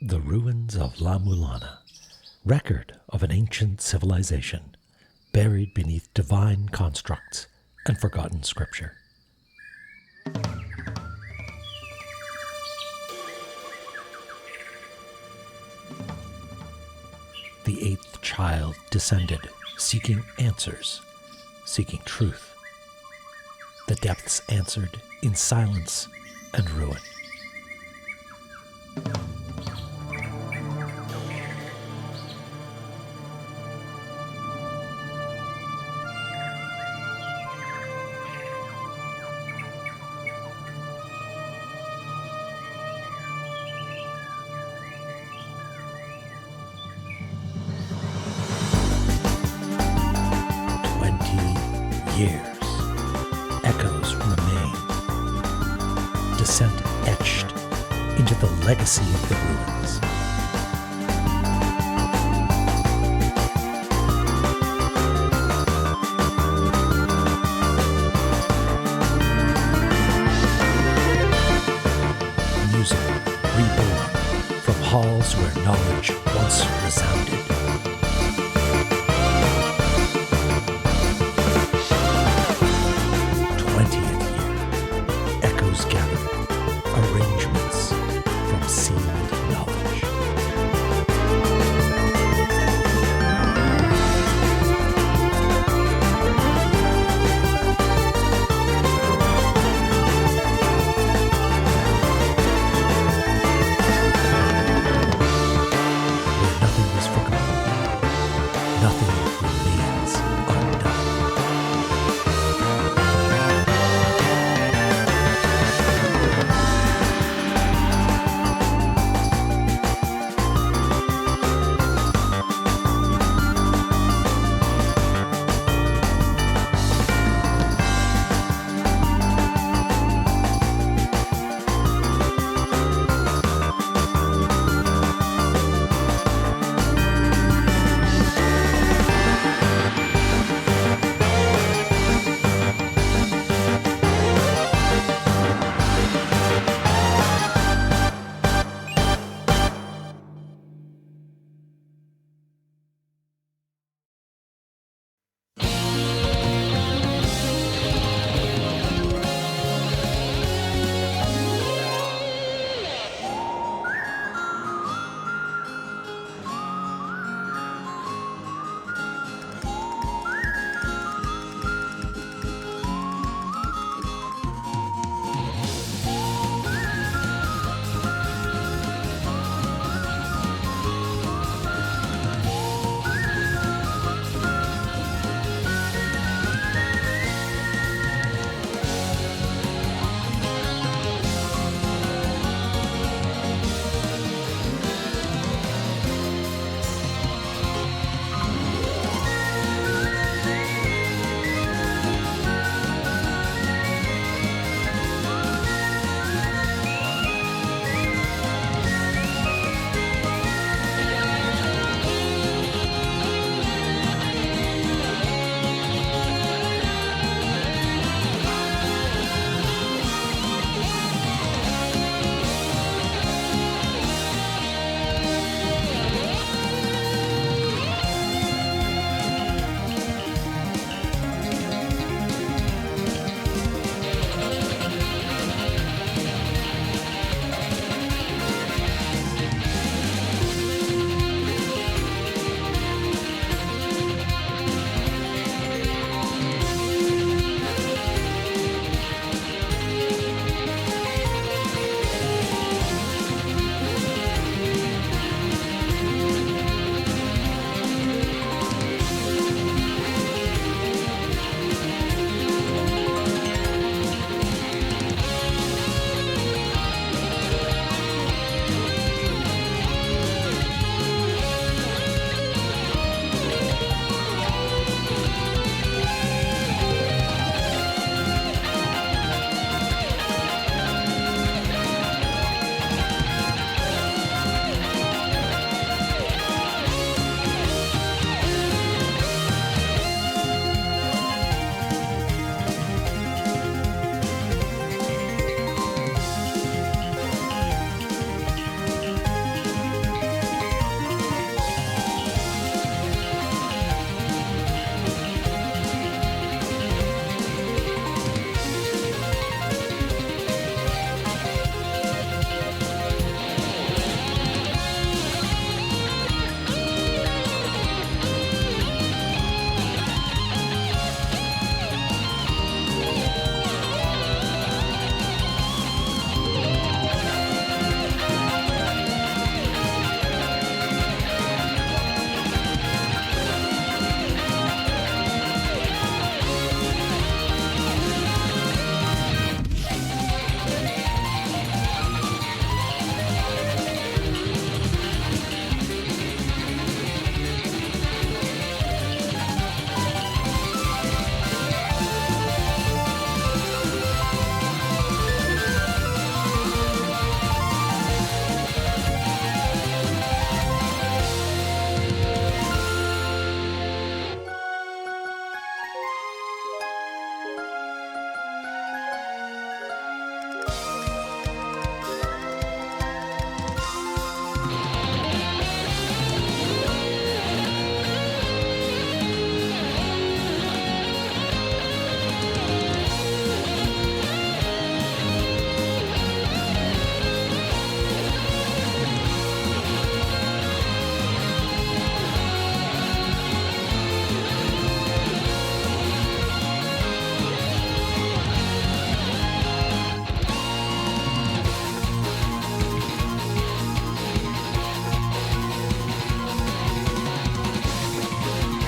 The ruins of La-Mulana, record of an ancient civilization buried beneath divine constructs and forgotten scripture. The eighth child descended, seeking answers, seeking truth. The depths answered in silence and ruin. Years, echoes remain, descent etched into the legacy of the ruins. Music reborn from halls where knowledge once resounded. Arrangements from sealed knowledge. Where nothing was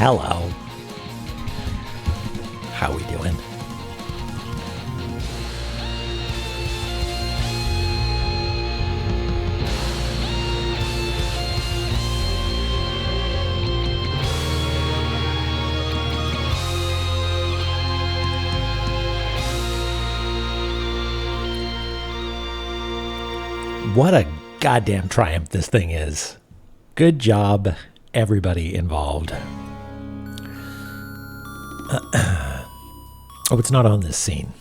Hello. How we doing? What a goddamn triumph this thing is. Good job, everybody involved. Oh, it's not on this scene.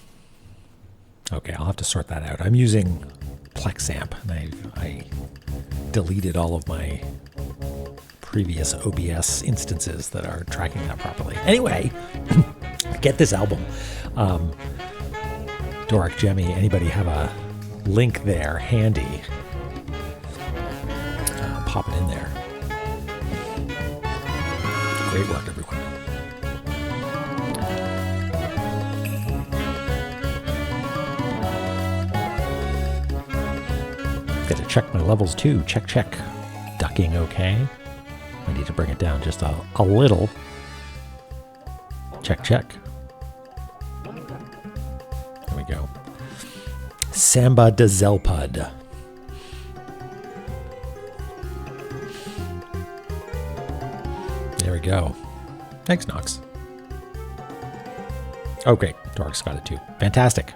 Okay, I'll have to sort that out. I'm using Plexamp, and I deleted all of my previous OBS instances that are tracking that properly. Anyway, get this album. Doric, Jemmy, anybody have a link there handy? Pop it in there. Great work, everyone. Gotta check my levels too. Check, check. Ducking okay. I need to bring it down just a little. Check, check. There we go. Samba de Zelpud. There we go. Thanks, Nox. Oh, great. Dork's got it too. Fantastic.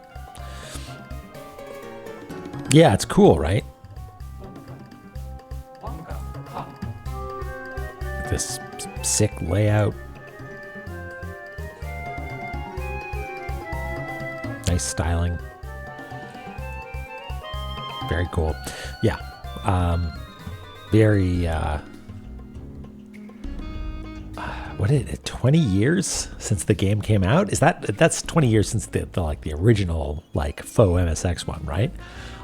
Yeah, it's cool, right? This sick layout. Nice styling. Very cool. Yeah. Very, what is it, 20 years since the game came out? That's 20 years since the original, faux MSX one, right?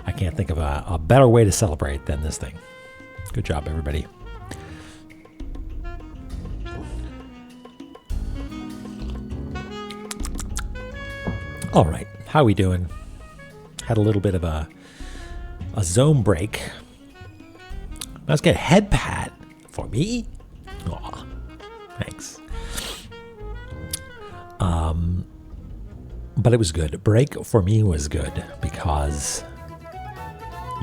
I can't think of a better way to celebrate than this thing. Good job, everybody. All right, how we doing? Had a little bit of a zone break. Let's get a head pat for me. Aw, thanks. But it was good. Break for me was good because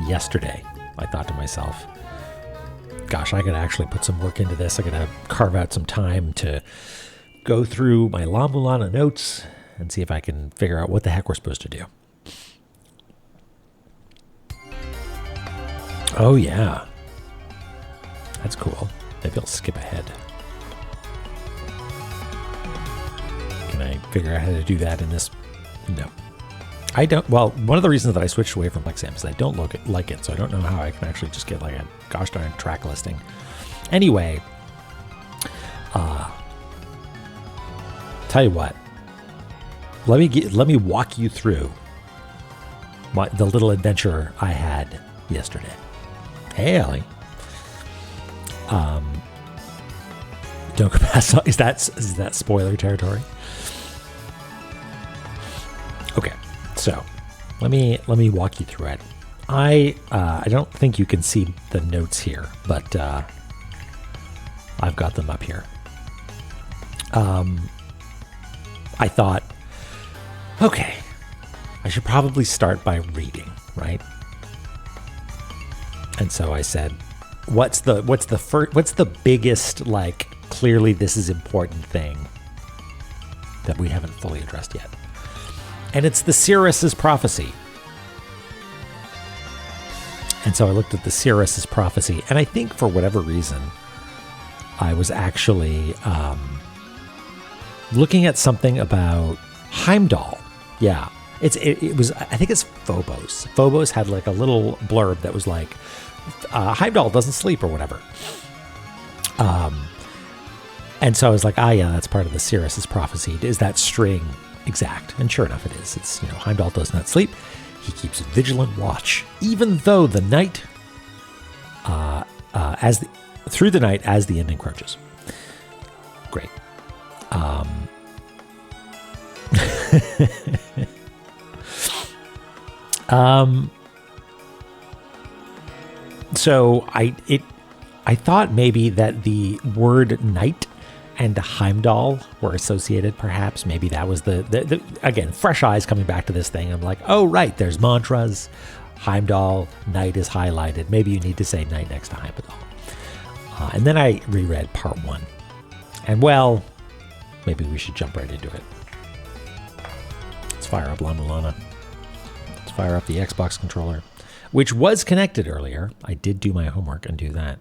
yesterday I thought to myself, gosh, I gotta actually put some work into this. I gotta carve out some time to go through my La-Mulana notes and see if I can figure out what the heck we're supposed to do. Oh, yeah. That's cool. Maybe I'll skip ahead. Can I figure out how to do that in this? No. I don't. Well, one of the reasons that I switched away from Plexamp is I don't like it, so I don't know how I can actually just get a gosh darn track listing. Anyway, tell you what. Let me walk you through the little adventure I had yesterday. Hey, Ellie. Don't go past. Is that spoiler territory? Okay, so let me walk you through it. I don't think you can see the notes here, but I've got them up here. I thought, okay, I should probably start by reading, right? And so I said, what's the biggest, clearly this is important thing that we haven't fully addressed yet? And it's the Cirrus's prophecy. And so I looked at the Cirrus's prophecy, and I think for whatever reason, I was actually looking at something about Heimdall. Yeah, it was. I think it's Phobos. Phobos had a little blurb that was Heimdall doesn't sleep or whatever. And so I was like, yeah, that's part of the Cirrus's prophecy. Is that string exact? And sure enough, it is. It's, Heimdall does not sleep. He keeps vigilant watch, even though the night, through the night as the end encroaches. Great. So I thought maybe that the word night and Heimdall were associated, perhaps. Maybe that was the again, fresh eyes coming back to this thing. I'm like, oh, right, there's mantras. Heimdall, night is highlighted. Maybe you need to say night next to Heimdall. And then I reread part 1. And well, maybe we should jump right into it. Let's fire up La-Mulana. Let's fire up the Xbox controller, which was connected earlier. I did do my homework and do that.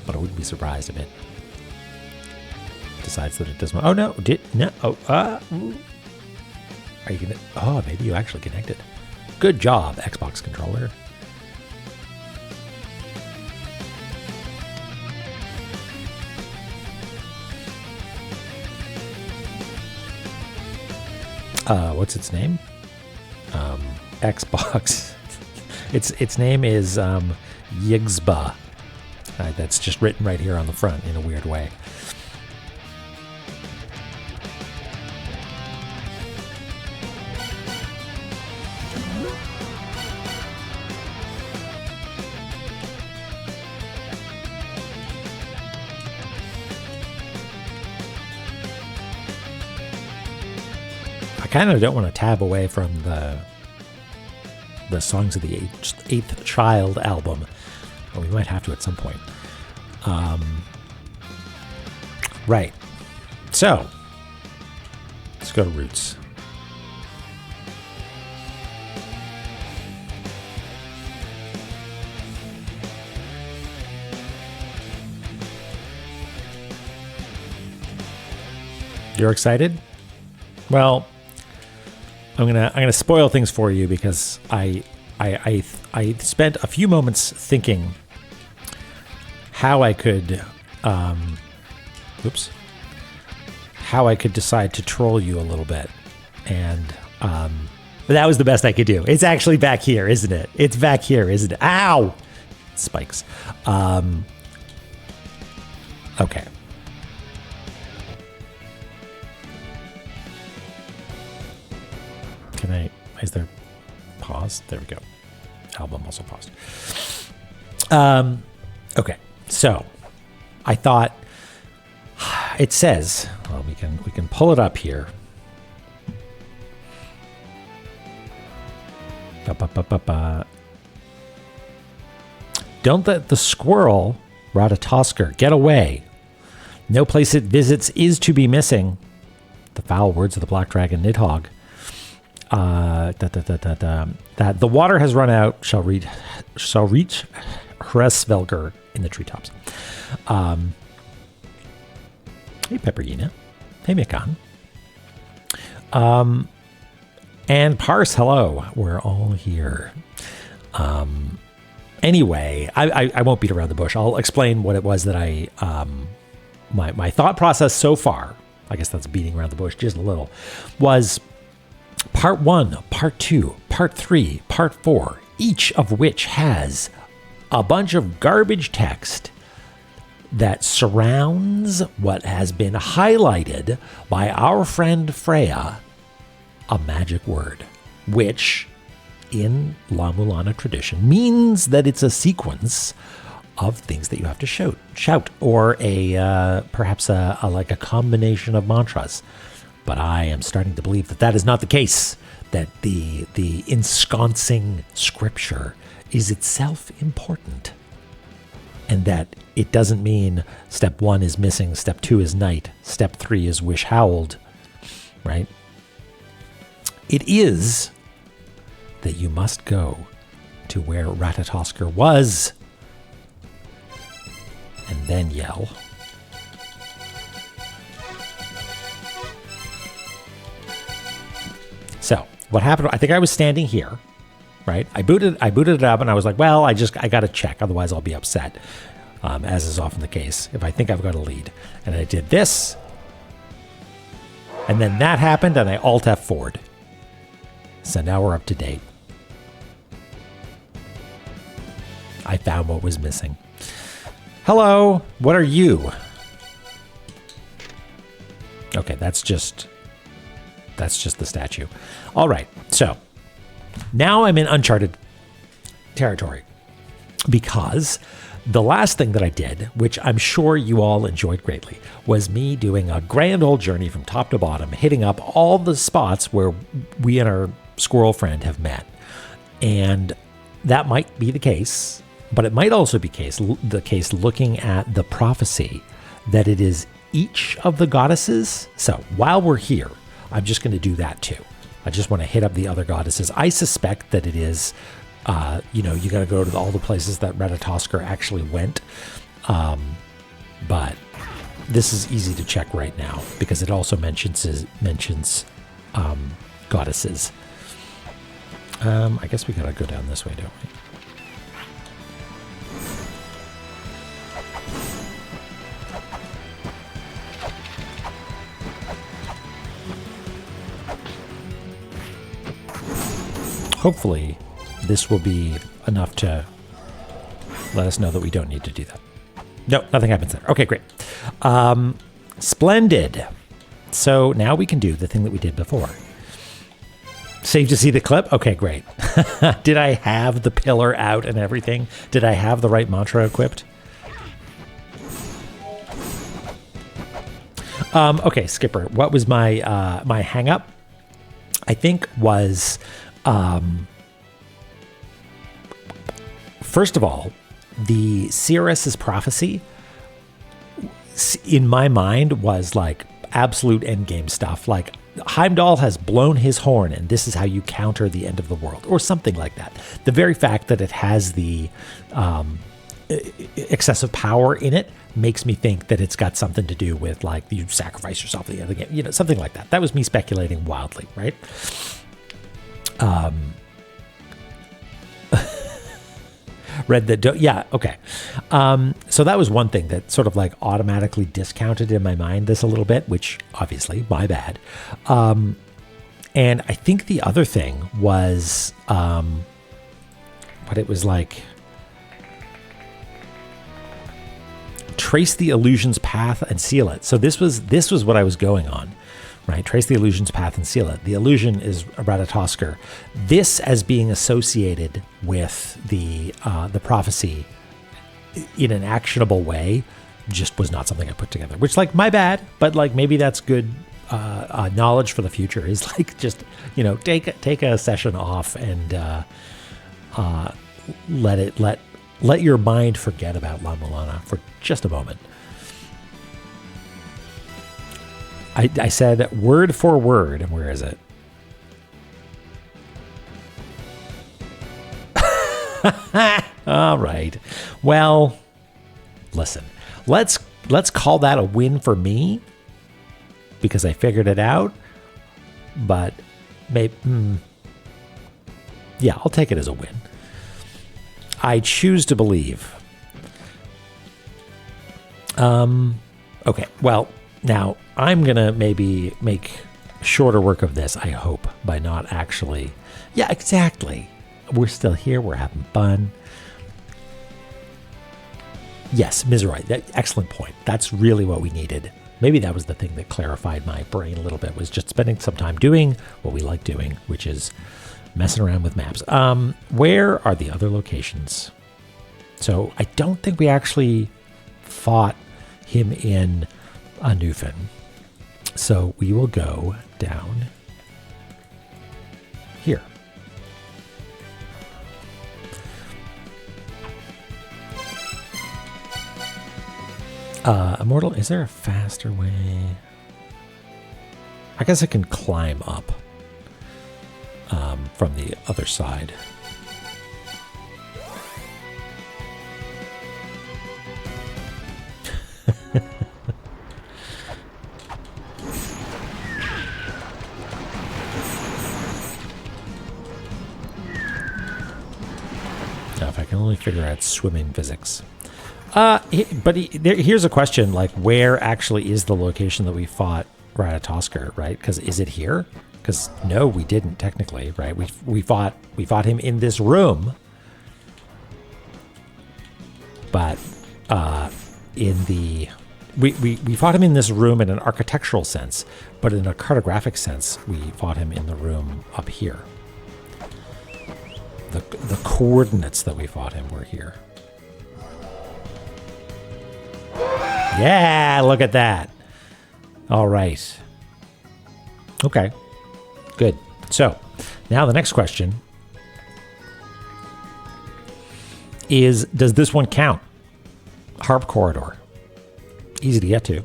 But I wouldn't be surprised if it decides that it does. Oh no! Are you gonna? Oh, maybe you actually connected. Good job, Xbox controller. What's its name? Xbox. Its name is Yigsba. That's just written right here on the front in a weird way. I kind of don't want to tab away from the Songs of the Eighth Child album. Well, we might have to at some point. Right. So, let's go to Roots. You're excited? Well, I'm gonna spoil things for you because I spent a few moments thinking how I could decide to troll you a little bit, and but that was the best I could do. It's actually back here, isn't it? It's back here, isn't it? Ow! Spikes. Okay. Is there pause? There we go. Album also paused. Okay, so I thought it says, well, we can pull it up here. Don't let the squirrel, Ratatoskr, get away. No place it visits is to be missing. The foul words of the black dragon Nidhogg. That the water has run out shall reach Hresvelger in the treetops. Hey, Pepperina. Hey, Mikan. And Parse, hello. We're all here. Anyway, I won't beat around the bush. I'll explain what it was that my thought process so far, I guess that's beating around the bush just a little, was Part 1, Part 2, Part 3, Part 4, each of which has a bunch of garbage text that surrounds what has been highlighted by our friend Freya, a magic word, which in La-Mulana tradition means that it's a sequence of things that you have to shout, or perhaps like a combination of mantras. But I am starting to believe that is not the case, that the ensconcing scripture is itself important, and that it doesn't mean step 1 is missing, step 2 is night, step 3 is wish howled, right? It is that you must go to where Ratatoskr was and then yell. So what happened? I think I was standing here, right? I booted it up, and I was like, well, I got to check, otherwise I'll be upset, as is often the case if I think I've got a lead. And I did this, and then that happened, and I Alt F4'd. So now we're up to date. I found what was missing. Hello, what are you? Okay, that's just the statue. All right, so now I'm in uncharted territory. because the last thing that I did, which I'm sure you all enjoyed greatly, was me doing a grand old journey from top to bottom, hitting up all the spots where we and our squirrel friend have met. And that might be the case, but it might also be the case looking at the prophecy that it is each of the goddesses. So while we're here, I'm just going to do that too. I just want to hit up the other goddesses. I suspect that it is, you got to go to all the places that Ratatoskr actually went. But this is easy to check right now because it also mentions goddesses. I guess we got to go down this way, don't we? Hopefully, this will be enough to let us know that we don't need to do that. No, nothing happens there. Okay, great. Splendid. So now we can do the thing that we did before. Save to see the clip? Okay, great. Did I have the pillar out and everything? Did I have the right mantra equipped? Okay, Skipper, what was my my hang-up? I think was... first of all, the CRS's prophecy, in my mind, was like absolute endgame stuff. Like, Heimdall has blown his horn, and this is how you counter the end of the world, or something like that. The very fact that it has the excessive power in it makes me think that it's got something to do with, like, you sacrifice yourself at the end of the game, something like that. That was me speculating wildly, right? Read the yeah, okay. So that was one thing that sort of like automatically discounted in my mind this a little bit, which obviously my bad. And I think the other thing was but it was like trace the illusion's path and seal it. So this was what I was going on. Right, trace the illusion's path and seal it. The illusion is Ratatoskr. This as being associated with the prophecy in an actionable way just was not something I put together. Which, like, my bad, but like maybe that's good knowledge for the future. Is like just take a session off and let your mind forget about La-Mulana for just a moment. I said word for word, and where is it? All right. Well, listen. Let's call that a win for me because I figured it out. But maybe, yeah, I'll take it as a win. I choose to believe. Okay. Well. Now, I'm going to maybe make shorter work of this, I hope, by not actually... Yeah, exactly. We're still here. We're having fun. Yes, Mizrahi. Excellent point. That's really what we needed. Maybe that was the thing that clarified my brain a little bit, was just spending some time doing what we like doing, which is messing around with maps. Where are the other locations? So I don't think we actually fought him in... Newfen. So we will go down here. Immortal, is there a faster way? I guess I can climb up from the other side. If I can only figure out swimming physics. Here's a question, like, where actually is the location that we fought Ratatoskr, right? Because is it here? Because no, we didn't technically, right? We fought him in this room, but we fought him in this room in an architectural sense, but in a cartographic sense, we fought him in the room up here. The coordinates that we fought him were here. Yeah, look at that. All right. Okay, good. So now the next question is, does this one count? Harp Corridor. Easy to get to.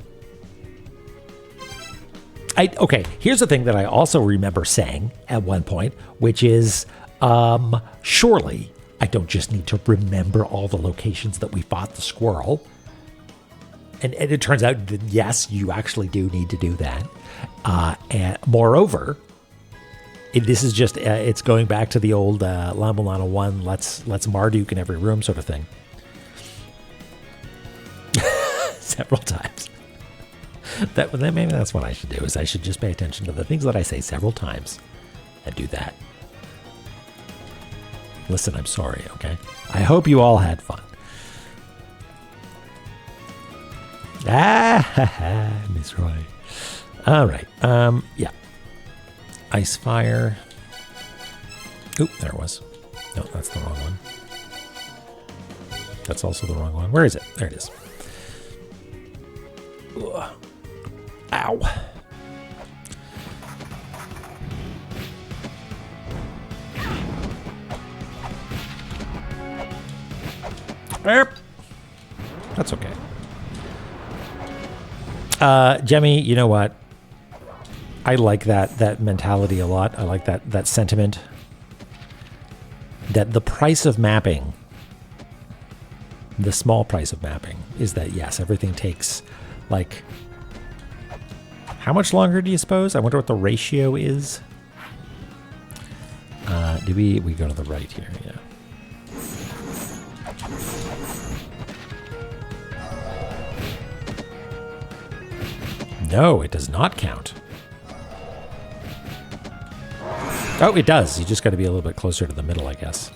Okay, here's the thing that I also remember saying at one point, which is, surely I don't just need to remember all the locations that we fought the squirrel. And it turns out that, yes, you actually do need to do that. And moreover, this is just, it's going back to the old La-Mulana 1, let's Marduk in every room sort of thing. Several times. Maybe that's what I should do, is I should just pay attention to the things that I say several times and do that. Listen, I'm sorry, okay? I hope you all had fun. Miss Roy. All right. Yeah. Ice Fire. Oop, there it was. No, that's the wrong one. That's also the wrong one. Where is it? There it is. Ugh. Ow. That's okay. Jemmy, you know what? I like that mentality a lot. I like that sentiment. That the price of mapping, the small price of mapping, is that, yes, everything takes, like, how much longer do you suppose? I wonder what the ratio is. Do we go to the right here? Yeah. No, it does not count. Oh, it does. You just got to be a little bit closer to the middle, I guess.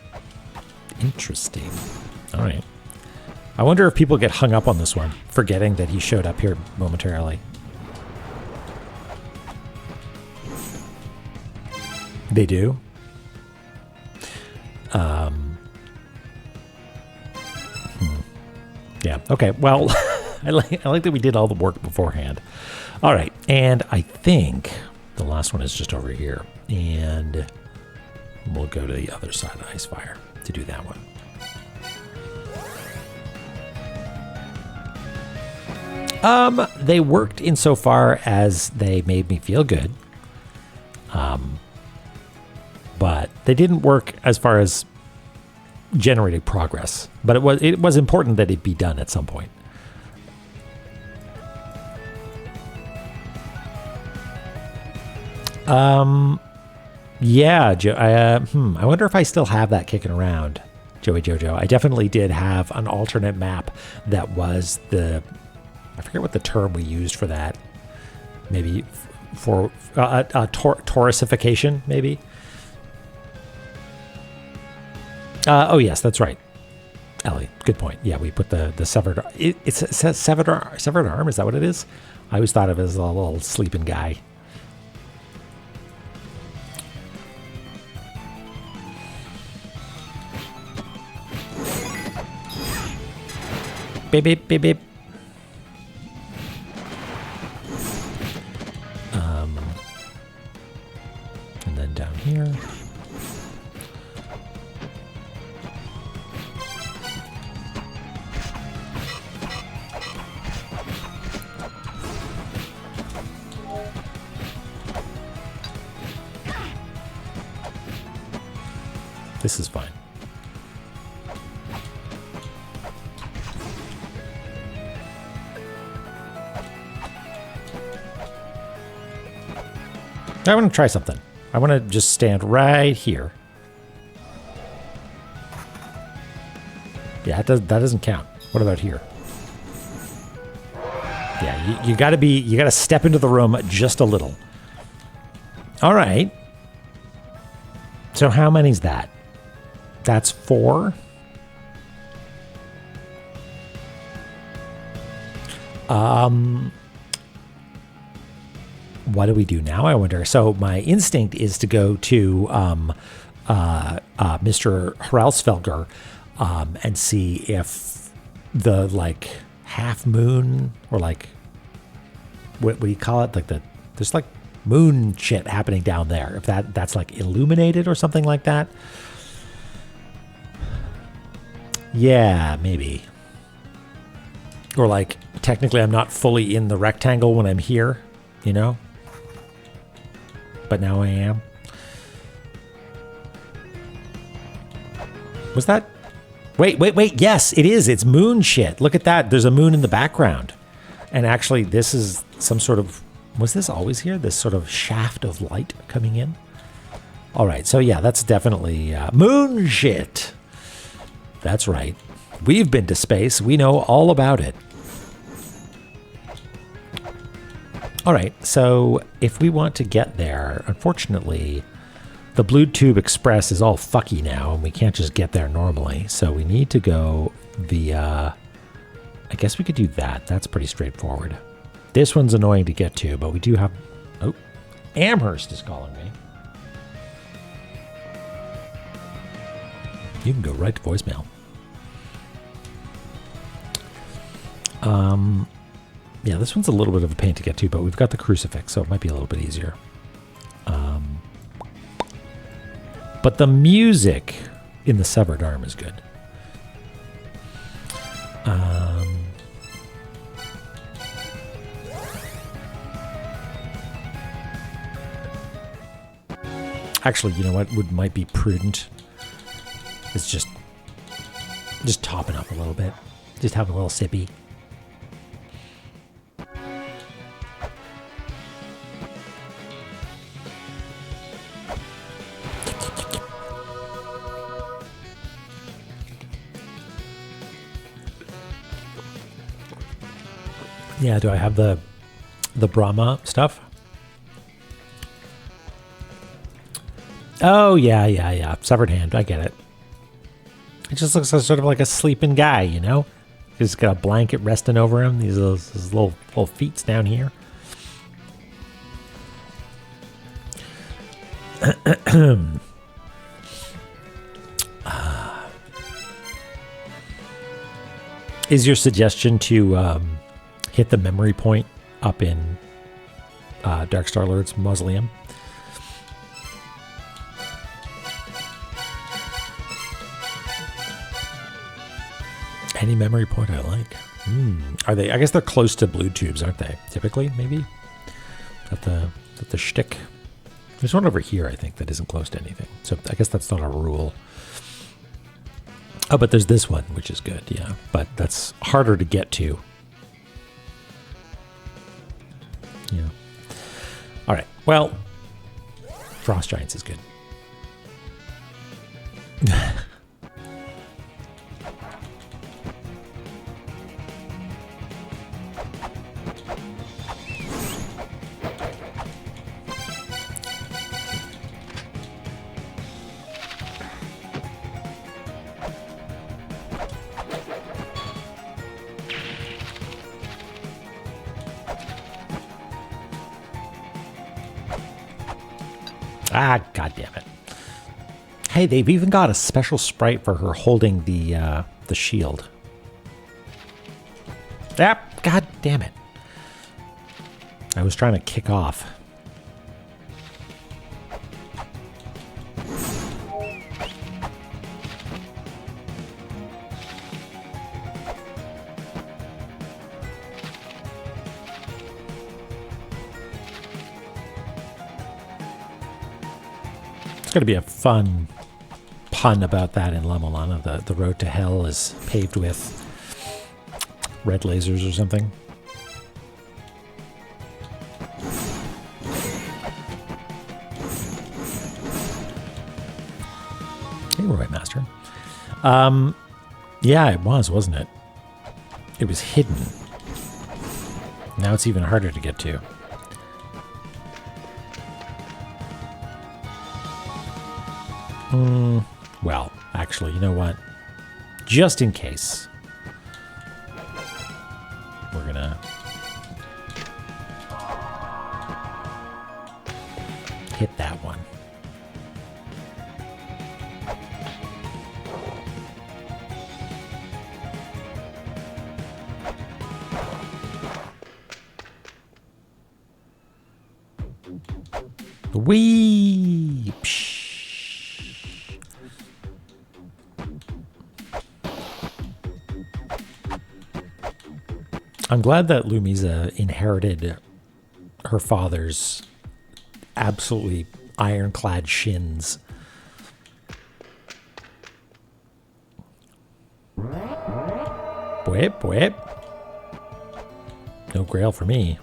Interesting. All right. I wonder if people get hung up on this one, forgetting that he showed up here momentarily. They do? Yeah, okay. Well, I like that we did all the work beforehand. All right, and I think the last one is just over here. And we'll go to the other side of Icefire to do that one. They worked insofar as they made me feel good. But they didn't work as far as generating progress. But it was important that it be done at some point. Yeah, I wonder if I still have that kicking around, Joey Jojo. I definitely did have an alternate map that was I forget what the term we used for that. Maybe for Taurasification, maybe. Oh yes, that's right, Ellie. Good point. Yeah, we put the severed. It says severed arm. Is that what it is? I always thought of it as a little sleeping guy. Beep, beep, beep, beep. And then down here. This is fine. I want to try something. I want to just stand right here. Yeah, that doesn't count. What about here? Yeah, you gotta step into the room just a little. All right. So how many's that? That's 4. What do we do now, I wonder? So my instinct is to go to Mr. Hrausfelger and see if the half moon, or like, what do you call it? Like there's like moon shit happening down there. If that's like illuminated or something like that. Yeah, maybe. Or like, technically I'm not fully in the rectangle when I'm here, you know? But now I am. Was that? Wait. Yes, it is. It's moon shit. Look at that. There's a moon in the background. And actually, this is some sort of... Was this always here? This sort of shaft of light coming in? All right. So, yeah, that's definitely moon shit. That's right. We've been to space. We know all about it. All right. So, if we want to get there, unfortunately... The Blue Tube Express is all fucky now, and we can't just get there normally. So we need to go via... I guess we could do that. That's pretty straightforward. This one's annoying to get to, but we do have... Oh, Amherst is calling me. You can go right to voicemail. Yeah, this one's a little bit of a pain to get to, but we've got the crucifix, so it might be a little bit easier. But the music in the severed arm is good. Actually, you know what might be prudent? Is just topping up a little bit. Just have a little sippy. Yeah, do I have the Brahma stuff? Oh, yeah. Severed hand. I get it. It just looks like sort of like a sleeping guy, you know? He's got a blanket resting over him. These little feet down here. Is your suggestion to hit the memory point up in Darkstar Lord's mausoleum? Any memory point I like. Are they? I guess they're close to blue tubes, aren't they? Typically, maybe. Is that the shtick? There's one over here, I think, that isn't close to anything. So I guess that's not a rule. Oh, but there's this one, which is good, yeah. But that's harder to get to. Yeah. All right. Well, Frost Giants is good. Ah, God damn it. Hey, they've even got a special sprite for her holding the shield. Ah, God damn it. I was trying to kick off. It's going to be a fun pun about that in La-Mulana. The road to hell is paved with red lasers or something. Hey, Roy Master. Yeah, it was, wasn't it? It was hidden. Now it's even harder to get to. Well, actually, you know what? Just in case, we're gonna hit that one. Whee! Psh. I'm glad that Lumisa inherited her father's absolutely ironclad shins. Whip, whip. No grail for me.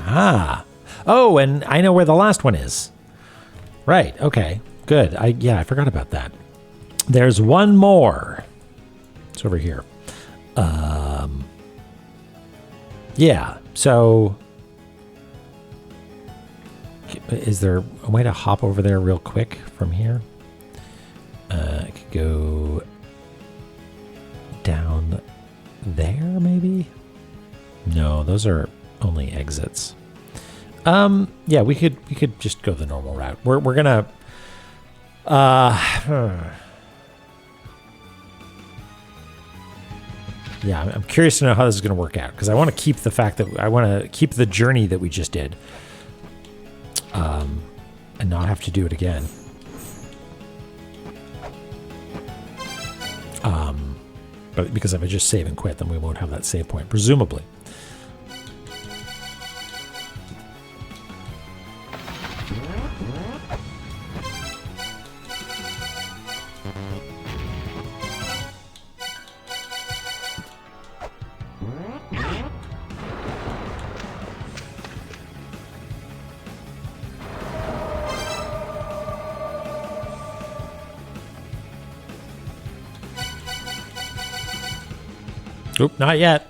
Ah. Oh, and I know where the last one is. Right, okay. Good. I forgot about that. There's one more. It's over here. Yeah, so is there a way to hop over there real quick from here? I could go down there, maybe? No, those are only exits. Yeah, we could just go the normal route. We're gonna yeah, I'm curious to know how this is going to work out, because I want to keep the fact that I want to keep the journey that we just did, and not have to do it again. But because if I just save and quit, then we won't have that save point, presumably. Oop, not yet.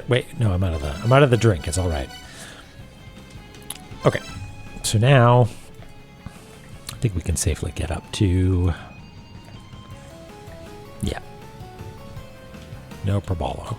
Wait, no, I'm out of the drink. It's all right. Okay. So now I think we can safely get up to, yeah. No Probolo.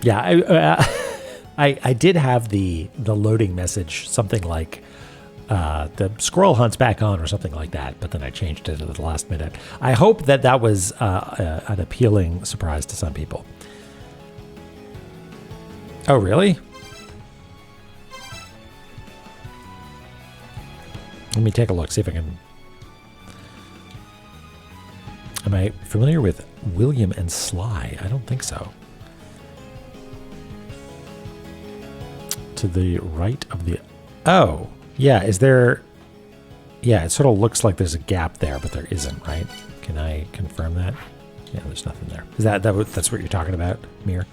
Yeah, I did have the loading message, something like the squirrel hunt's back on or something like that, but then I changed it at the last minute. I hope that that was an appealing surprise to some people. Oh, really? Let me take a look, see if I can... Am I familiar with William and Sly? I don't think so. To the right of the... Oh, yeah, is there... Yeah, it sort of looks like there's a gap there, but there isn't, right? Can I confirm that? Yeah, there's nothing there. Is that's what you're talking about, Mir?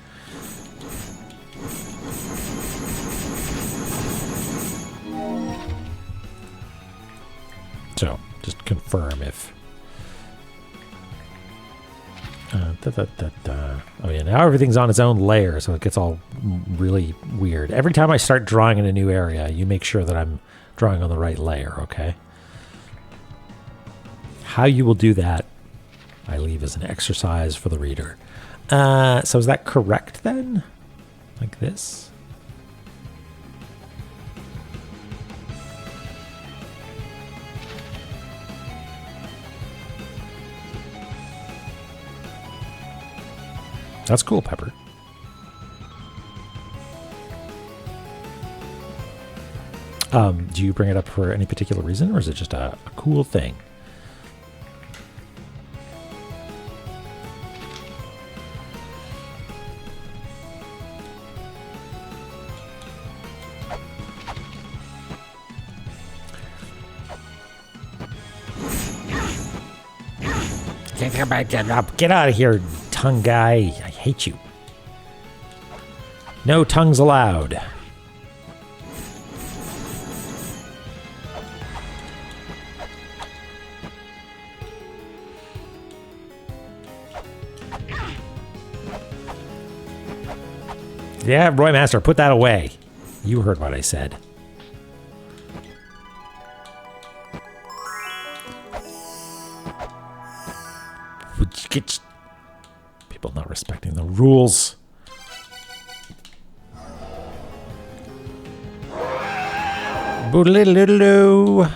So, just confirm if... Oh yeah, now everything's on its own layer, so it gets all really weird. Every time I start drawing in a new area, you make sure that I'm drawing on the right layer, okay? How you will do that, I leave as an exercise for the reader. So is that correct then? Like this? That's cool, Pepper. Do you bring it up for any particular reason, or is it just a cool thing? Get out of here, tongue guy. I hate you. No tongues allowed. Yeah, Roy Master, put that away. You heard what I said. People not respecting the rules. Boodle-diddle-doo.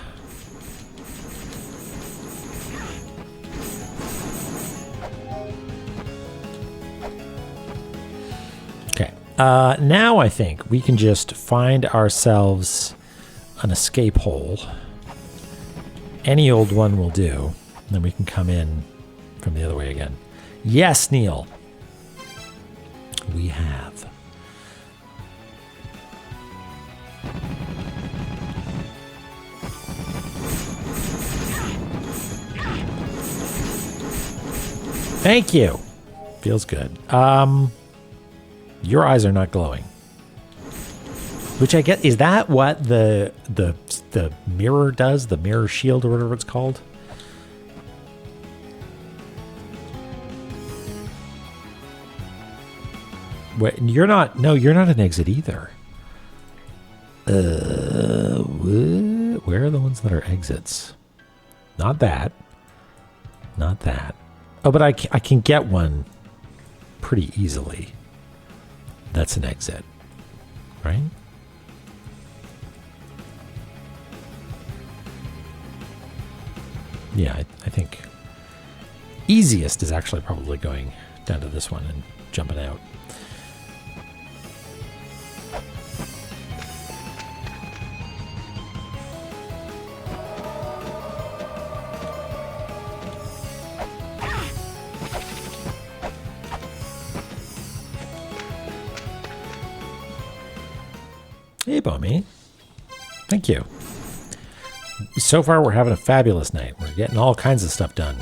Okay. Now I think we can just find ourselves an escape hole. Any old one will do. And then we can come in from the other way again. Yes, Neil. We have. Thank you. Feels good. Your eyes are not glowing. Which I get, is that what the mirror does? The mirror shield or whatever it's called? Wait, you're not, no, you're not an exit either. Where are the ones that are exits? Not that. Not that. Oh, but I can get one pretty easily. That's an exit, right? Yeah, I think easiest is actually probably going down to this one and jumping out. Hey, Bommy. Thank you. So far, we're having a fabulous night. We're getting all kinds of stuff done.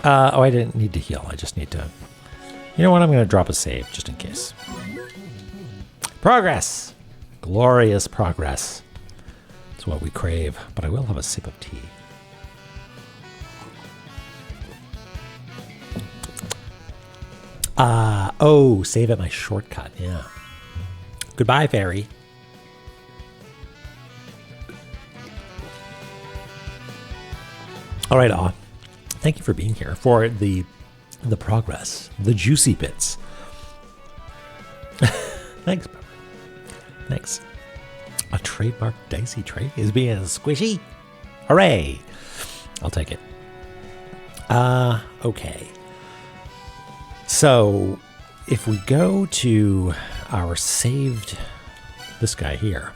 Oh, I didn't need to heal. I just need to... You know what? I'm going to drop a save just in case. Progress! Glorious progress. That's what we crave. But I will have a sip of tea. Oh, save at my shortcut. Yeah. Goodbye, fairy. All right, Aw. Thank you for being here for the progress, the juicy bits. Thanks, Pepper. Thanks. A trademark dicey tray is being squishy. Hooray! I'll take it. Okay. So, if we go to our saved, this guy here.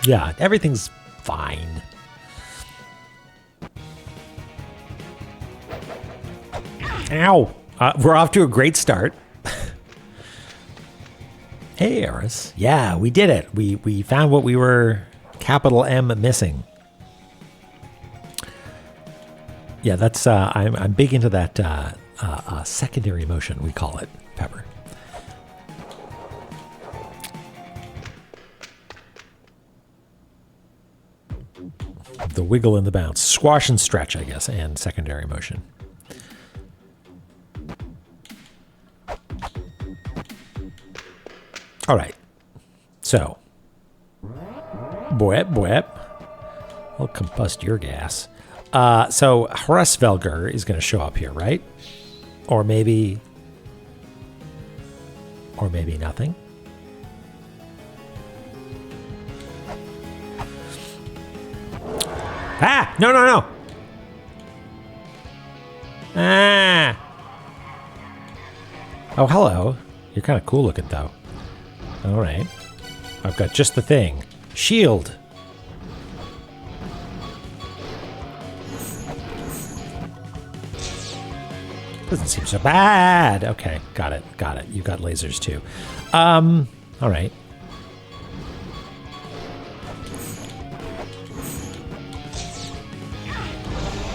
Yeah, everything's fine. Ow! We're off to a great start. Hey, Eris. Yeah, we did it. We found what we were capital M missing. Yeah, that's I'm big into that secondary motion, we call it, Pepper. The wiggle and the bounce. Squash and stretch, I guess, and secondary motion. All right. So, boep, boep. I'll combust your gas. So Hresvelger is going to show up here, right? Or maybe nothing. Ah! No, no, no! Ah! Oh, hello. You're kind of cool looking, though. All right. I've got just the thing. Shield. Doesn't seem so bad. Okay, got it. Got it. You got lasers too. All right.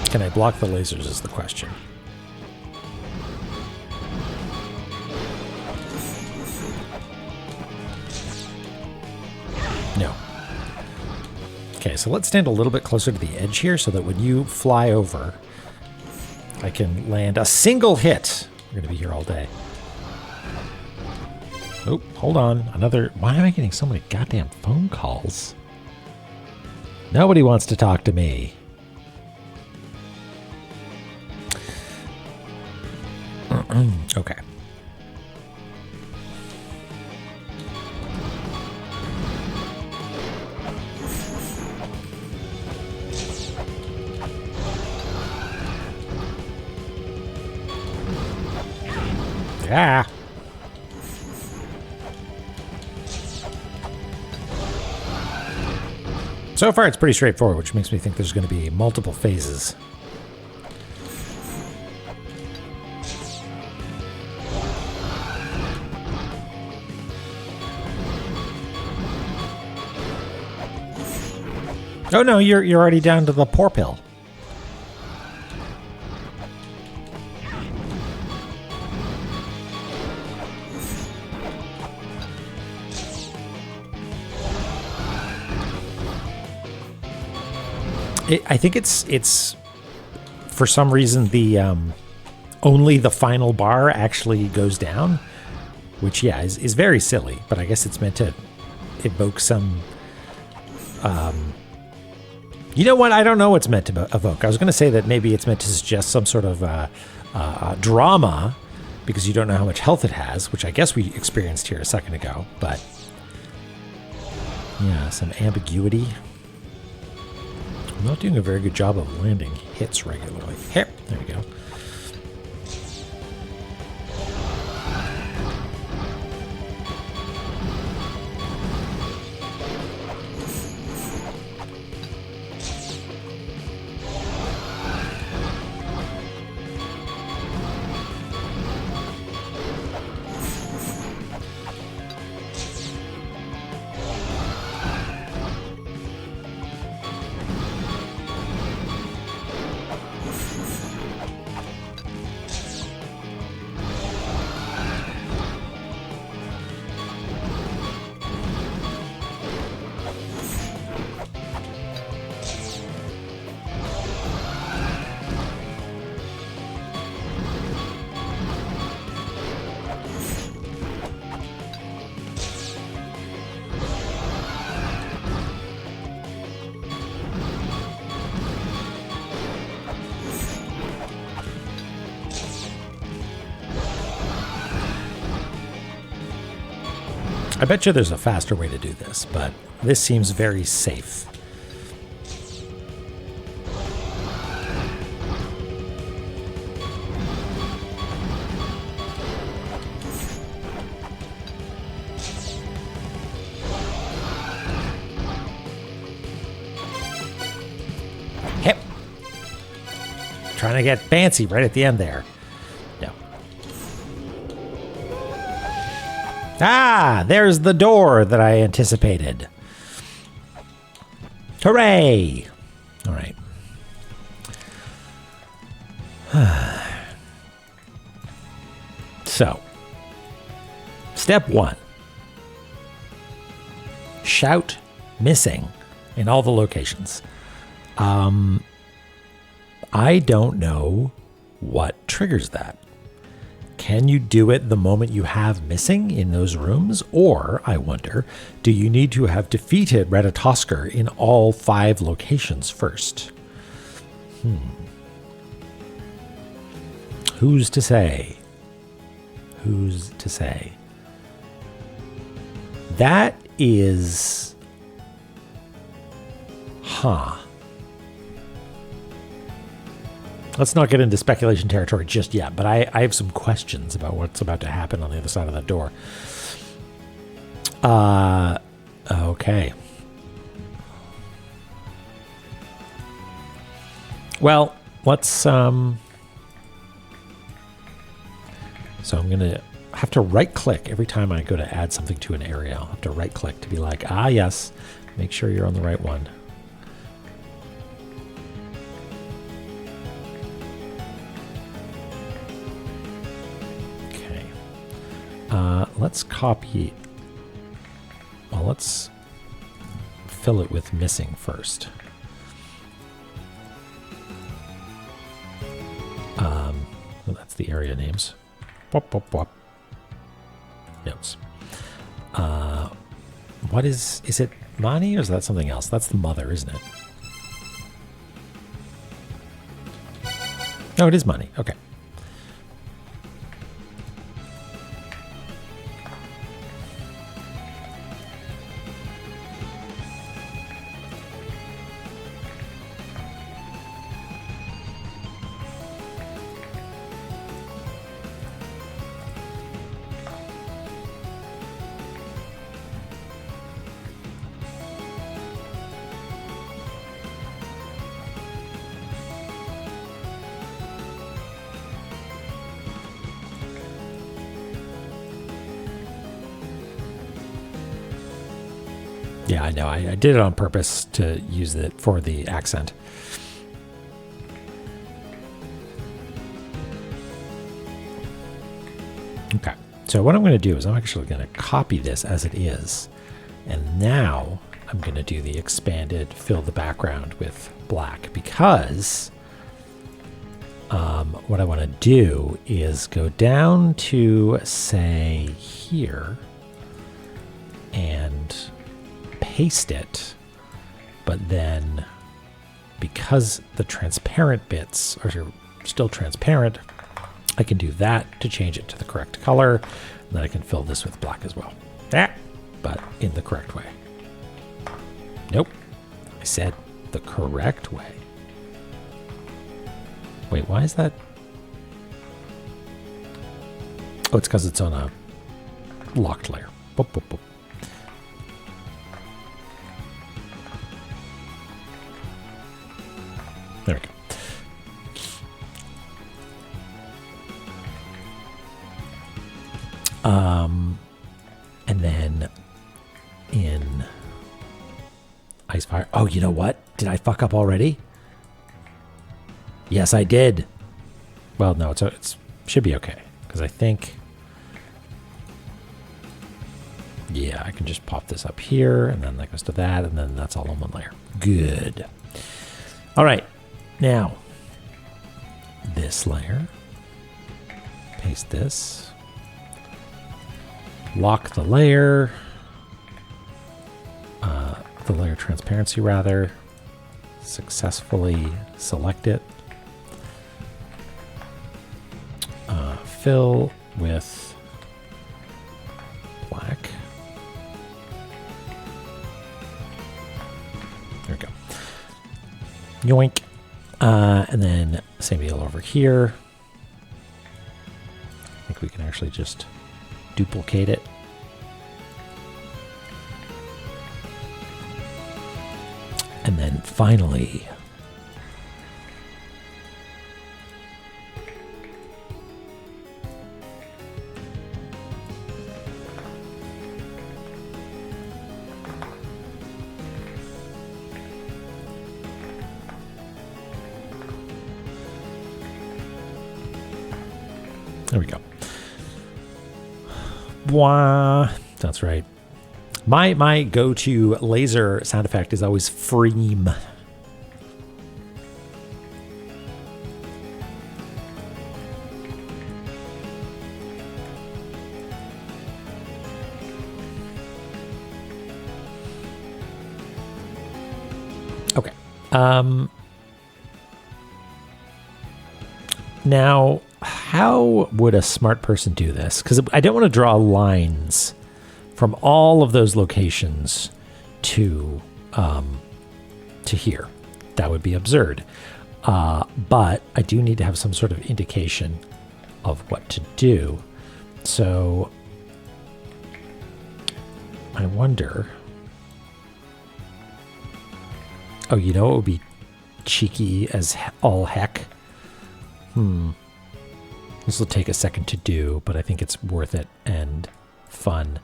Can I block the lasers is the question. No. so let's stand a little bit closer to the edge here so that when you fly over, I can land a single hit. We're going to be here all day. Oh, hold on. Another... Why am I getting so many goddamn phone calls? Nobody wants to talk to me. Okay. Yeah. So far, it's pretty straightforward, which makes me think there's going to be multiple phases. Oh no, you're already down to the poor pill. I think it's for some reason the only the final bar actually goes down, which yeah is very silly. But I guess it's meant to evoke some. You know what? I don't know what's meant to evoke. I was going to say that maybe it's meant to suggest some sort of drama because you don't know how much health it has, which I guess we experienced here a second ago. But yeah, some ambiguity. I'm not doing a very good job of landing hits regularly. Here, there we go. I bet you there's a faster way to do this, but this seems very safe. Hip. Trying to get fancy right at the end there. Ah, there's the door that I anticipated. Hooray! All right. So, step 1. Shout missing in all the locations. I don't know what triggers that. Can you do it the moment you have missing in those rooms? Or, I wonder, do you need to have defeated Ratatoskr in all 5 locations first? Who's to say? Who's to say? That is... Let's not get into speculation territory just yet, but I have some questions about what's about to happen on the other side of that door. Okay. Well, let's, so I'm going to have to right-click every time I go to add something to an area. I'll have to right-click to be like, yes, make sure you're on the right one. Let's copy. Well, let's fill it with missing first. Well, that's the area names. Wop, wop, wop. Notes. What is it Mani or is that something else? That's the mother, isn't it? No, it is Mani. Okay. Yeah, I know. I did it on purpose to use it for the accent. Okay, so what I'm going to do is I'm actually going to copy this as it is. And now I'm going to do the expanded fill the background with black because what I want to do is go down to, say, here and paste it, but then because the transparent bits are still transparent, I can do that to change it to the correct color, and then I can fill this with black as well. But in the correct way. Nope, I said the correct way. Wait, why is that? Oh, it's because it's on a locked layer. Boop, boop, boop. There we go. And then in Icefire. Oh, you know what? Did I fuck up already? Yes, I did. Well, no, it's should be okay because I think. Yeah, I can just pop this up here, and then that goes to that, and then that's all in one layer. Good. All right. Now, this layer, paste this, lock the layer, the layer transparency rather, successfully select it, fill with black. There we go. Yoink. And then same deal over here. I think we can actually just duplicate it. And then finally, there we go. Bwah. That's right. My go-to laser sound effect is always freem. Okay. Now, how would a smart person do this? Because I don't want to draw lines from all of those locations to here. That would be absurd. But I do need to have some sort of indication of what to do. So I wonder. Oh, you know what would be cheeky as all heck? This will take a second to do, but I think it's worth it and fun.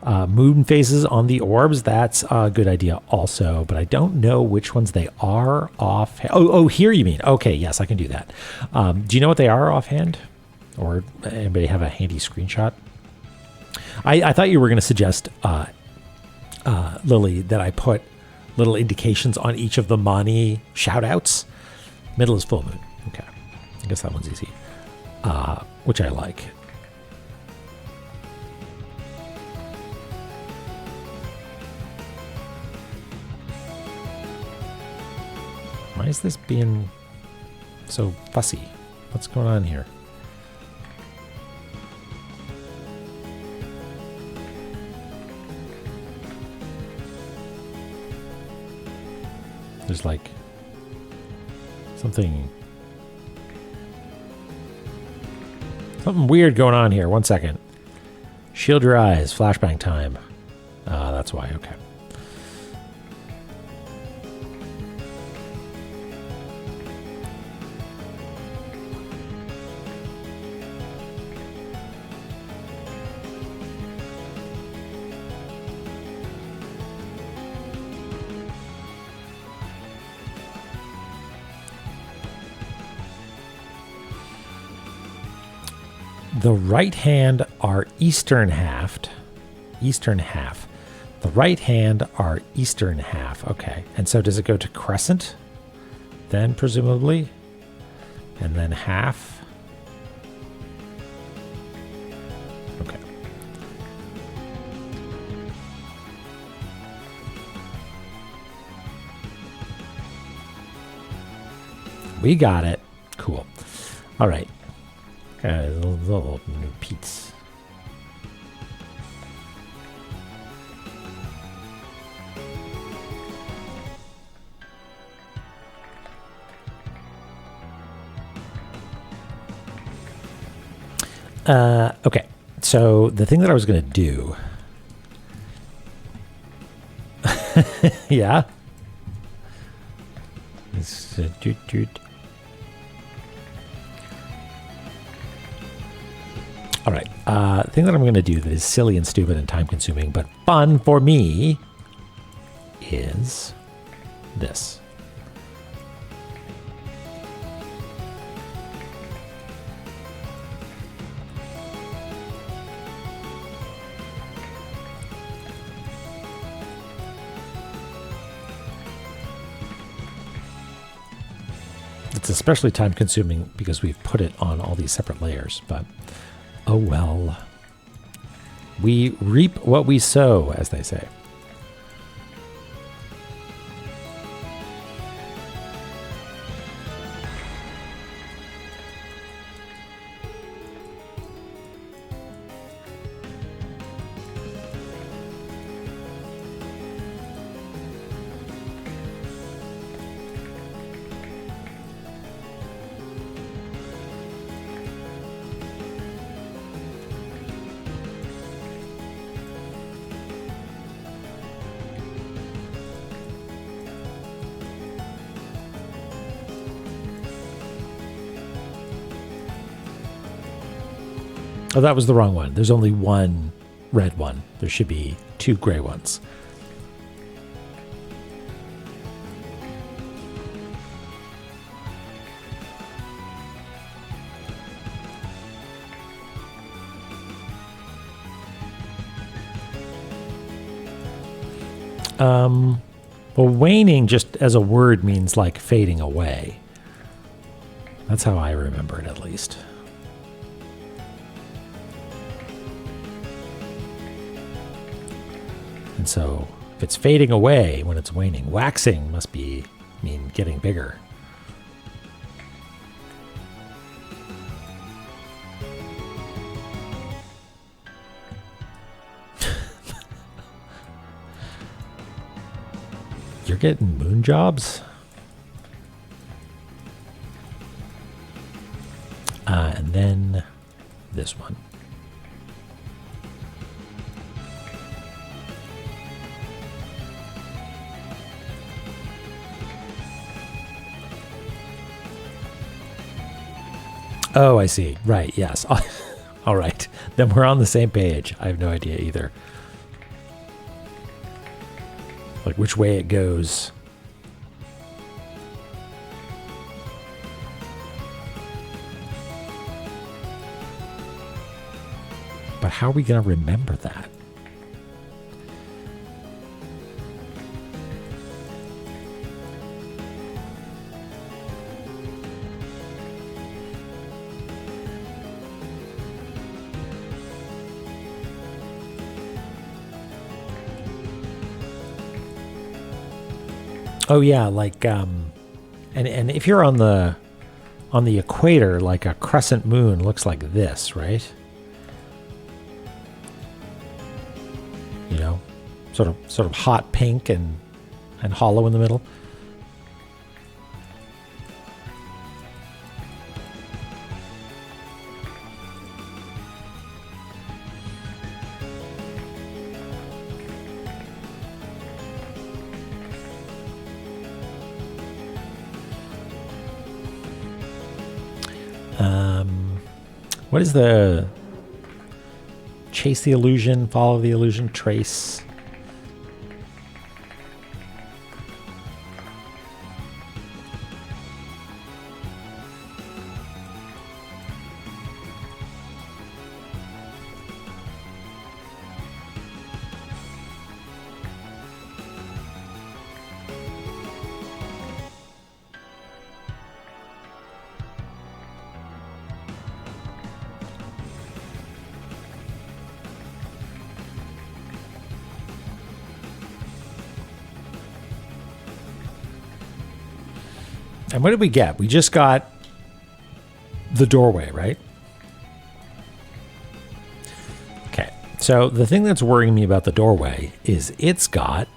Moon phases on the orbs, that's a good idea also, but I don't know which ones they are off. Oh, here you mean. Okay, yes, I can do that. Do you know what they are offhand? Or anybody have a handy screenshot? I thought you were going to suggest Lily, that I put little indications on each of the Mani shout-outs. Middle is full moon. Okay. I guess that one's easy. Which I like. Why is this being so fussy? What's going on here? There's like something weird going on here. 1 second. Shield your eyes. Flashbang time. That's why. Okay. The right hand are eastern half. The right hand are eastern half. Okay. And so does it go to crescent? Then presumably. And then half. Okay. We got it. Cool. All right. Little new Pete's. Okay, so the thing that I was going to do... yeah? It's, all right, the thing that I'm going to do that is silly and stupid and time-consuming, but fun for me, is this. It's especially time-consuming because we've put it on all these separate layers, but... oh well. We reap what we sow, as they say. Oh, that was the wrong one. There's only one red one. There should be 2 gray ones. Well, waning just as a word means like fading away. That's how I remember it, at least. And so if it's fading away when it's waning, waxing must mean getting bigger. You're getting moon jobs? And then this one. Oh, I see. Right, yes. All right. Then we're on the same page. I have no idea either. Like which way it goes. But how are we going to remember that? Oh yeah, like and if you're on the equator, like a crescent moon looks like this, right? You know, sort of hot pink and hollow in the middle. What is the chase the illusion, follow the illusion, trace? And what did we get? We just got the doorway, right? Okay. So the thing that's worrying me about the doorway is it's got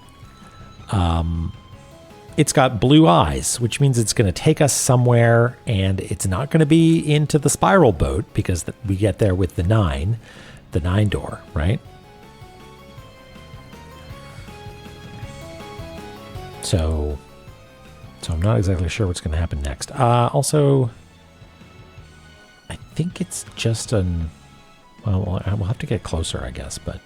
blue eyes, which means it's going to take us somewhere, and it's not going to be into the spiral boat because we get there with the nine door, right? So I'm not exactly sure what's going to happen next. Also, I think it's just an... Well, we'll have to get closer, I guess, but...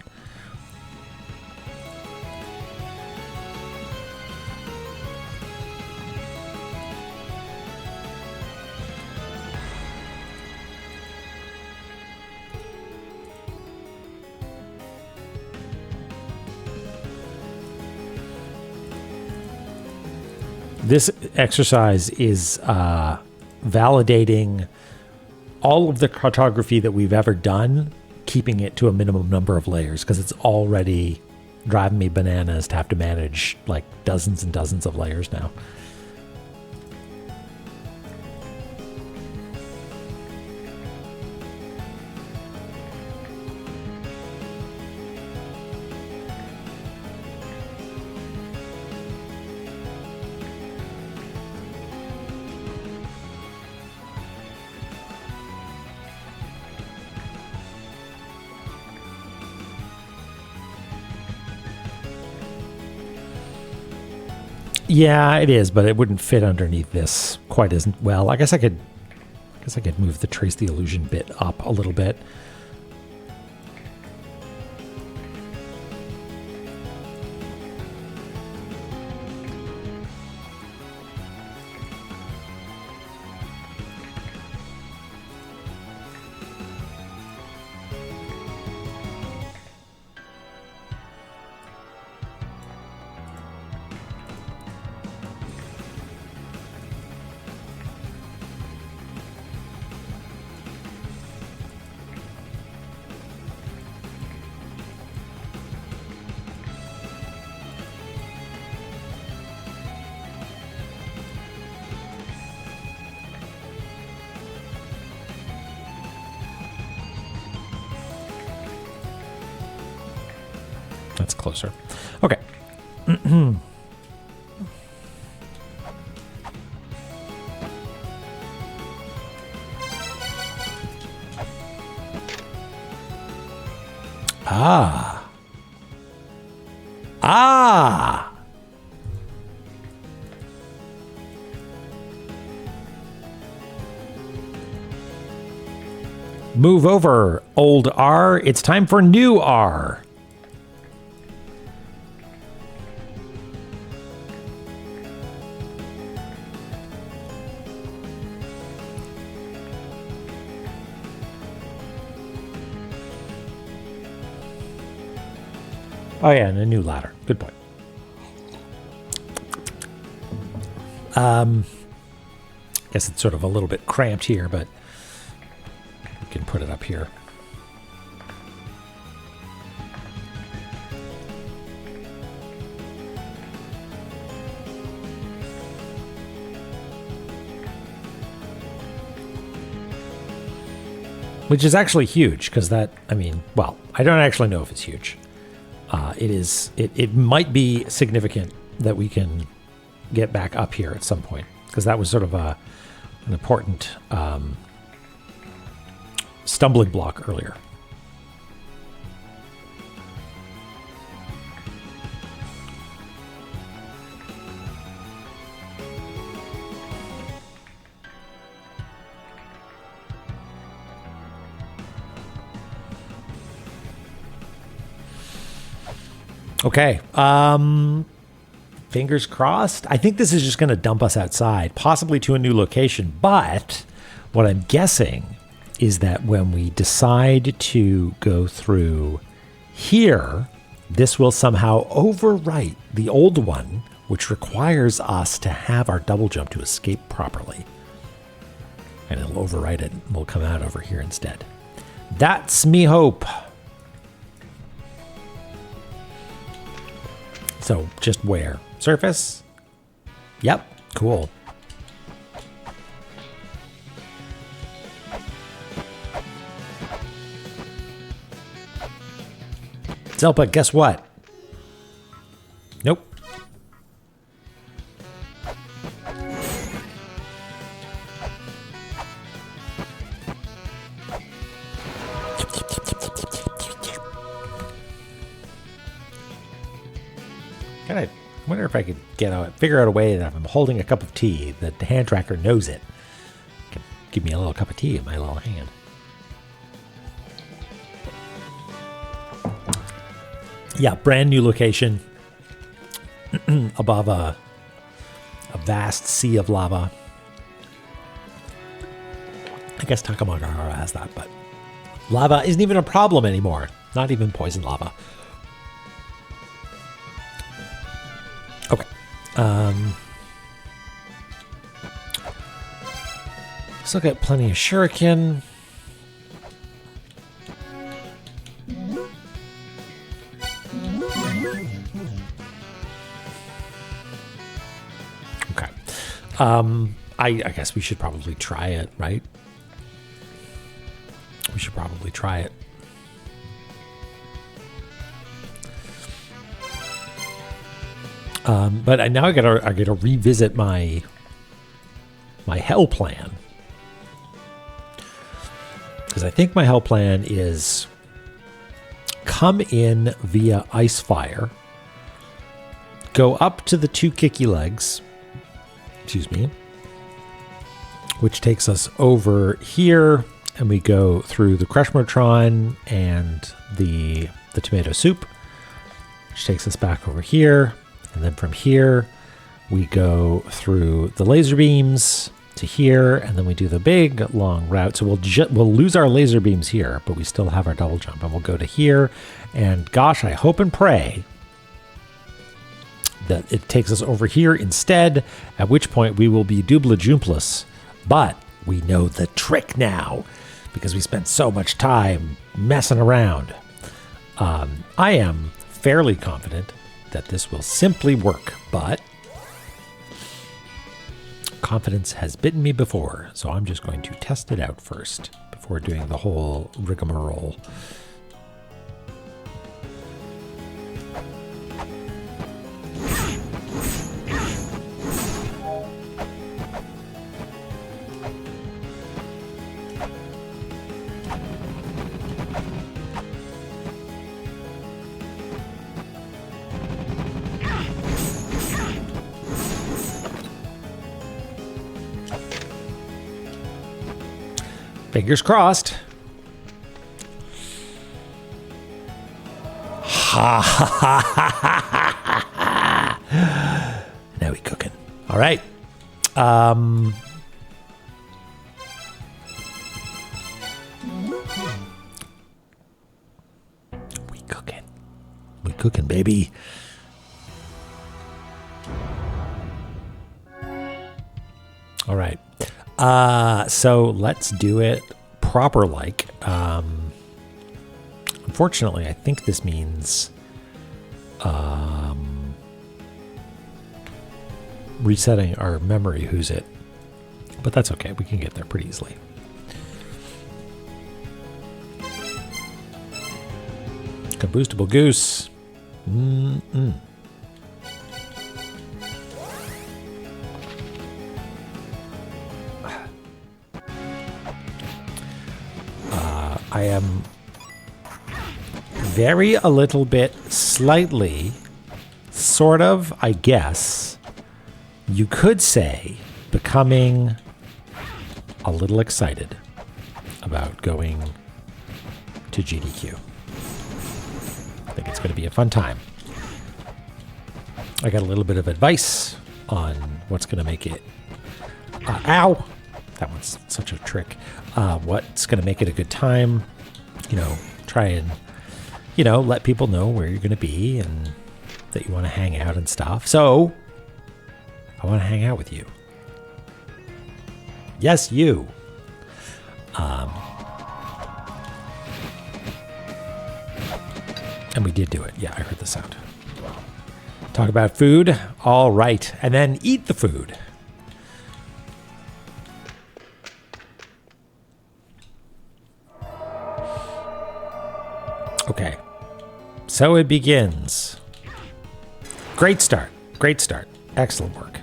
This exercise is validating all of the cartography that we've ever done, keeping it to a minimum number of layers, because it's already driving me bananas to have to manage like dozens and dozens of layers now. Yeah, it is, but it wouldn't fit underneath this quite as well. I guess I could move the trace the illusion bit up a little bit. That's closer. Okay. Ah. Ah. Move over, old R. It's time for new R. Oh yeah, and a new ladder. Good point. Guess it's sort of a little bit cramped here, but we can put it up here. which is actually huge because that, I mean, well, I don't actually know if it's huge. It might be significant that we can get back up here at some point, because that was sort of an important stumbling block earlier. Okay. Fingers crossed. I think this is just going to dump us outside, possibly to a new location. But what I'm guessing is that when we decide to go through here, this will somehow overwrite the old one, which requires us to have our double jump to escape properly. And it'll overwrite it. We'll come out over here instead. That's me hope. So just where? Surface? Yep, cool. So, but guess what? Nope. I wonder if I could figure out a way that if I'm holding a cup of tea, that the hand tracker knows it. Can give me a little cup of tea in my little hand. Yeah, brand new location above a vast sea of lava. I guess Takamagahara has that, but lava isn't even a problem anymore. Not even poison lava. Okay. Still got plenty of shuriken. Okay. I guess we should probably try it, right? We should probably try it. But now I gotta revisit my hell plan, because I think my hell plan is come in via ice fire, go up to the 2 kicky legs, excuse me, which takes us over here, and we go through the Kreshmotron and the tomato soup, which takes us back over here. And then from here, we go through the laser beams to here, and then we do the big long route. So we'll lose our laser beams here, but we still have our double jump, and we'll go to here. And gosh, I hope and pray that it takes us over here instead, at which point we will be double jumpless. But we know the trick now, because we spent so much time messing around. I am fairly confident that this will simply work, but confidence has bitten me before, so I'm just going to test it out first before doing the whole rigmarole. Fingers crossed. Ha ha ha ha ha. Now we cooking. All right. We cooking. We cooking, baby. All right. So let's do it proper like. Unfortunately, I think this means resetting our memory who's it. But that's okay. We can get there pretty easily. Combustible goose. I am very a little bit, slightly, sort of, I guess, you could say, becoming a little excited about going to GDQ. I think it's going to be a fun time. I got a little bit of advice on what's going to make it... ow! That one's such a trick. What's going to make it a good time. You know, try and, you know, let people know where you're going to be and that you want to hang out and stuff. So, I want to hang out with you. Yes, you. And we did do it. Yeah, I heard the sound. Talk about food. All right. And then eat the food. Okay. So it begins. Great start. Great start. Excellent work.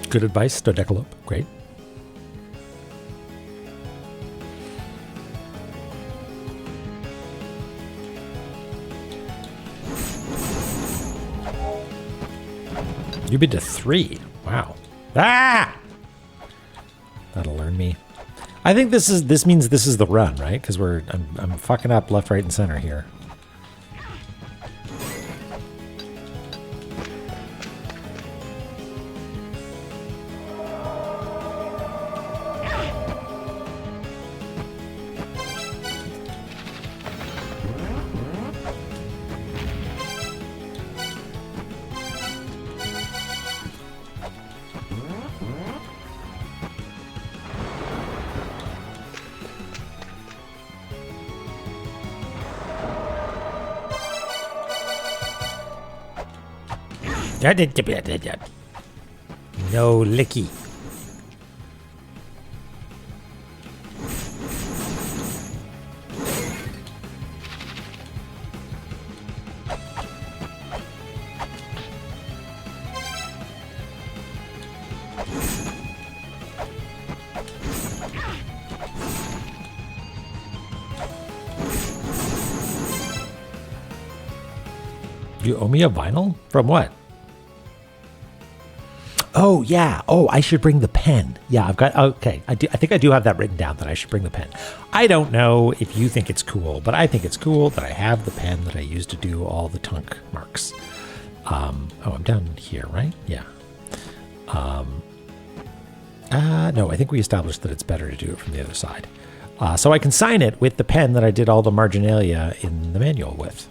Good advice, Dodecalope. Great. You've been to 3. Wow. Ah! That'll learn me. I think this means this is the run, right? Because I'm fucking up left, right, and center here. No licky. You owe me a vinyl? From what? Oh, yeah. Oh, I should bring the pen. Yeah, I've got... Okay, I think I do have that written down that I should bring the pen. I don't know if you think it's cool, but I think it's cool that I have the pen that I use to do all the tunk marks. Oh, I'm down here, right? Yeah. No, I think we established that it's better to do it from the other side. So I can sign it with the pen that I did all the marginalia in the manual with.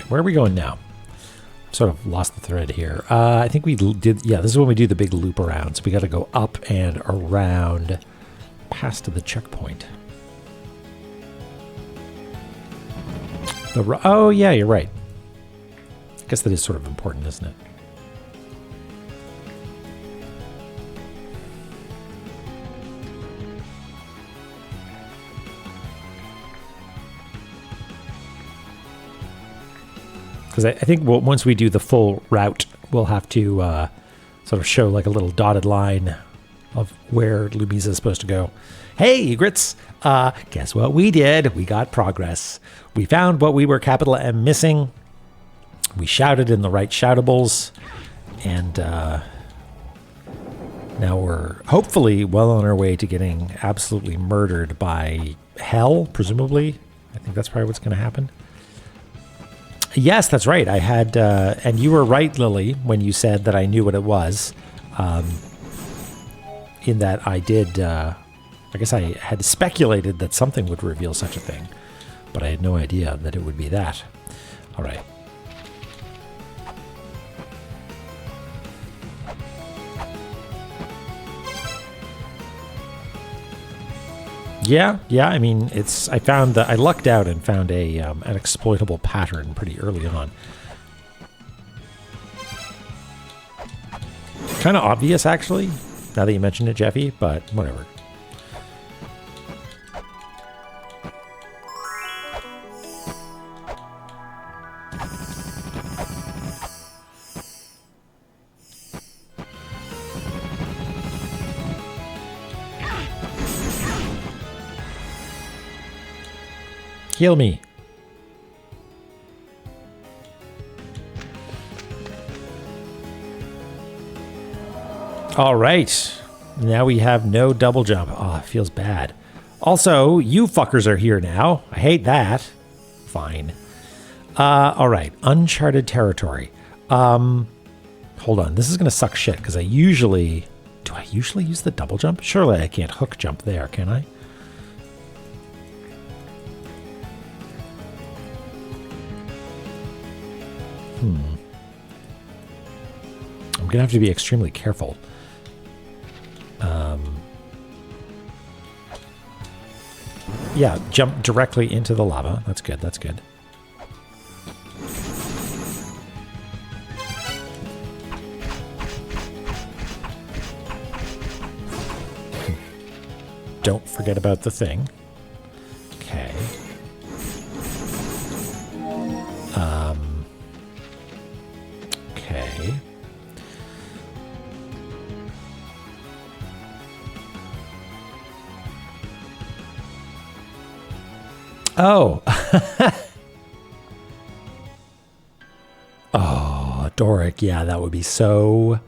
Where are we going now? Sort of lost the thread here. I think we did... Yeah, this is when we do the big loop around. So we got to go up and around past the checkpoint. Oh, yeah, you're right. I guess that is sort of important, isn't it? Because I think once we do the full route, we'll have to sort of show like a little dotted line of where Lumisa is supposed to go. Hey, Grits! Guess what we did? We got progress. We found what we were capital M missing. We shouted in the right shoutables. And now we're hopefully well on our way to getting absolutely murdered by hell, presumably. I think that's probably what's going to happen. Yes, that's right. I had, and you were right, Lily, when you said that I knew what it was. In that I did, I guess I had speculated that something would reveal such a thing, but I had no idea that it would be that. All right. Yeah. I mean, I found that I lucked out and found an exploitable pattern pretty early on. Kind of obvious, actually, now that you mentioned it, Jeffy, but whatever. Heal me. All right. Now we have no double jump. Oh, it feels bad. Also, you fuckers are here now. I hate that. Fine. All right. Uncharted territory. Hold on. This is going to suck shit because do I usually use the double jump? Surely I can't hook jump there, can I? I'm going to have to be extremely careful. Yeah, jump directly into the lava. That's good. That's good. Don't forget about the thing. Okay. Okay. Oh. Oh, Doric. Yeah, that would be so...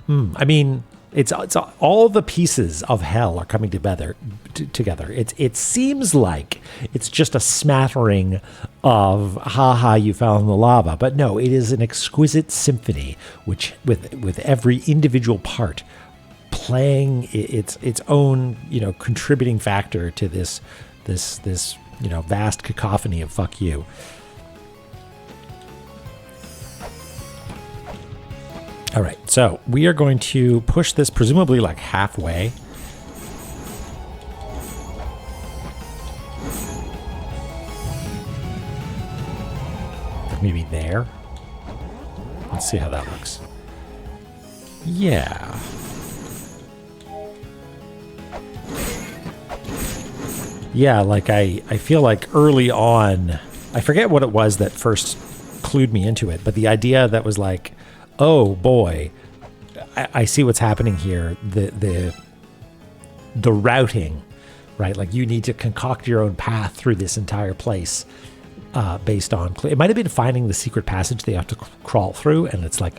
I mean, it's all the pieces of hell are coming together. It seems like it's just a smattering of haha, you fell in the lava, but no, it is an exquisite symphony, which with every individual part playing its own, contributing factor to this vast cacophony of fuck you. All right, so we are going to push this presumably like halfway. Maybe there. Let's see how that looks. Yeah. Yeah, like I feel like early on, I forget what it was that first clued me into it, but the idea that was like, oh boy, I see what's happening here. The routing, right? Like you need to concoct your own path through this entire place based on... It might have been finding the secret passage they have to crawl through, and it's like,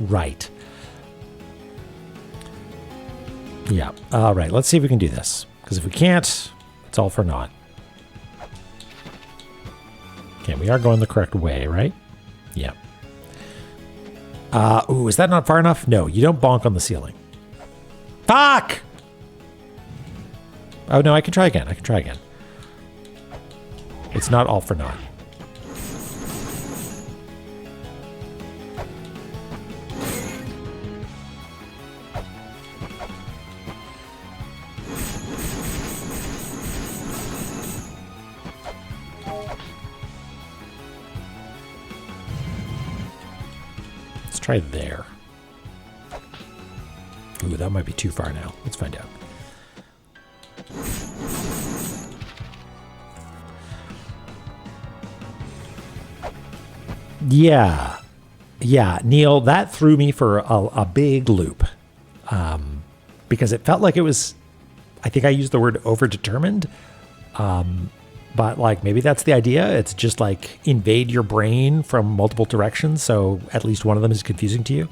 right. Yeah, all right, let's see if we can do this. Because if we can't, it's all for naught. Okay, we are going the correct way, right? Yeah. Ooh, is that not far enough? No, you don't bonk on the ceiling. Fuck! Oh, no, I can try again. It's not all for naught. Let's try there. Ooh, that might be too far now. Let's find out. Yeah, Neil, that threw me for a big loop. Because it felt like it was, I think I used the word overdetermined. But like maybe that's the idea. It's just like invade your brain from multiple directions, so at least one of them is confusing to you.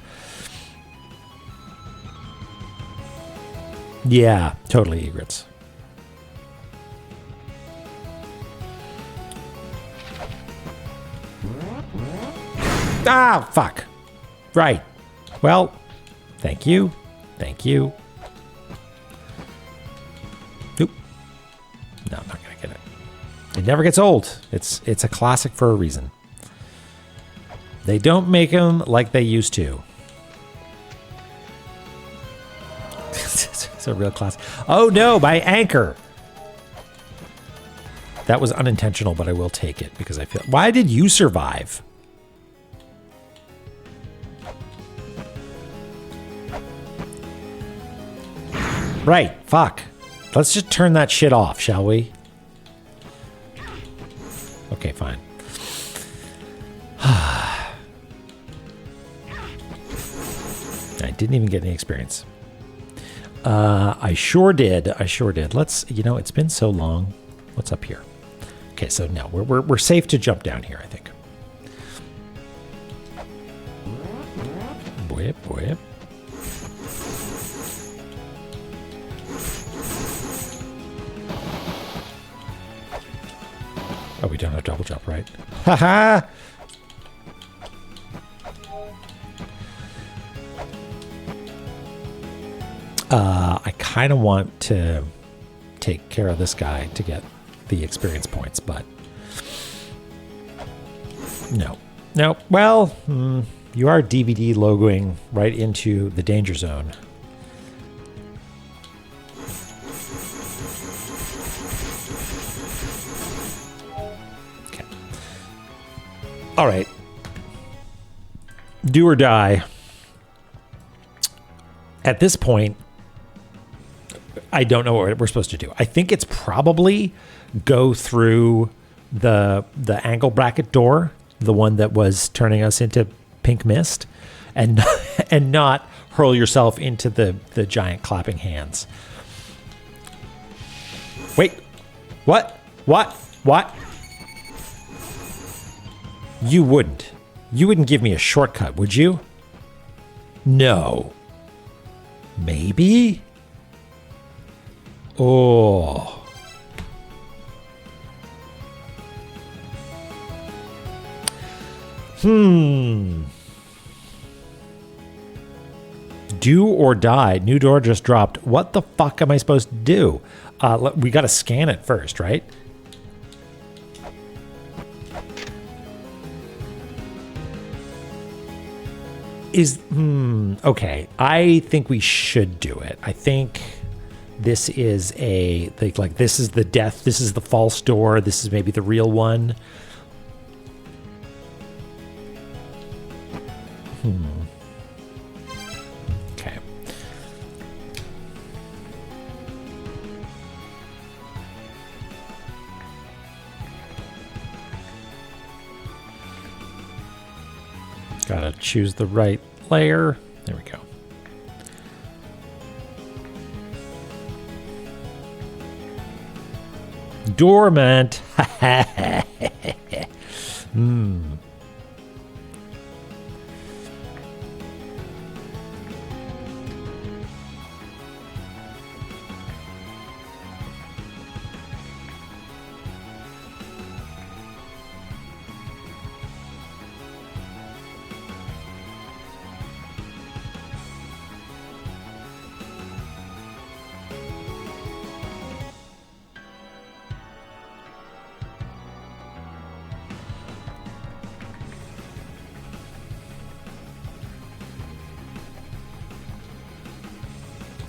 Yeah, totally, egrets. Ah, fuck. Right. Well, thank you. Thank you. Nope. No, I'm not going to get it. It never gets old. It's a classic for a reason. They don't make them like they used to. It's a real classic. Oh no, my anchor. That was unintentional, but I will take it because I feel... Why did you survive? Right, fuck. Let's just turn that shit off, shall we? Okay, fine. I didn't even get any experience. I sure did. I sure did. Let's, you know, it's been so long. What's up here? Okay, so no, we're safe to jump down here, I think. Boy, boy. Oh, we don't have double jump, right? Haha! I kind of want to take care of this guy to get the experience points, but no. No, well, you are DVD logoing right into the danger zone. Okay. All right. Do or die. At this point, I don't know what we're supposed to do. I think it's probably go through the angle bracket door, the one that was turning us into pink mist, and and not hurl yourself into the giant clapping hands. Wait, what? You wouldn't give me a shortcut, would you? No. Maybe? Oh. Do or die. New door just dropped. What the fuck am I supposed to do? We got to scan it first, right? Okay. I think we should do it. I think this is like this is the death. This is the false door. This is maybe the real one. Okay. Gotta choose the right layer. There we go. Dormant.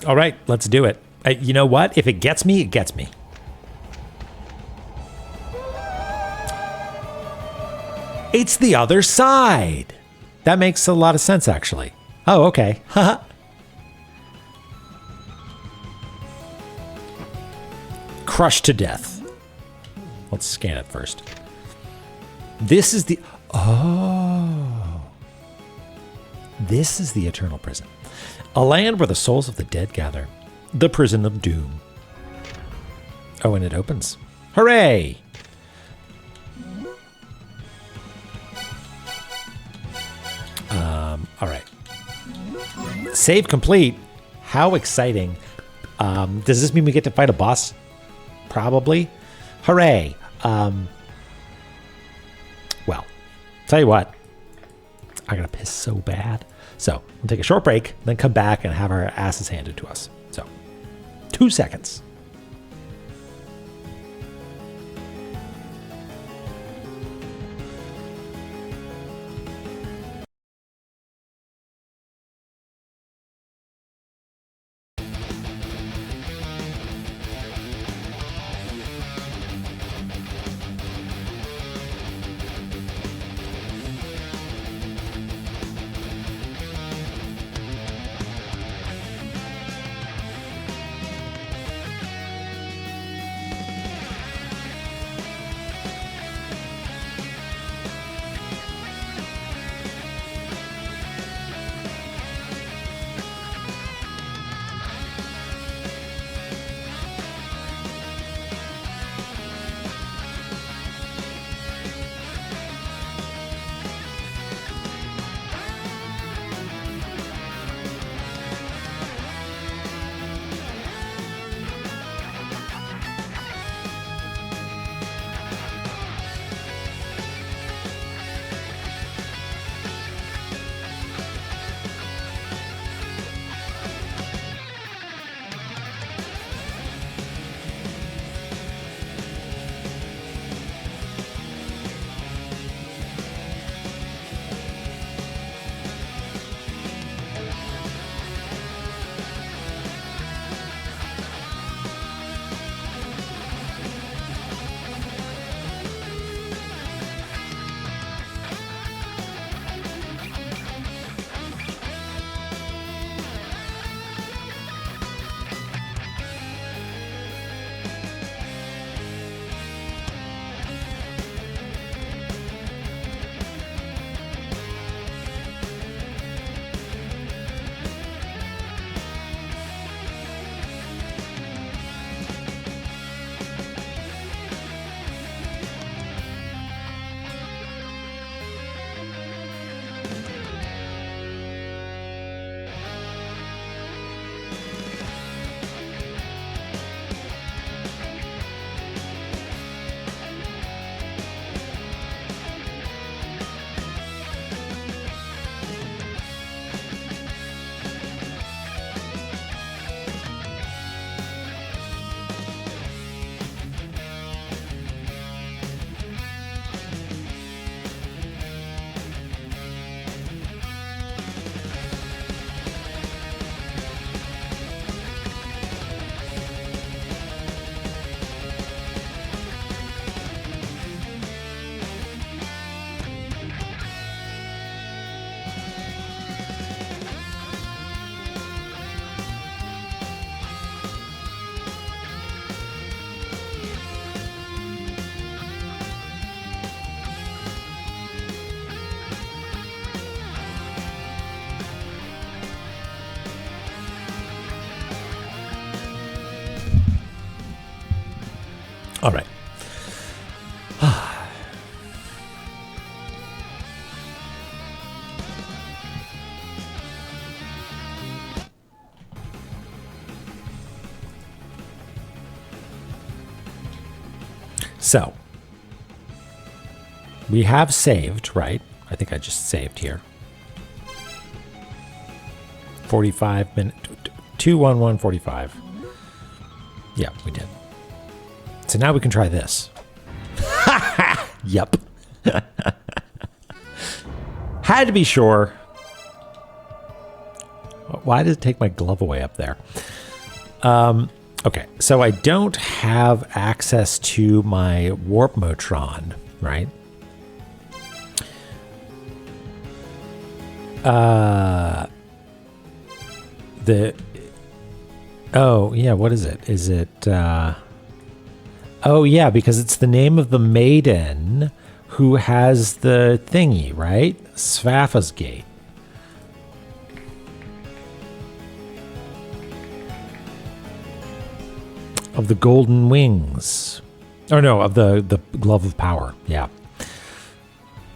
All right, let's do it. You know what? If it gets me, it gets me. It's the other side. That makes a lot of sense, actually. Oh, okay. Haha. Crushed to death. Let's scan it first. This is the... Oh. This is the eternal prison. A land where the souls of the dead gather. The prison of doom. Oh, and it opens. Hooray! All right. Save complete. How exciting. Does this mean we get to fight a boss? Probably. Hooray. Well, tell you what. I gotta piss so bad. So we'll take a short break, then come back and have our asses handed to us. So 2 seconds. All right. So, we have saved, right? I think I just saved here. 45 minutes, 211:45. Yeah, we did. So now we can try this. Yep. Had to be sure. Why did it take my glove away up there? Okay, so I don't have access to my warp motron, right? Oh yeah, what is it? Is it oh yeah, because it's the name of the maiden who has the thingy, right? Svafa's Gate. Of the golden wings. Oh no, of the glove of power. Yeah.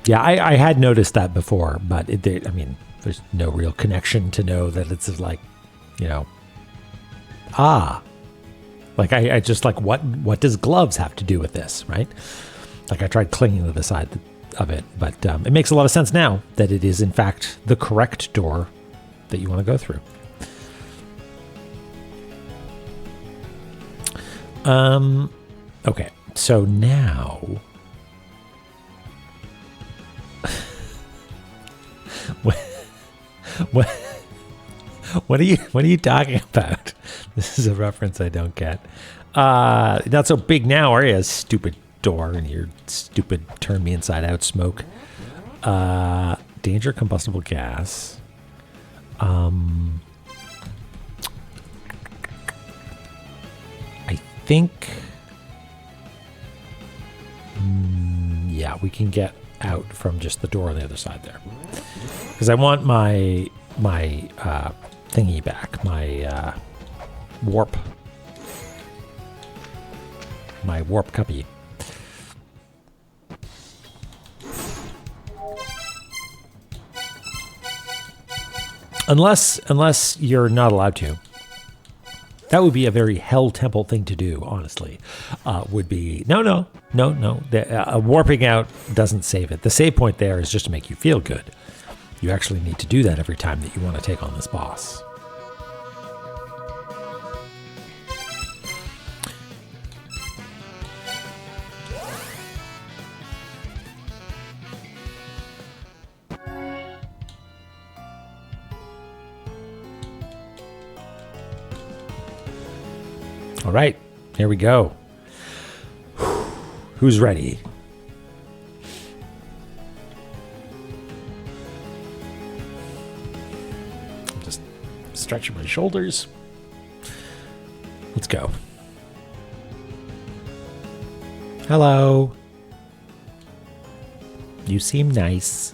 Yeah, I had noticed that before, but I mean, there's no real connection to know that it's like, you know, like I just like, what does gloves have to do with this, right? Like I tried clinging to the side. of it. But it makes a lot of sense now that it is, in fact, the correct door that you want to go through. Okay, so now... What are you talking about? This is a reference I don't get. Not so big now, are you? Stupid door and your stupid turn me inside out smoke. Danger combustible gas. I think. Yeah, we can get out from just the door on the other side there. Because I want my thingy back, my warp cuppy. Unless you're not allowed to. That would be a very Hell Temple thing to do, honestly. Would be, no. Warping out doesn't save it. The save point there is just to make you feel good. You actually need to do that every time that you want to take on this boss. All right, here we go. Who's ready? I'm just stretching my shoulders. Let's go. Hello. You seem nice.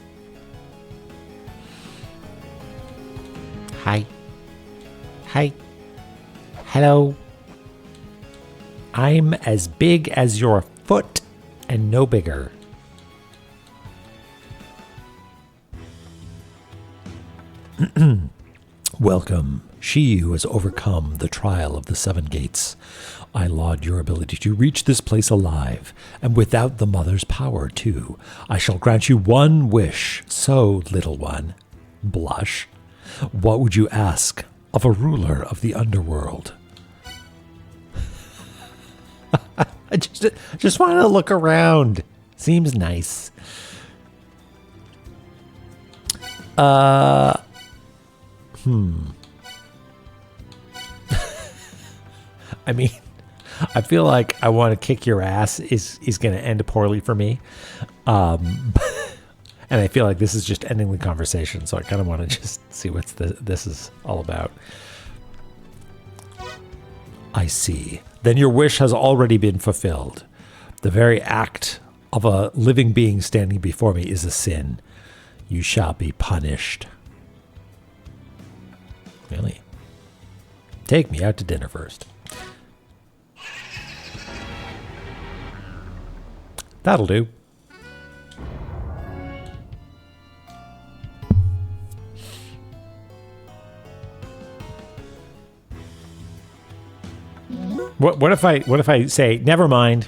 Hi. Hi. Hello. I'm as big as your foot and no bigger. Welcome, she who has overcome the trial of the 7 gates. I laud your ability to reach this place alive, and without the mother's power, too. I shall grant you one wish, so, little one. Blush. What would you ask of a ruler of the underworld? I just want to look around. Seems nice. I mean, I feel like I want to kick your ass is going to end poorly for me. And I feel like this is just ending the conversation, so I kind of want to just see what this is all about. I see. Then your wish has already been fulfilled. The very act of a living being standing before me is a sin. You shall be punished. Really? Take me out to dinner first. That'll do. What if I say never mind?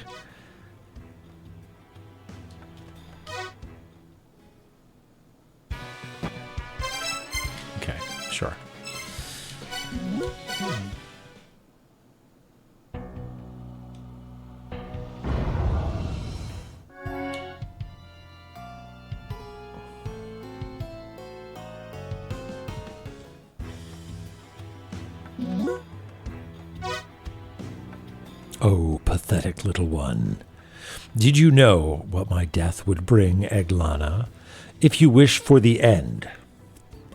Okay, sure. Oh, pathetic little one. Did you know what my death would bring, Eglana? If you wish for the end,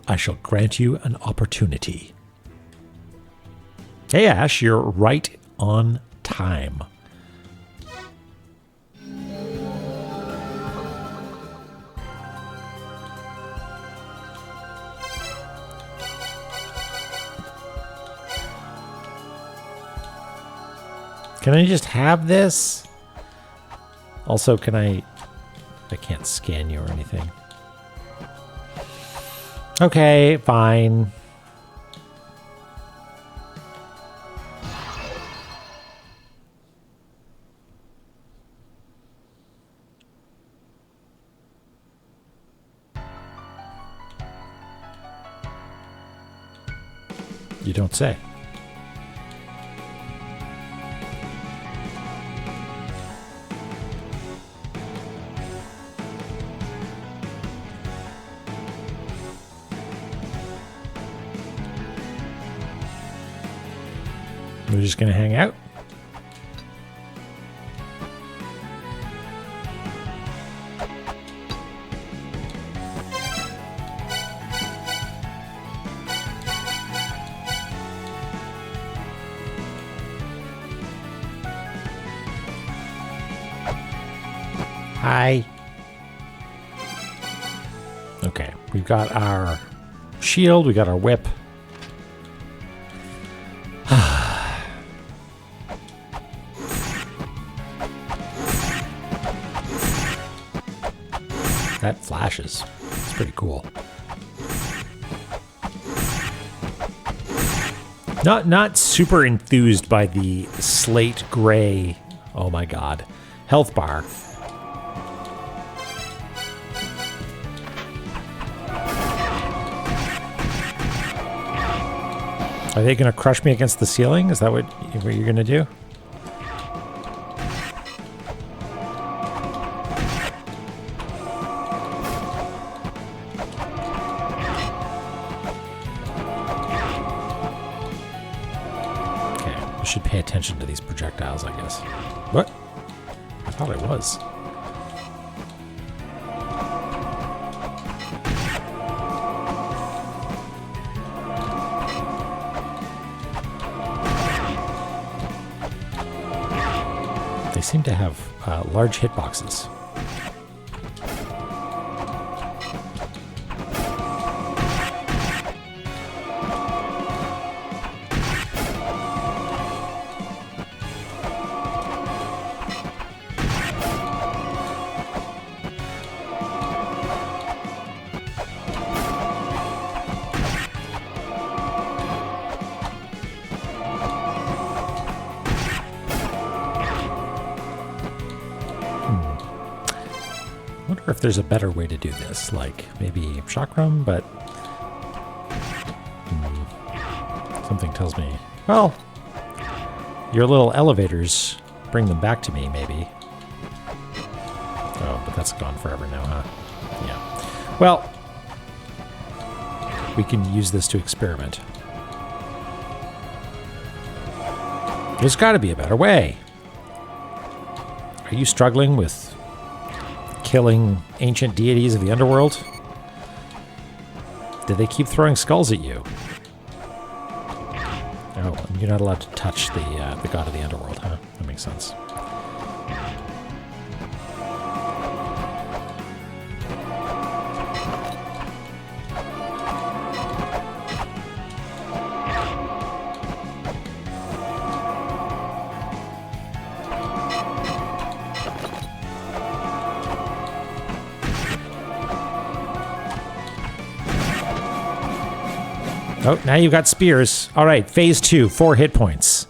I shall grant you an opportunity. Hey, Ash, you're right on time. Can I just have this? Also, I can't scan you or anything. Okay, fine. You don't say. We're just going to hang out. Hi. Okay, we've got our shield, we got our whip. That flashes. It's pretty cool. Not super enthused by the slate gray, oh my god, health bar. Are they going to crush me against the ceiling? Is that what you're going to do? Should pay attention to these projectiles, I guess. What? I thought I was. They seem to have large hitboxes. If there's a better way to do this, like maybe chakram, but something tells me, well, your little elevators bring them back to me, maybe. Oh, but that's gone forever now, huh? Yeah. Well, we can use this to experiment. There's got to be a better way. Are you struggling with killing ancient deities of the underworld? Did they keep throwing skulls at you? Oh, you're not allowed to touch the god of the underworld, huh? That makes sense. Oh, now you've got spears. All right, phase 2, 4 hit points.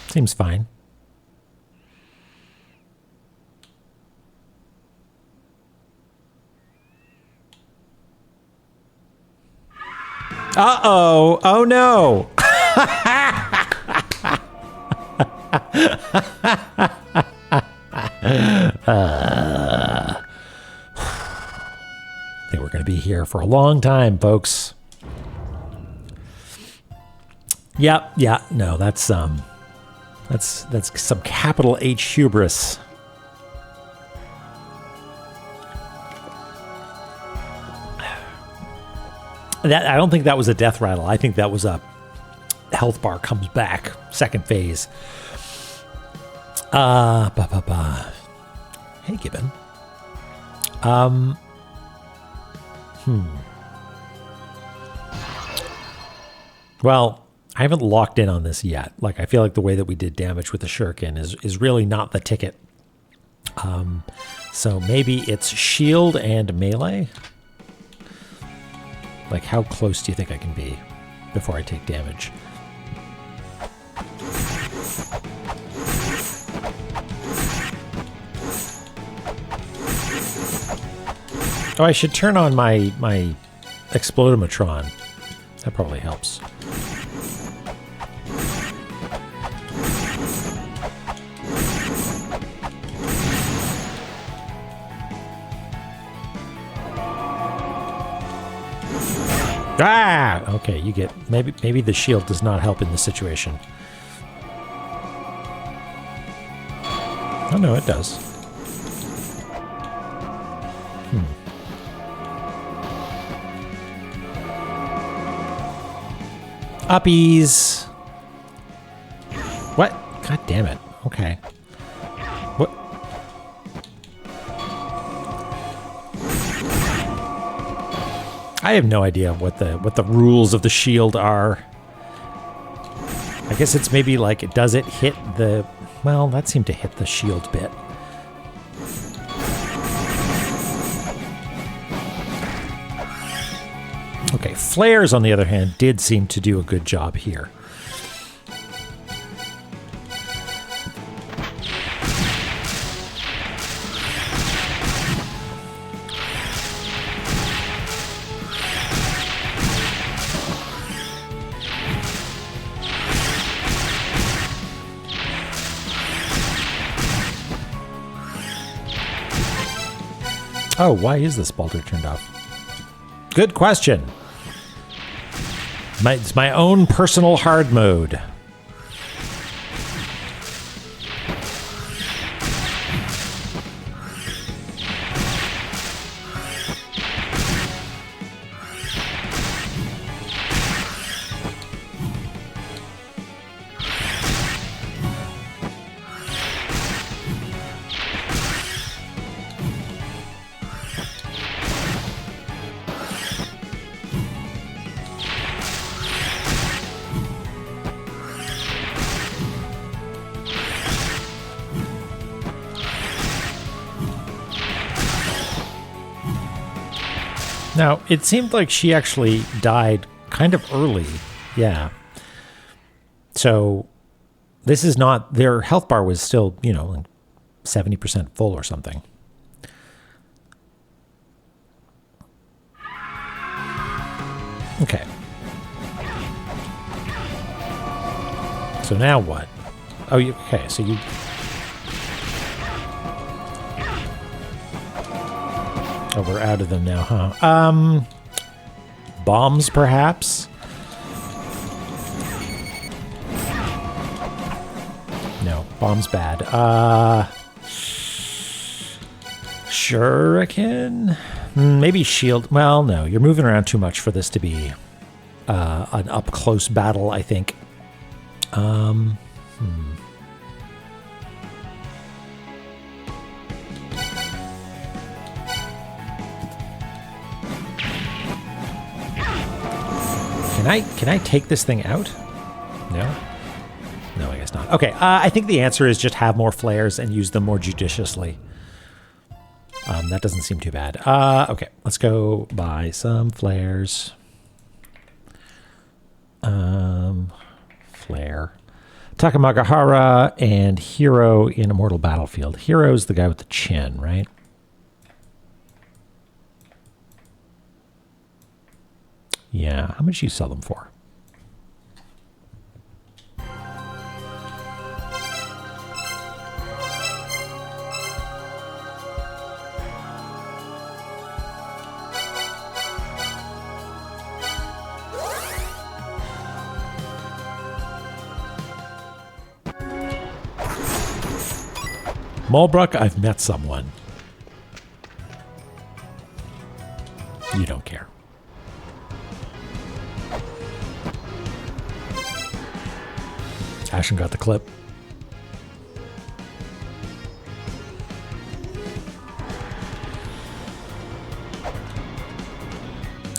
Seems fine. Uh-oh. Oh, no. I think we're going to be here for a long time, folks. Yeah. No, that's some capital H hubris. I don't think that was a death rattle. I think that was a health bar comes back. Second phase. Hey, Gibbon. Well, I haven't locked in on this yet. Like, I feel like the way that we did damage with the shuriken is really not the ticket. So maybe it's shield and melee. Like, how close do you think I can be before I take damage? Oh, I should turn on my Explodomatron. That probably helps. Ah! Okay, you get... Maybe the shield does not help in this situation. Oh, no, it does. Uppies! What? God damn it. Okay. What? I have no idea what the rules of the shield are. I guess it's maybe like, does it hit the... Well, that seemed to hit the shield bit. Okay, flares, on the other hand, did seem to do a good job here. Oh, why is this bolter turned off? Good question. It's my own personal hard mode. Now, it seemed like she actually died kind of early. Yeah. So, this is not... Their health bar was still, you know, 70% full or something. Okay. So now what? Oh, okay, so you... Oh, we're out of them now, huh? Bombs, perhaps? No, bombs bad. Shuriken? Maybe shield. Well, no, you're moving around too much for this to be an up-close battle, I think. Can I take this thing out? No? No, I guess not. Okay, I think the answer is just have more flares and use them more judiciously. That doesn't seem too bad. Okay, let's go buy some flares. Flare. Takamagahara and Hero in Immortal Battlefield. Hero's the guy with the chin, right? Yeah, how much do you sell them for? Mulbrook, I've met someone. You don't care. Ashen got the clip.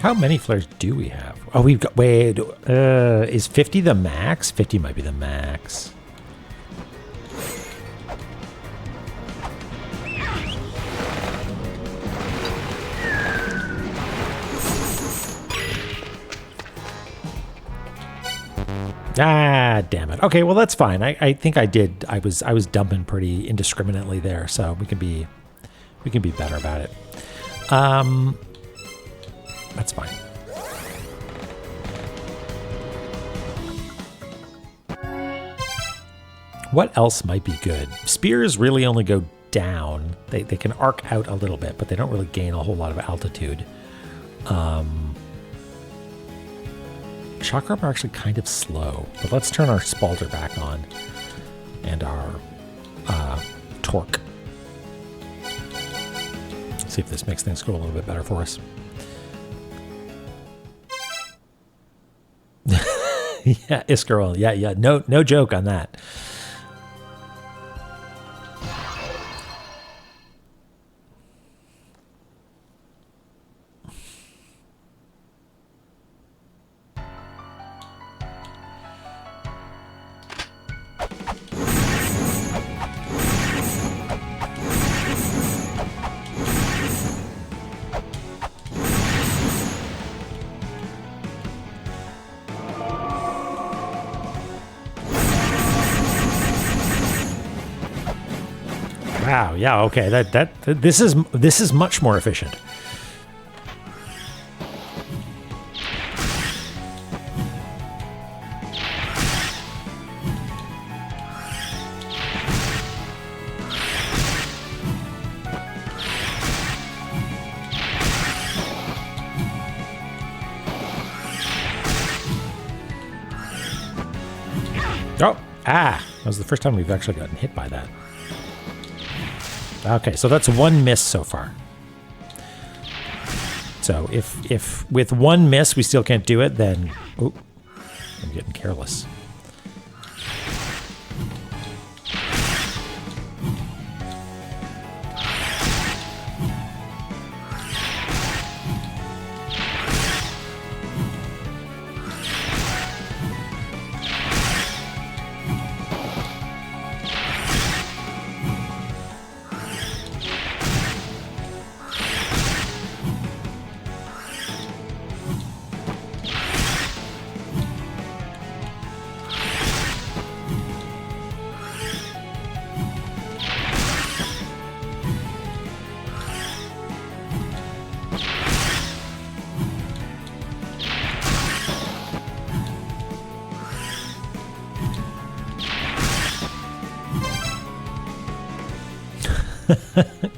How many flares do we have? Oh, we've got, wait, is 50 the max? 50 might be the max. Ah, damn it. Okay, well that's fine. I think I did. I was dumping pretty indiscriminately there, so we can be better about it. That's fine. What else might be good? Spears really only go down. They can arc out a little bit, but they don't really gain a whole lot of altitude. Shock armor are actually kind of slow, but let's turn our spalter back on and our torque. See if this makes things go a little bit better for us. Yeah, Iscarol. Yeah. No joke on that. Wow, yeah, okay. This is much more efficient. Oh, that was the first time we've actually gotten hit by that. Okay, so that's one miss so far. So if with one miss we still can't do it, then oh, I'm getting careless.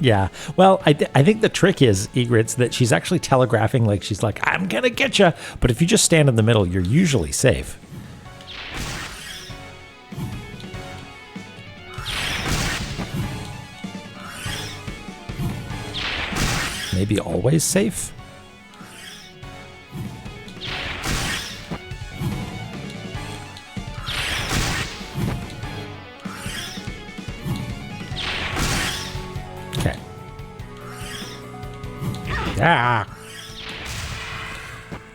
Yeah. Well, I think the trick is, Egrets, that she's actually telegraphing, like she's like, I'm going to get you. But if you just stand in the middle, you're usually safe. Maybe always safe?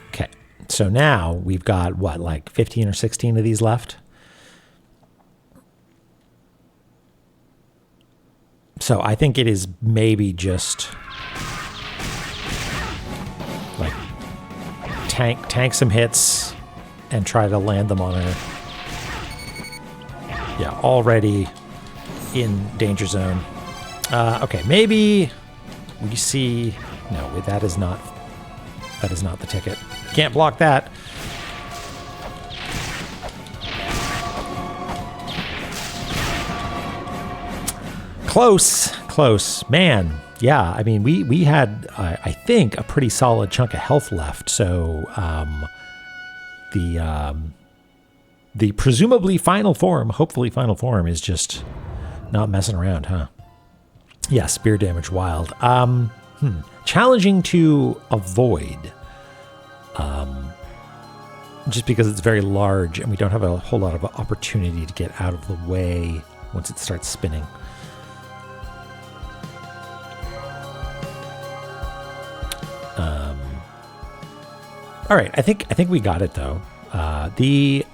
Okay, so now we've got, what, like 15 or 16 of these left? So I think it is maybe just like tank some hits and try to land them on her. Yeah, already in danger zone. Okay, maybe we see... No, that is not the ticket. Can't block that. Close. Man, yeah, I mean, we had, I think, a pretty solid chunk of health left, so the presumably final form, hopefully final form, is just not messing around, huh? Yeah, spear damage wild. Challenging to avoid, just because it's very large and we don't have a whole lot of opportunity to get out of the way once it starts spinning. All right, I think we got it though. The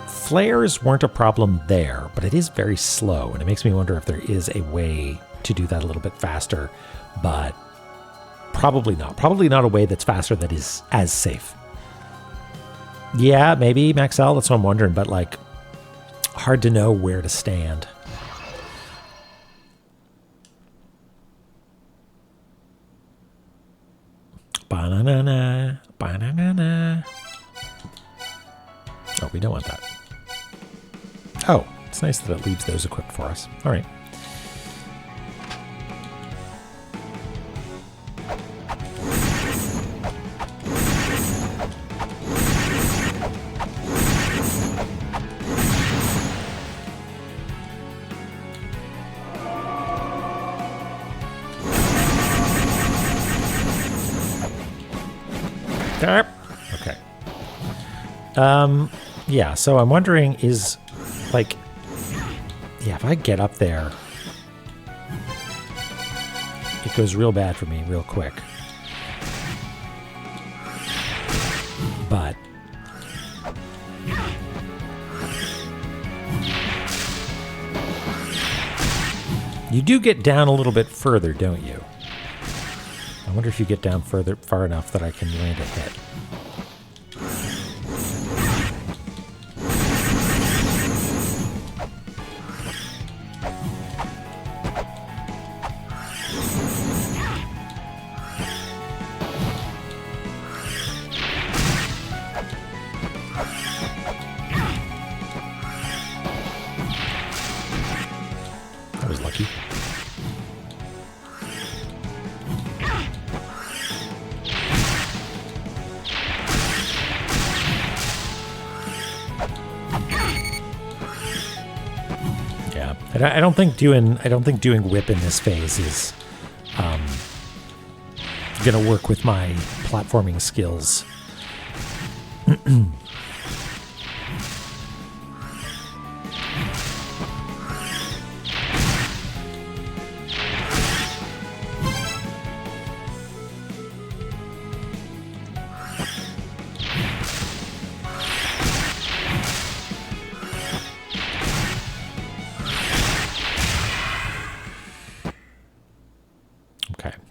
flares weren't a problem there, but it is very slow, and it makes me wonder if there is a way to do that a little bit faster, but probably not. Probably not a way that's faster that is as safe. Yeah, maybe Maxell, that's what I'm wondering, but like hard to know where to stand. Banana, banana. Oh, we don't want that. Oh, it's nice that it leaves those equipped for us. All right. Okay. Yeah, so I'm wondering is, like, yeah, if I get up there, it goes real bad for me real quick. But you do get down a little bit further, don't you? I wonder if you get down far enough that I can land a hit. That was lucky. Yeah, I don't think doing whip in this phase is gonna work with my platforming skills.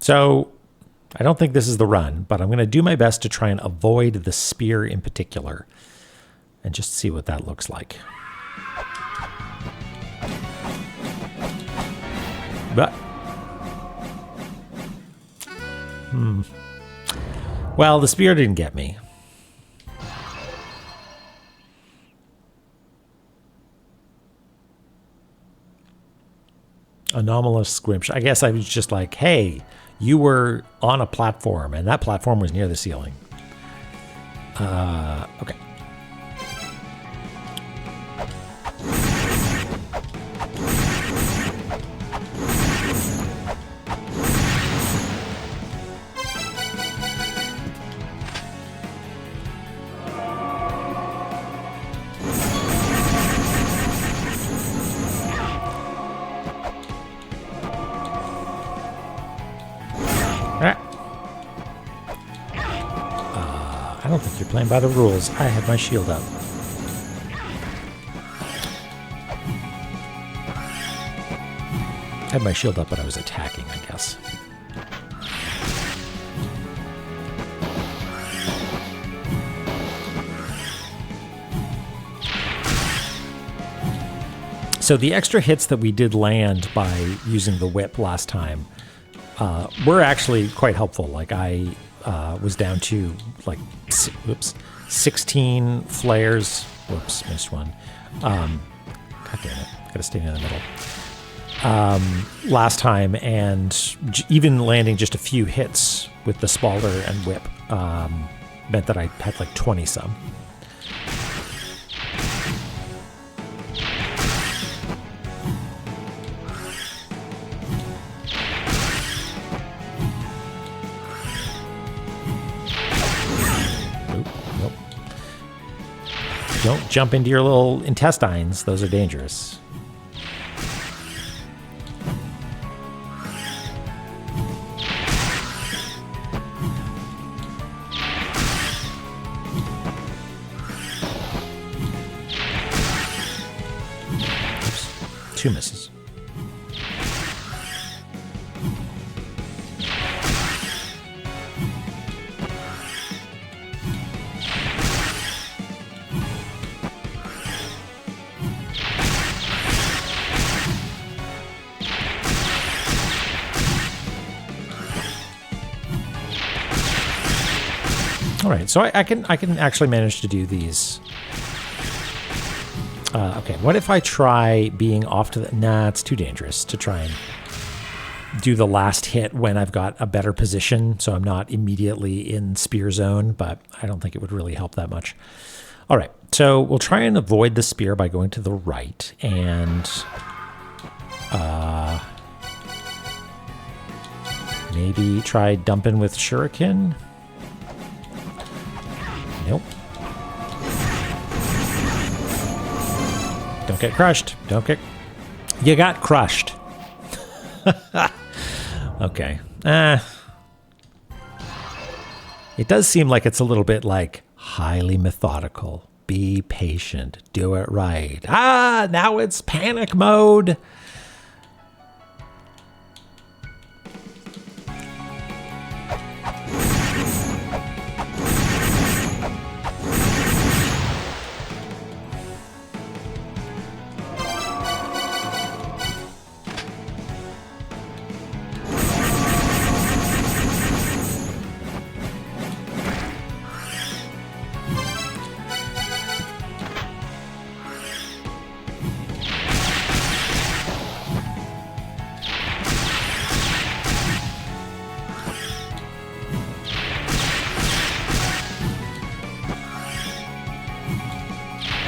So I don't think this is the run, but I'm going to do my best to try and avoid the spear in particular and just see what that looks like. But well, the spear didn't get me. Anomalous squimsh. I guess I was just like, hey, you were on a platform, and that platform was near the ceiling. Okay. I don't think you're playing by the rules. I had my shield up. I had my shield up, but I was attacking, I guess. So the extra hits that we did land by using the whip last time were actually quite helpful. Like I was down to like 16 flares. Whoops, missed one. God damn it, gotta stay in the middle. Last time, and even landing just a few hits with the spalter and whip meant that I had like 20 some. Don't jump into your little intestines. Those are dangerous. 2 misses. All right, so I can actually manage to do these. Okay, what if I try being off to the... Nah, it's too dangerous to try and do the last hit when I've got a better position, so I'm not immediately in spear zone, but I don't think it would really help that much. All right, so we'll try and avoid the spear by going to the right, and maybe try dumping with shuriken. Nope. Don't get crushed. Don't get... You got crushed. Okay. It does seem like it's a little bit like highly methodical. Be patient. Do it right. Ah, now it's panic mode.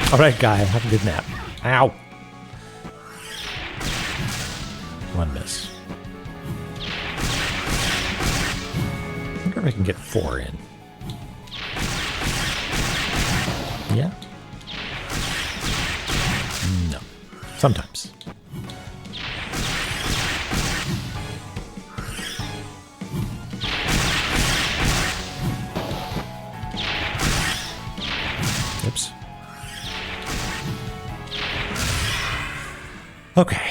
All right, guy, have a good nap. Ow. 1 miss. I wonder if I can get 4 in. Yeah? No. Sometimes. Oops. Okay.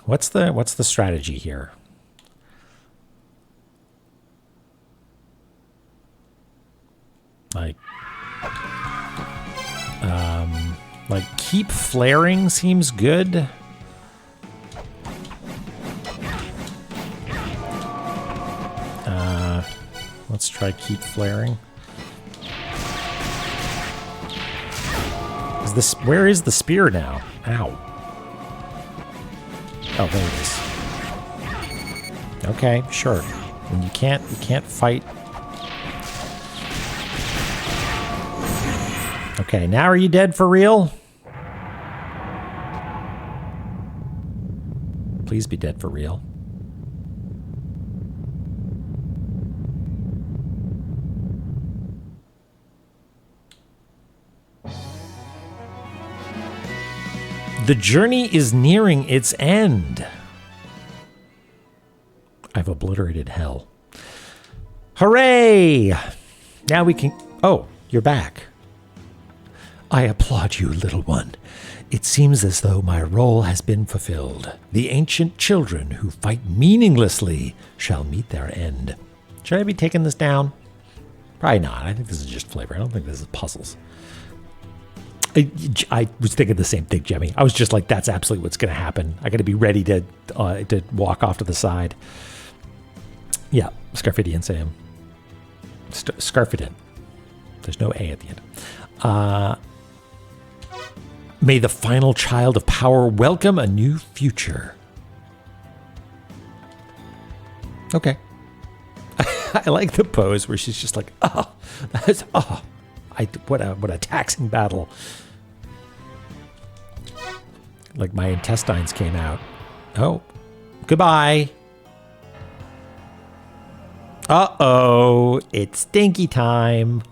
What's the strategy here? Like keep flaring seems good. Let's try keep flaring. Where is the spear now? Ow. Oh, there it is. Okay, sure. And you can't fight. Okay, now are you dead for real? Please be dead for real. The journey is nearing its end. I've obliterated hell. Hooray! Now we can... Oh, you're back. I applaud you, little one. It seems as though my role has been fulfilled. The ancient children who fight meaninglessly shall meet their end. Should I be taking this down? Probably not. I think this is just flavor. I don't think this is puzzles. I was thinking the same thing, Jemmy. I was just like, that's absolutely what's going to happen. I got to be ready to walk off to the side. Yeah, Scarfidian Sam. Scarfidin. There's no A at the end. May the final child of power welcome a new future. Okay. I like the pose where she's just like, oh, that's, oh, what a taxing battle. Like my intestines came out. Oh, goodbye. Uh-oh, it's stinky time.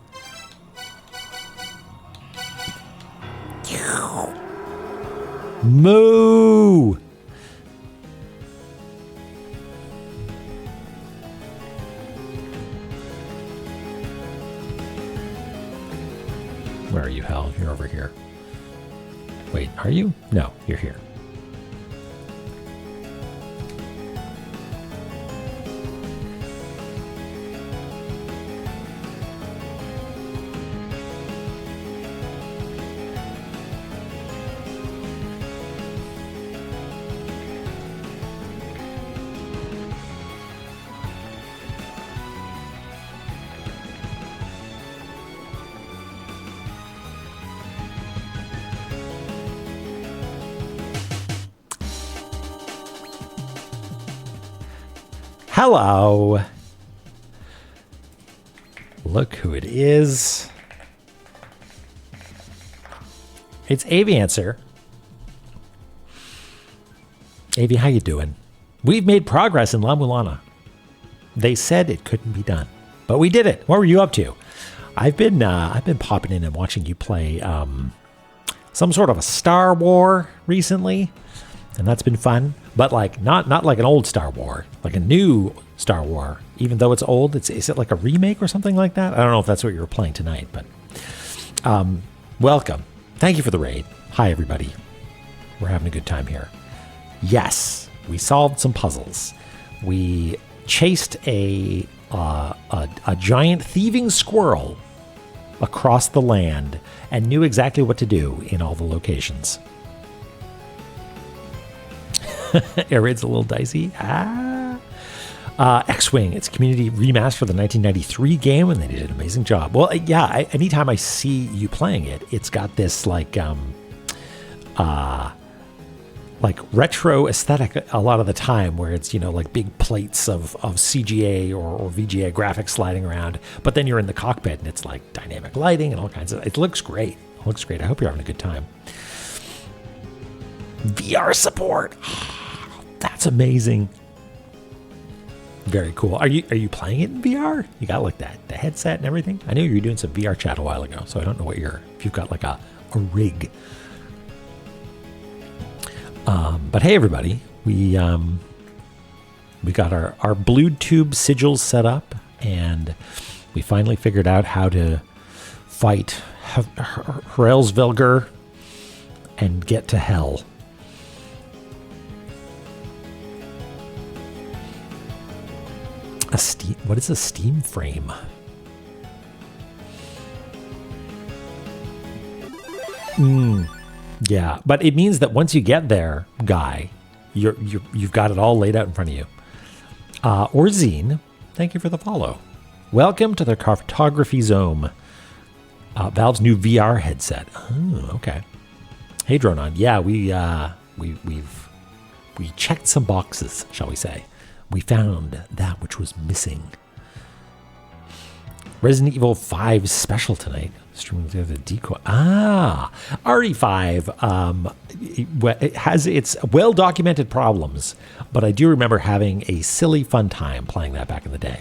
Moo! Where are you, Hell? You're over here. Wait, are you? No, you're here. Hello. Look who it is. It's Avi Answer. Avi, how you doing? We've made progress in La-Mulana. They said it couldn't be done, but we did it. What were you up to? I've been popping in and watching you play some sort of a Star War recently, and that's been fun. But like not like an old Star War, like a new Star War. Even though it's old, is it like a remake or something like that? I don't know if that's what you were playing tonight, but welcome. Thank you for the raid. Hi everybody. We're having a good time here. Yes, we solved some puzzles. We chased a giant thieving squirrel across the land and knew exactly what to do in all the locations. Air raid's a little dicey. X-Wing, it's a community remaster for the 1993 game, and they did an amazing job. Well, yeah, anytime I see you playing it, it's got this like retro aesthetic a lot of the time, where it's, you know, like big plates of CGA or VGA graphics sliding around, but then you're in the cockpit and it's like dynamic lighting and all kinds of. It looks great. It looks great. I hope you're having a good time. VR support. That's amazing. Very cool. Are you playing it in VR? You got like the headset and everything? I knew you were doing some VR chat a while ago, so I don't know if you've got like a rig. But hey everybody, we got our Blue Tube sigils set up, and we finally figured out how to fight Hrelsvelger and get to hell. What is a steam frame? Yeah, but it means that once you get there, Guy, you've got it all laid out in front of you. Orzine, thank you for the follow. Welcome to the Cartography Zone, Valve's new VR headset. Oh, okay. Hey, Dronon. Yeah, we checked some boxes, shall we say. We found that which was missing. Resident Evil 5 special tonight. Streaming through the decoy. RE5 it has its well-documented problems, but I do remember having a silly fun time playing that back in the day.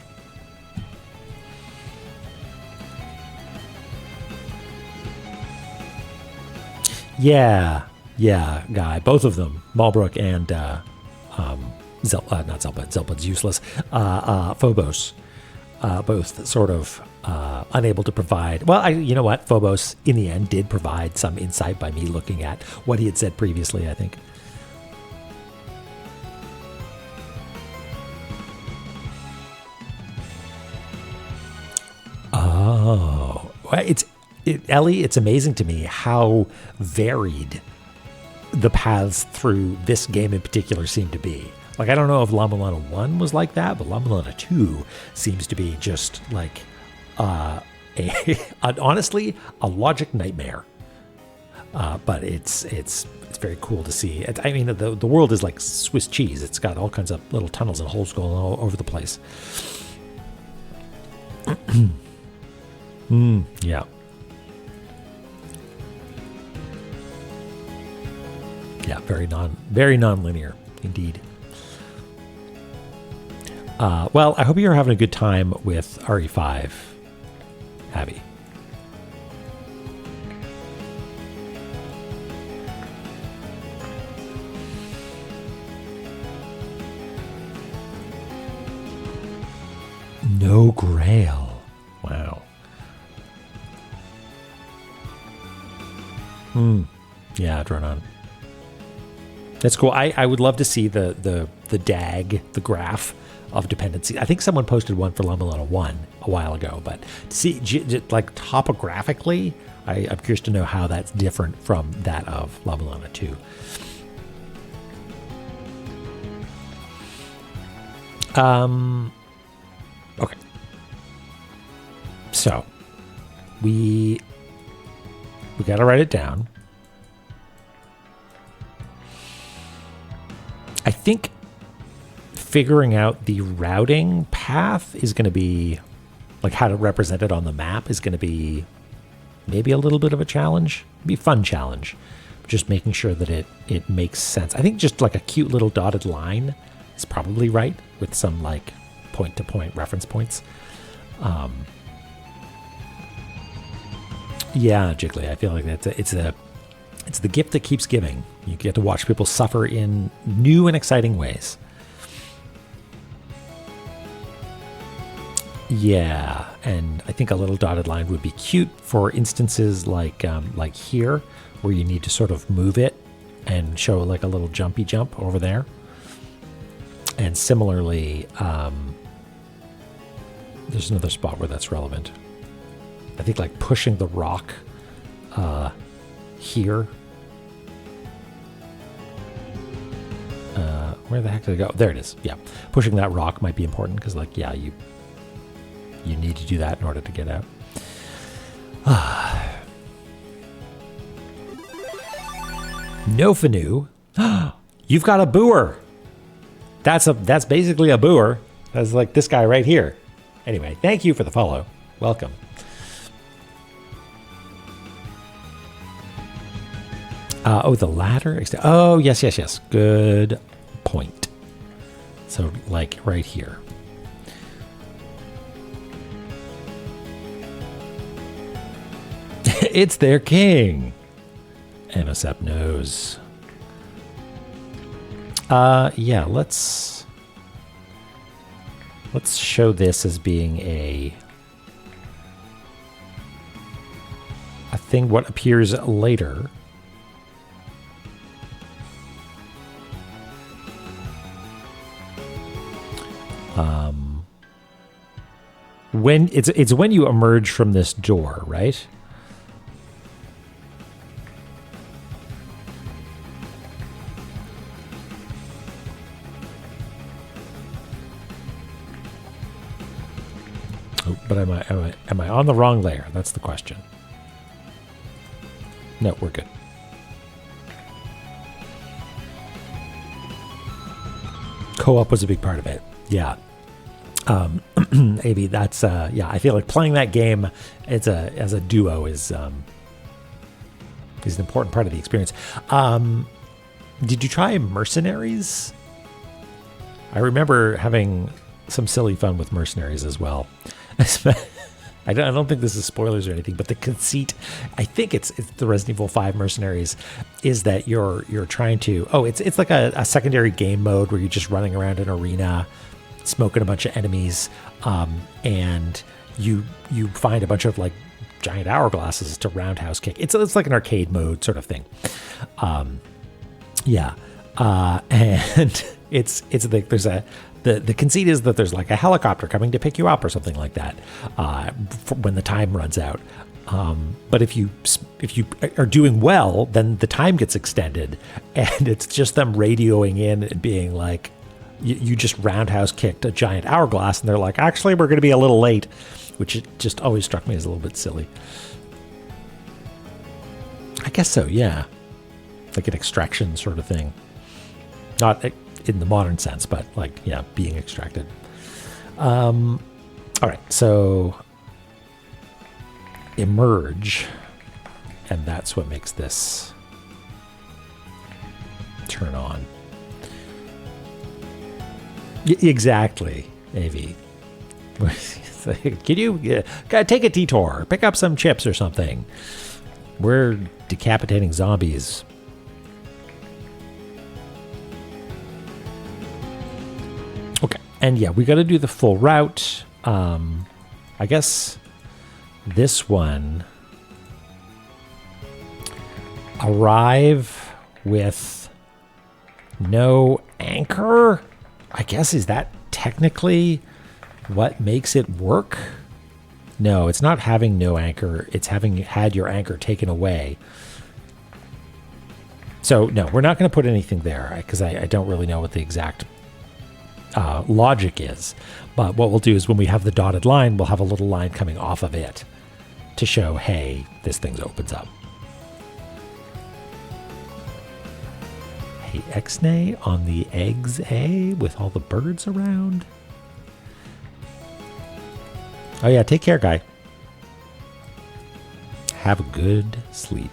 Yeah, Guy. Both of them, Malbrook and Zelpud's useless. Phobos, both sort of unable to provide. Well, you know what? Phobos, in the end, did provide some insight by me looking at what he had said previously, I think. Oh, Ellie, it's amazing to me how varied the paths through this game in particular seem to be. Like, I don't know if La-Mulana 1 was like that, but La-Mulana 2 seems to be just like honestly, a logic nightmare. But it's very cool to see. I mean, the world is like Swiss cheese. It's got all kinds of little tunnels and holes going all over the place. Yeah. Yeah, very non-linear indeed. Well, I hope you're having a good time with RE5, Abby. No Grail. Wow. Yeah, drawn on. That's cool. I would love to see the DAG, the graph of dependency. I think someone posted one for La-Mulana 1 a while ago, but to see like topographically, I'm curious to know how that's different from that of La-Mulana 2. Okay. So we got to write it down. I think figuring out the routing path is going to be, like how to represent it on the map is going to be maybe a little bit of a challenge. It'd be a fun challenge. Just making sure that it makes sense. I think just like a cute little dotted line is probably right with some like point-to-point reference points. Yeah, Jiggly, I feel like it's the gift that keeps giving. You get to watch people suffer in new and exciting ways. Yeah, and I think a little dotted line would be cute for instances like here, where you need to sort of move it and show like a little jumpy jump over there. And similarly, there's another spot where that's relevant. I think like pushing the rock here. Where the heck did it go? There it is. Yeah, pushing that rock might be important because, like, yeah, you need to do that in order to get out. No Fanu. You've got a booer. That's basically a booer. That's like this guy right here. Anyway, thank you for the follow. Welcome. The ladder. Oh, yes. Good point. So, like, right here. It's their king. MSF knows. Yeah, let's show this as being a thing what appears later. When it's when you emerge from this door, right? Oh, but am I on the wrong layer? That's the question. No, we're good. Co-op was a big part of it. Yeah. Maybe that's yeah, I feel like playing that game as a duo is an important part of the experience. Did you try Mercenaries? I remember having some silly fun with Mercenaries as well. I don't think this is spoilers or anything, but the conceit, I think it's the Resident Evil 5 Mercenaries, is that you're trying to, it's like a secondary game mode where you're just running around an arena, smoking a bunch of enemies, and you find a bunch of like giant hourglasses to roundhouse kick. It's like an arcade mode sort of thing. Yeah. And it's like there's the conceit is that there's like a helicopter coming to pick you up or something like that when the time runs out. But if you are doing well, then the time gets extended, and it's just them radioing in and being like, you just roundhouse kicked a giant hourglass, and they're like, actually, we're going to be a little late, which it just always struck me as a little bit silly. I guess so, yeah. Like an extraction sort of thing. Not in the modern sense, but like, yeah, being extracted. All right, so emerge, and that's what makes this turn on. Exactly, AV. Can you take a detour, pick up some chips or something? We're decapitating zombies. Okay, and yeah, we got to do the full route. I guess this one, arrive with no anchor? I guess, is that technically what makes it work? No, it's not having no anchor. It's having had your anchor taken away. So, no, we're not going to put anything there because I don't really know what the exact logic is. But what we'll do is when we have the dotted line, we'll have a little line coming off of it to show, hey, this thing opens up. Hey, X-nay on the eggs, A, with all the birds around. Oh, yeah, take care, guy. Have a good sleep.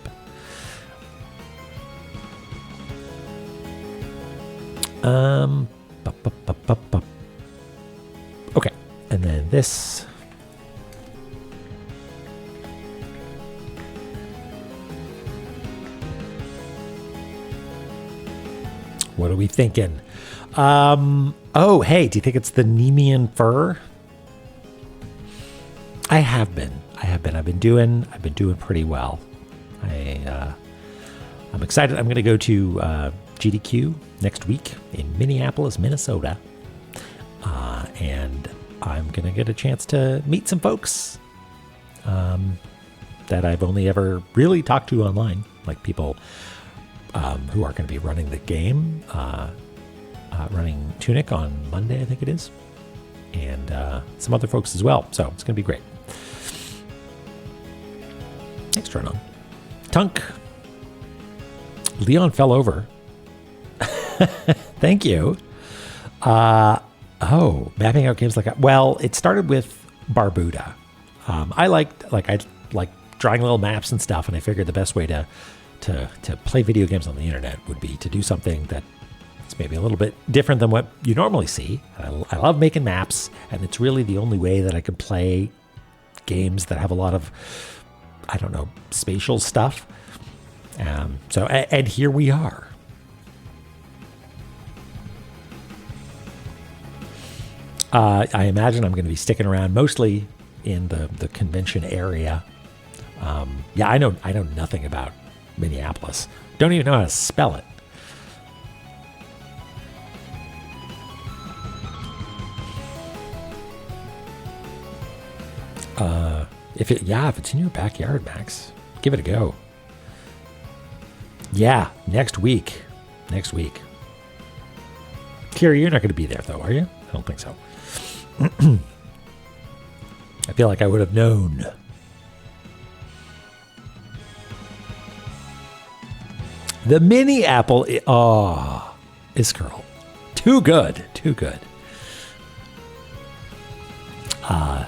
Okay, and then this. What are we thinking? Oh, hey, do you think it's the Nemean fur? I have been. I've been doing pretty well. I'm excited. I'm going to go to GDQ next week in Minneapolis, Minnesota. And I'm going to get a chance to meet some folks that I've only ever really talked to online, like people who are going to be running the game, running Tunic on Monday, I think it is, and some other folks as well. So it's going to be great. Thanks, turn on. Tunk. Leon fell over. Thank you. Mapping out games like that. Well, it started with Barbuda. I like drawing little maps and stuff, and I figured the best way to play video games on the internet would be to do something that's maybe a little bit different than what you normally see. I love making maps, and it's really the only way that I can play games that have a lot of, I don't know, spatial stuff. And here we are. I imagine I'm going to be sticking around mostly in the convention area. I know nothing about Minneapolis. Don't even know how to spell it. If it's in your backyard, Max, give it a go. Yeah, next week. Kira, you're not going to be there, though, are you? I don't think so. I feel like I would have known. The mini apple, is girl. Too good.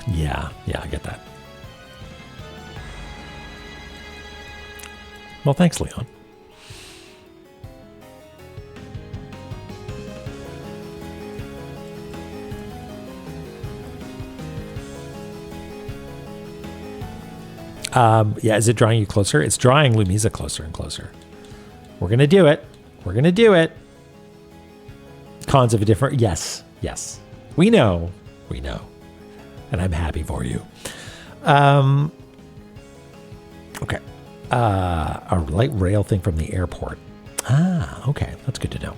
Yeah, I get that. Well, thanks, Leon. Is it drawing you closer? It's drawing Lumisa closer and closer. We're going to do it. Cons of a different... Yes. We know. And I'm happy for you. Okay. A light rail thing from the airport. Okay. That's good to know.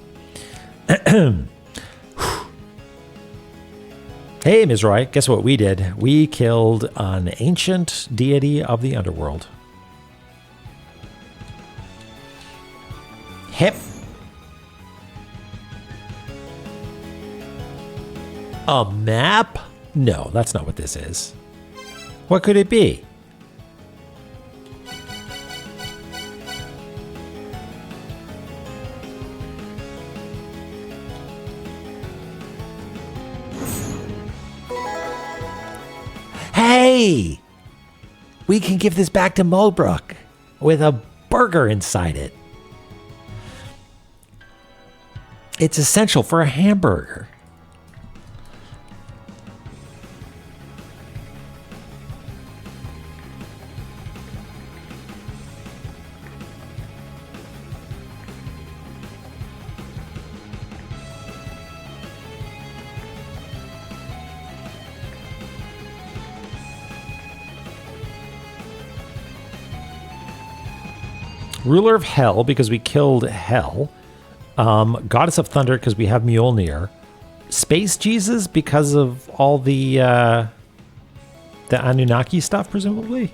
Hey, Ms. Roy, guess what we did? We killed an ancient deity of the underworld. Hip. A map? No, that's not what this is. What could it be? Hey! We can give this back to Mulbrook with a burger inside it. It's essential for a hamburger. Ruler of Hell, because we killed Hell. Goddess of Thunder, because we have Mjolnir. Space Jesus, because of all the Anunnaki stuff, presumably.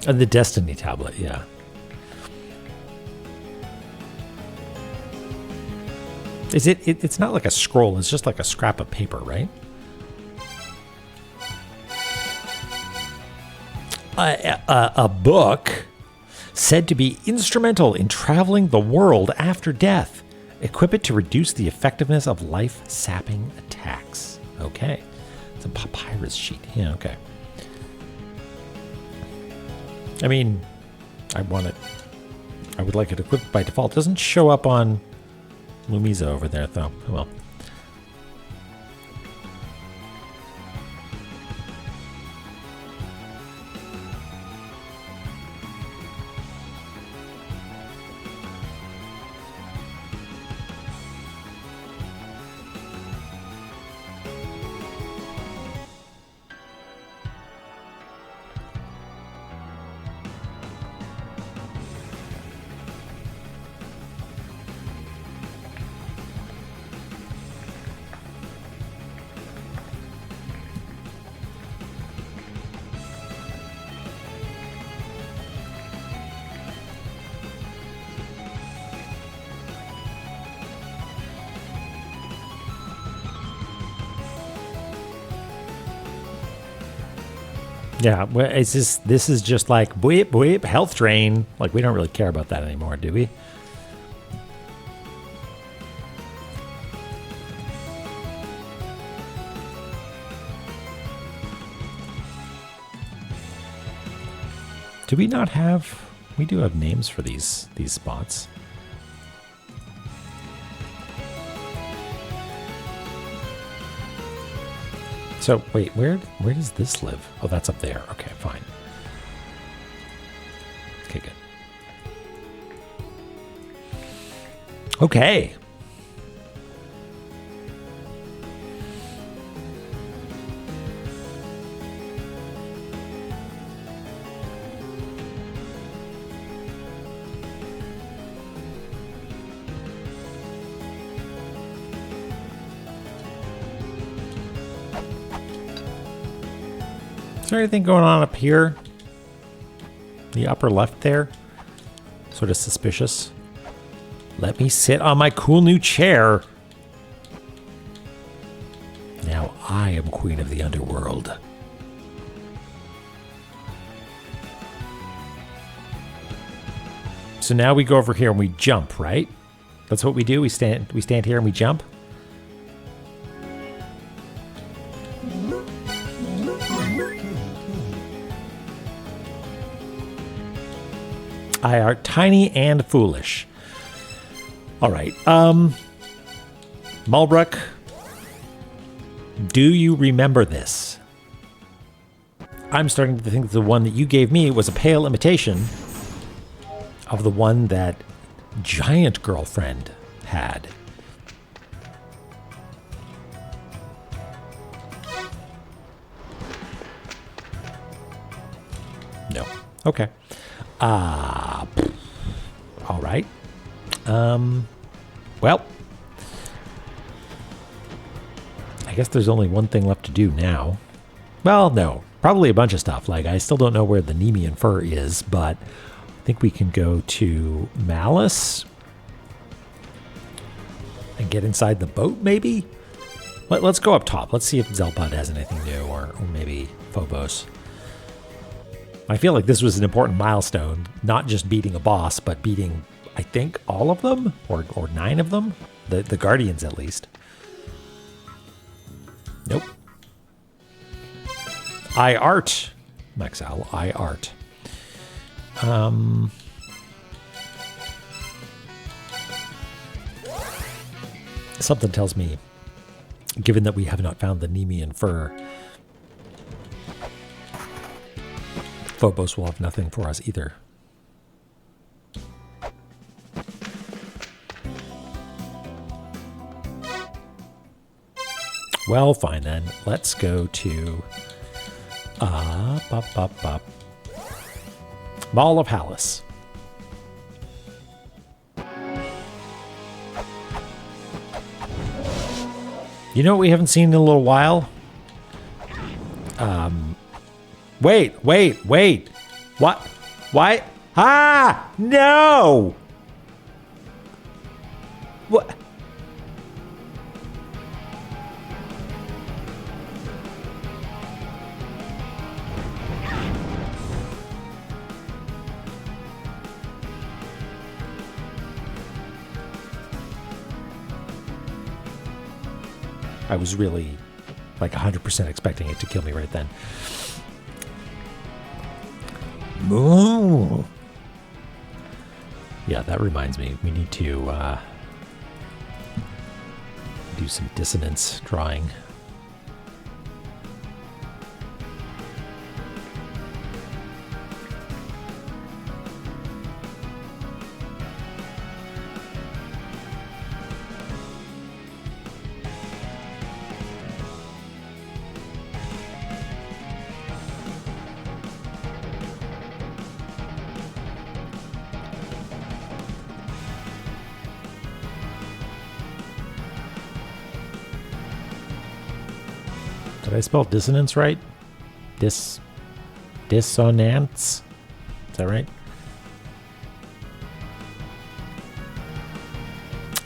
And the Destiny tablet, yeah. Is it's not like a scroll, it's just like a scrap of paper, right? A book said to be instrumental in traveling the world after death. Equip it to reduce the effectiveness of life-sapping attacks. Okay. It's a papyrus sheet. Yeah, okay. I mean, I want it. I would like it equipped by default. It doesn't show up on Lumiza over there, though. Oh, well. Yeah, well, this is just like bleep bleep health drain. Like we don't really care about that anymore, do we? Do we not have? We do have names for these spots. So wait, where does this live? Oh, that's up there. Okay, fine. Okay, good. Okay. Is there anything going on up here? The upper left there? Sort of suspicious. Let me sit on my cool new chair. Now I am queen of the underworld. So now we go over here and we jump, right? That's what we do. We stand here and we jump. I are tiny and foolish. All right. Malbrook, do you remember this? I'm starting to think the one that you gave me was a pale imitation of the one that Giant Girlfriend had. No. Okay. All right. Well, I guess there's only one thing left to do now. Well, no, probably a bunch of stuff. Like, I still don't know where the Nemean fur is, but I think we can go to Malice and get inside the boat, maybe? Let's go up top. Let's see if Zelpod has anything new, or maybe Phobos. I feel like this was an important milestone, not just beating a boss, but beating, I think, all of them, or 9 of them, the Guardians at least. Nope. I art, Maxal, I art. Something tells me, given that we have not found the Nemean fur, Phobos will have nothing for us either. Well, fine then. Let's go to Mall of Hallis. You know what we haven't seen in a little while? Wait. What? Why? Ah! No! What? I was really like 100% expecting it to kill me right then. Moo. Yeah, that reminds me. We need to do some dissonance drawing. Did I spell dissonance right? Dissonance? Is that right?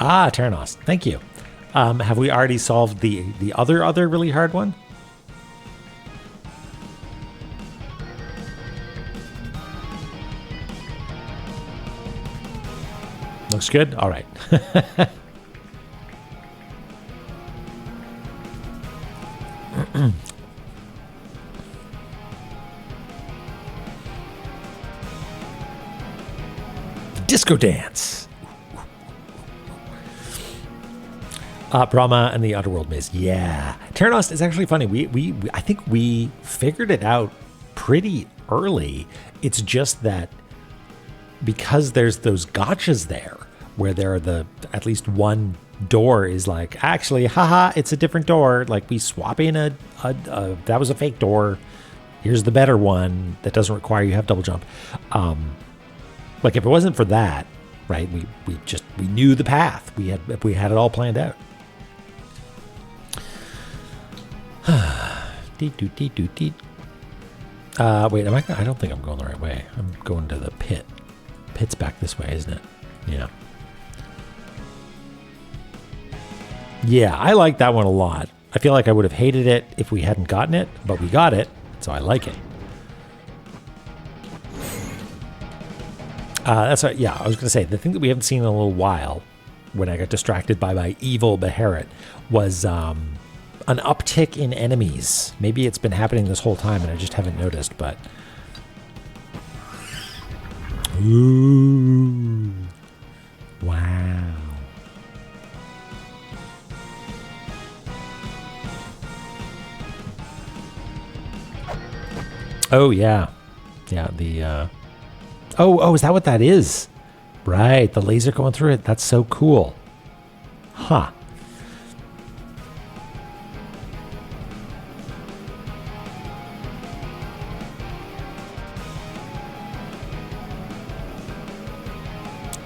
Ah, Terranos. Thank you. Have we already solved the other really hard one? Looks good? All right. Disco dance. Brahma and the Underworld Maze. Yeah. Terranos is actually funny. I think we figured it out pretty early. It's just that because there's those gotchas there where there are at least one door is like, actually, haha, it's a different door. Like we swap in that was a fake door. Here's the better one that doesn't require you have double jump. Like if it wasn't for that, right? We knew the path. We had it all planned out. Wait, I don't think I'm going the right way. I'm going to the pit. Pit's back this way, isn't it? Yeah. Yeah, I like that one a lot. I feel like I would have hated it if we hadn't gotten it, but we got it, so I like it. That's right. Yeah, I was going to say, the thing that we haven't seen in a little while, when I got distracted by my evil Beharit, was an uptick in enemies. Maybe it's been happening this whole time and I just haven't noticed, but... Ooh. Wow. Oh, yeah. Yeah, the... Oh, is that what that is? Right, the laser going through it. That's so cool. Huh.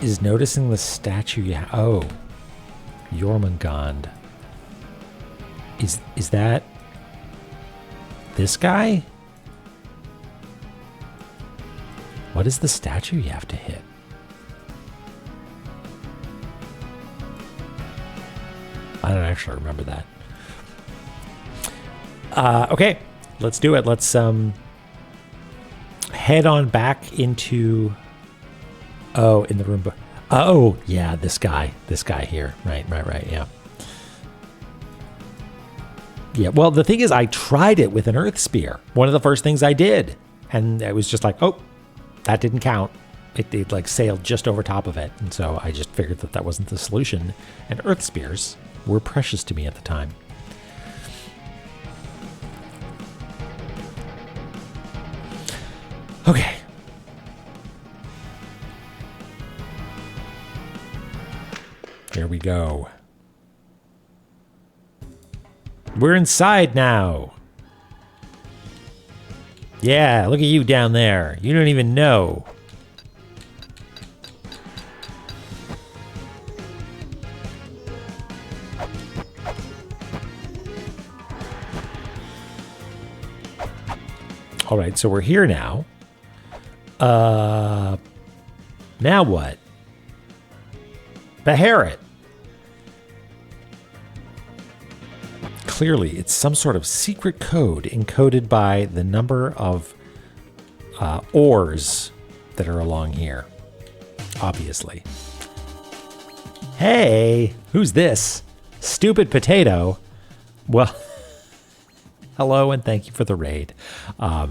Is noticing the statue. Yeah. Oh, Jormungand. Is that this guy? What is the statue you have to hit? I don't actually remember that. Okay, let's do it. Let's head on back into... Oh, in the room. Oh, yeah, this guy here. Right, yeah. Yeah, well, the thing is, I tried it with an Earth Spear. One of the first things I did. And I was just like, oh, that didn't count. It like sailed just over top of it. And so I just figured that that wasn't the solution. And earth spears were precious to me at the time. Okay. Here we go. We're inside now. Yeah, look at you down there. You don't even know. All right, so we're here now. Now what? Beharit. Clearly, it's some sort of secret code encoded by the number of ores that are along here. Obviously. Hey, who's this? Stupid potato. Well, hello and thank you for the raid. I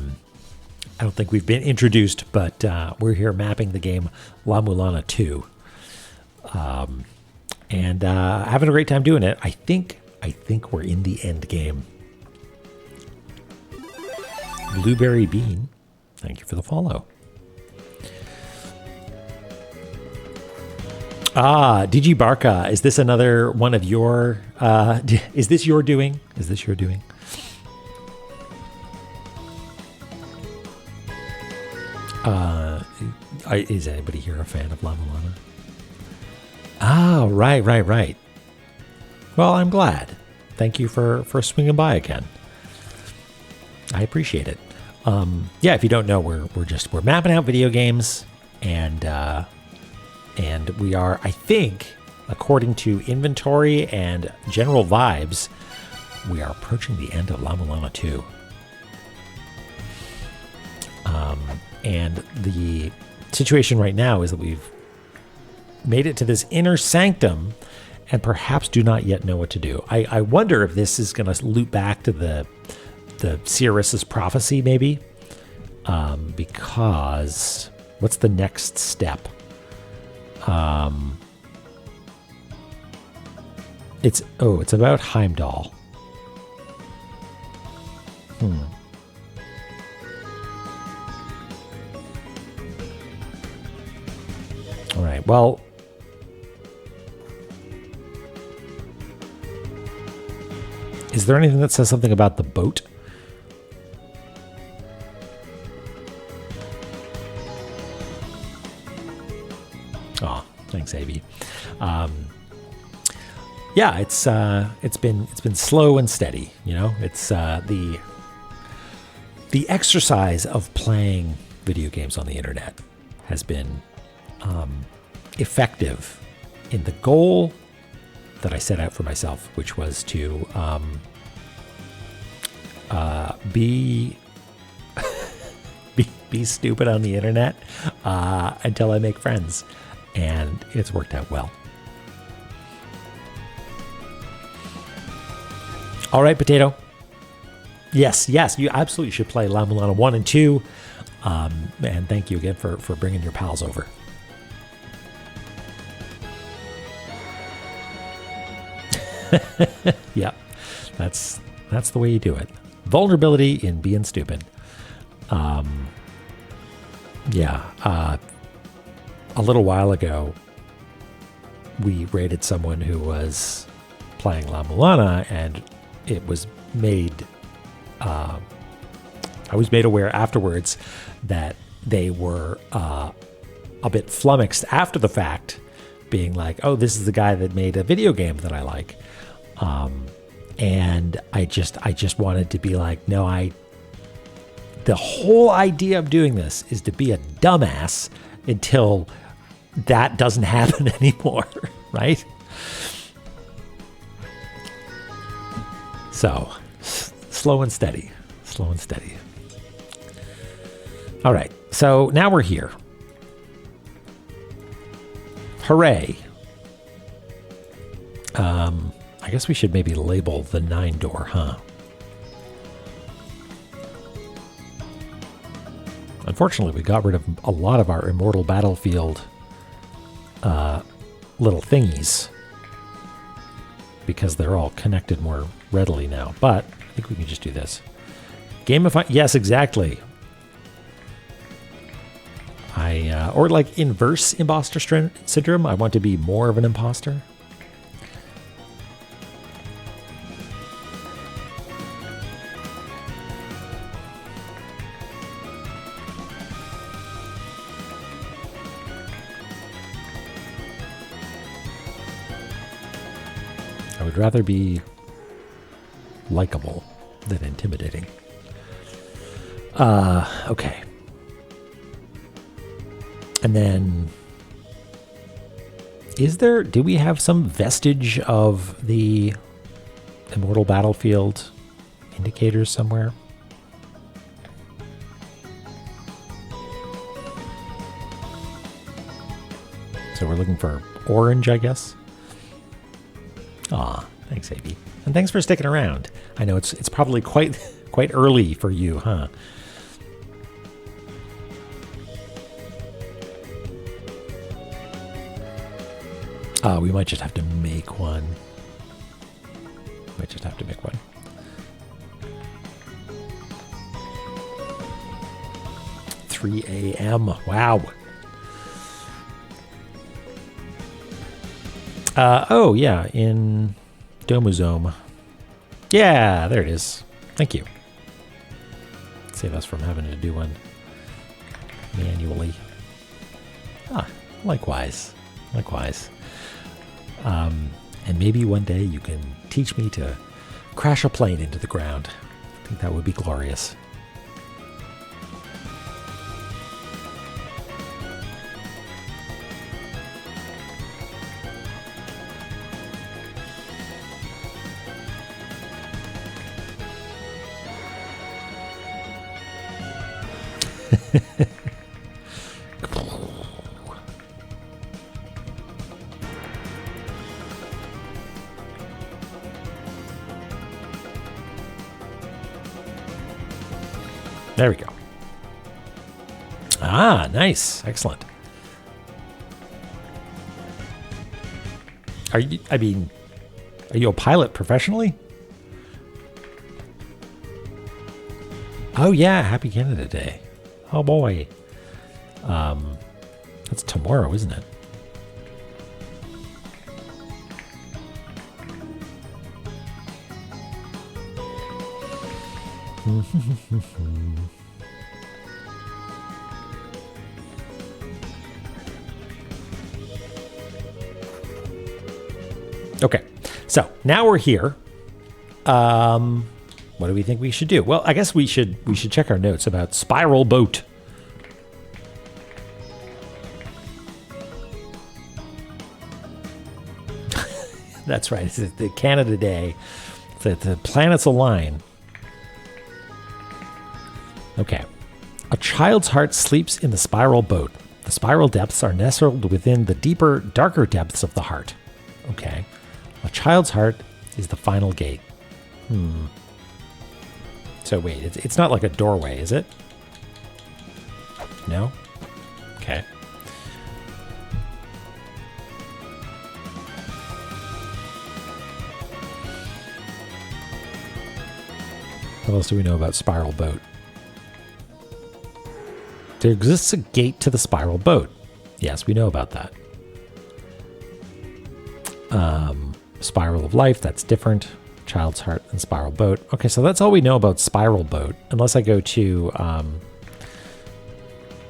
don't think we've been introduced, but we're here mapping the game La-Mulana 2. And having a great time doing it. I think we're in the end game. Blueberry Bean, thank you for the follow. DG Barca, is this another one of your, is this your doing? Is this your doing? Is anybody here a fan of La-Mulana? Ah, right. Well, I'm glad. Thank you for swinging by again. I appreciate it. Yeah, if you don't know, we're mapping out video games, and we are, I think, according to inventory and general vibes, we are approaching the end of La-Mulana 2. And the situation right now is that we've made it to this inner sanctum and perhaps do not yet know what to do. I wonder if this is going to loop back to the Sierra's prophecy, maybe, because what's the next step? It's about Heimdall. All right, well, is there anything that says something about the boat? Oh, thanks, AB. Yeah, it's been slow and steady. You know, it's the exercise of playing video games on the internet has been effective in the goal that I set out for myself, which was to be stupid on the internet until I make friends, and it's worked out well. All right, Potato. Yes, you absolutely should play La-Mulana 1 and 2, and thank you again for bringing your pals over. Yep, that's the way you do it. Vulnerability in being stupid. A little while ago, we raided someone who was playing La-Mulana, and it was made. I was made aware afterwards that they were a bit flummoxed after the fact, being like, "Oh, this is the guy that made a video game that I like." And I just wanted to be like, no, the whole idea of doing this is to be a dumbass until that doesn't happen anymore, right? So, slow and steady. All right, so now we're here. Hooray. I guess we should maybe label the 9-door, huh? A Unfortunately, we got rid of a lot of our Immortal Battlefield little thingies because they're all connected more readily now. But I think we can just do this. Gamify. Yes, exactly. Or like inverse imposter syndrome. I want to be more of an imposter. I would rather be likable than intimidating. Okay. And then, do we have some vestige of the Immortal Battlefield indicators somewhere? So we're looking for orange, I guess. Aw, thanks, AB. And thanks for sticking around. I know it's probably quite early for you, huh? We might just have to make one. 3 a.m. Wow. Oh, yeah, in Domozome. Yeah, there it is. Thank you. Save us from having to do one manually. Ah, likewise. And maybe one day you can teach me to crash a plane into the ground. I think that would be glorious. There we go. Ah, nice. Excellent. Are you a pilot professionally? Oh yeah, happy Canada Day. Oh boy. That's tomorrow, isn't it? Okay, so now we're here. What do we think we should do? Well, I guess we should check our notes about Spiral Boat. That's right. It's the Canada Day. The planets align. Okay. A child's heart sleeps in the spiral boat. The spiral depths are nestled within the deeper, darker depths of the heart. Okay. A child's heart is the final gate. So wait, it's not like a doorway, is it? No? Okay. What else do we know about Spiral Boat? There exists a gate to the Spiral Boat. Yes, we know about that. Spiral of Life, that's different. Child's Heart and Spiral Boat. Okay, so that's all we know about Spiral Boat, unless I go to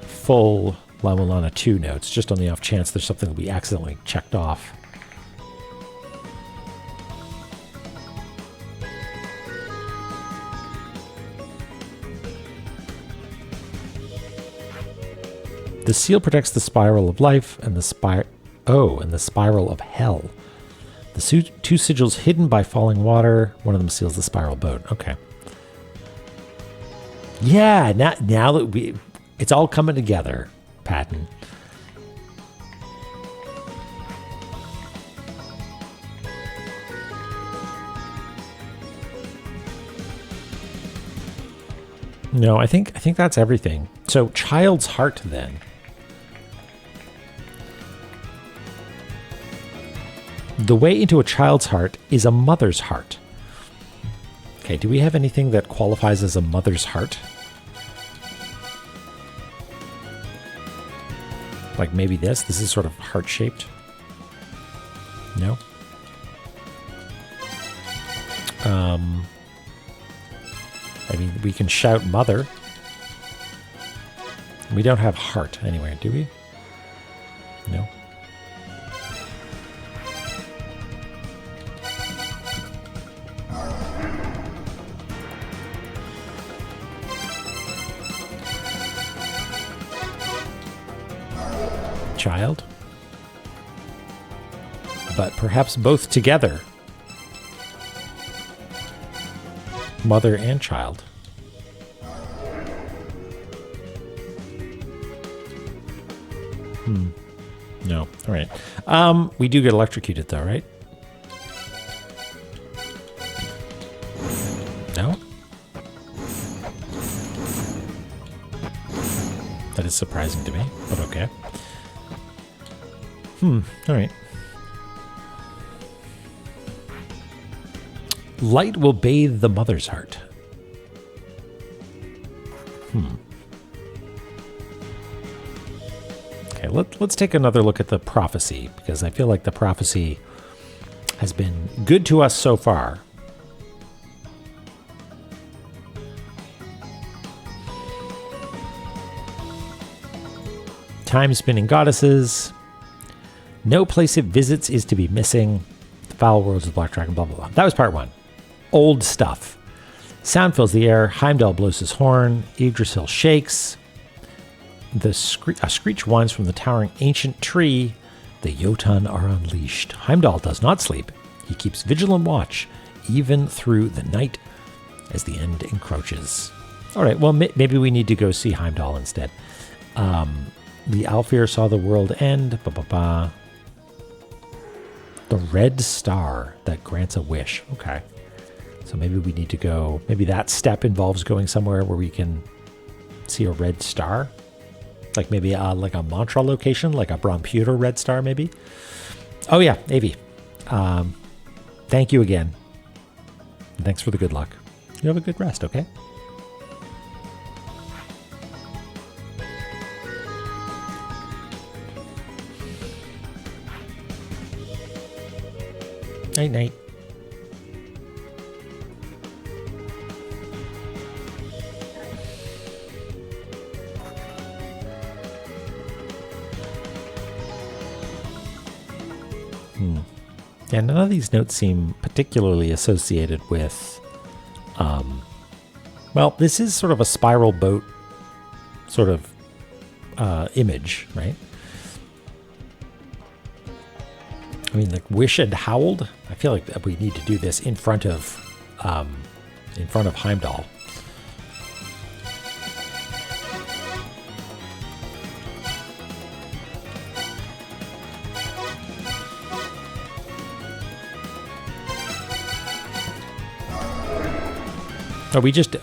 full La-Mulana 2 notes, just on the off chance there's something that we accidentally checked off. The seal protects the Spiral of Life and the Spiral of Hell. The two sigils hidden by falling water. One of them seals the Spiral Boat. Okay. Yeah, now that it's all coming together, Patton. No, I think that's everything. So child's heart then. The way into a child's heart is a mother's heart. Okay, do we have anything that qualifies as a mother's heart? Like maybe this? This is sort of heart-shaped. No? I mean, we can shout mother. We don't have heart anywhere, do we? No. Child. But perhaps both together. Mother and child. No. All right. We do get electrocuted though, right? No? That is surprising to me, but okay. All right. Light will bathe the mother's heart. Okay, let's take another look at the prophecy, because I feel like the prophecy has been good to us so far. Time-spinning goddesses. No place it visits is to be missing. The foul worlds of the Black Dragon, blah, blah, blah. That was part one. Old stuff. Sound fills the air. Heimdall blows his horn. Yggdrasil shakes. A screech whines from the towering ancient tree. The Jotun are unleashed. Heimdall does not sleep. He keeps vigilant watch, even through the night, as the end encroaches. All right, well, maybe we need to go see Heimdall instead. The Alfir saw the world end. The red star that grants a wish. Okay. So maybe we need to go. Maybe that step involves going somewhere where we can see a red star. Like maybe like a mantra location, like a Bromputer red star, maybe. Oh, yeah. Avi. Thank you again. And thanks for the good luck. You have a good rest, okay? Night, night. Yeah, none of these notes seem particularly associated with, well, this is sort of a spiral boat sort of image, right? I mean, like Wish and Howled. I feel like we need to do this in front of Heimdall.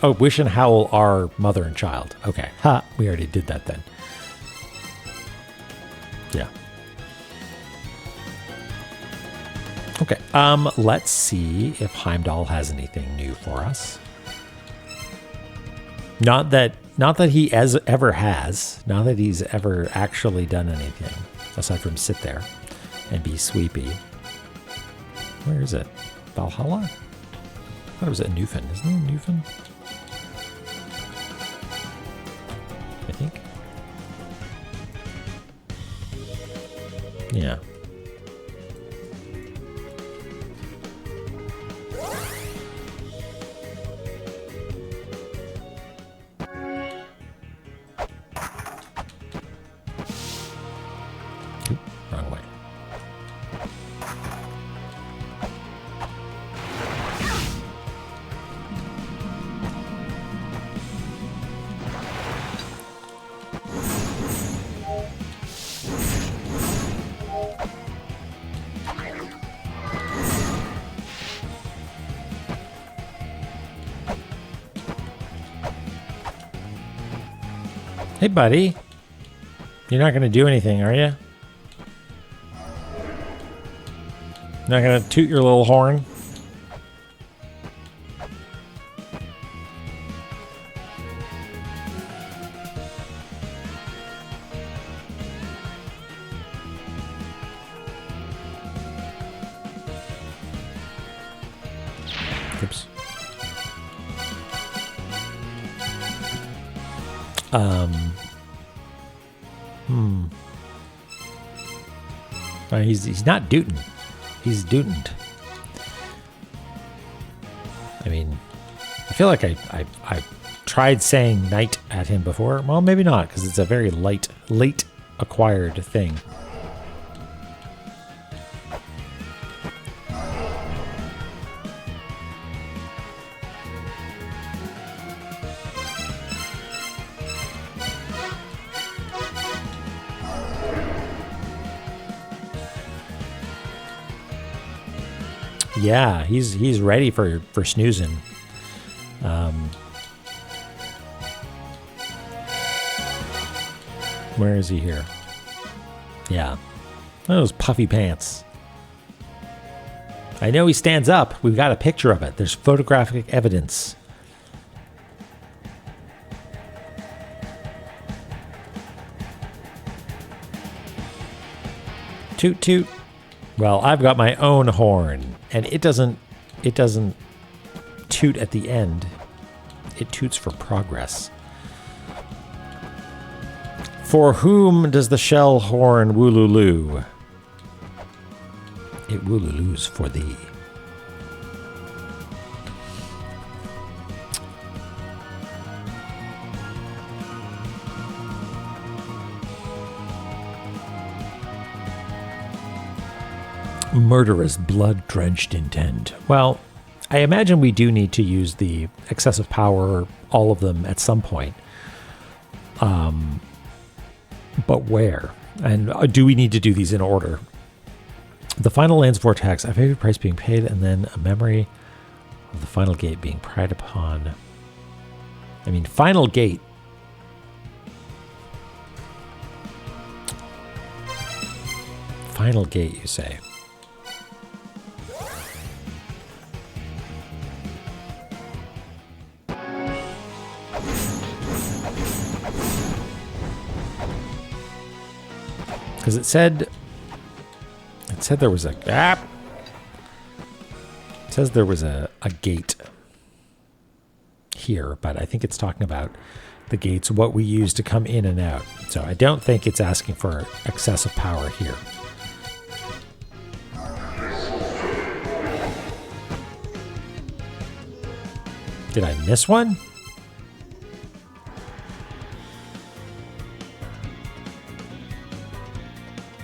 Oh, Wish and Howl are mother and child. Okay. Ha, we already did that then. Yeah. Okay. Let's see if Heimdall has anything new for us. Not that he ever has. Not that he's ever actually done anything aside from sit there and be sweepy. Where is it? Valhalla? I thought it was at Newfen. Isn't it Newfen? I think. Yeah. Oop, wrong way. Hey, buddy. You're not going to do anything, are you? Not going to toot your little horn? Oops. He's not dootin'. He's dootin'd. I mean, I feel like I tried saying night at him before. Well, maybe not, because it's a very late acquired thing. Yeah, he's ready for snoozing. Where is he here? Yeah. Those puffy pants. I know he stands up. We've got a picture of it. There's photographic evidence. Toot toot. Well, I've got my own horn, and it doesn't toot at the end. It toots for progress. For whom does the shell horn wooloo? It wooloos for thee. Murderous, blood-drenched intent. Well, I imagine we do need to use the excessive power, all of them, at some point. But where? And do we need to do these in order? The final Lance Vortex, a favorite price being paid, and then a memory of the final gate being pried upon. I mean, final gate. Final gate, you say? Because it said there was a gap. It says there was a gate here, but I think it's talking about the gates, what we use to come in and out. So I don't think it's asking for excessive power here. Did I miss one?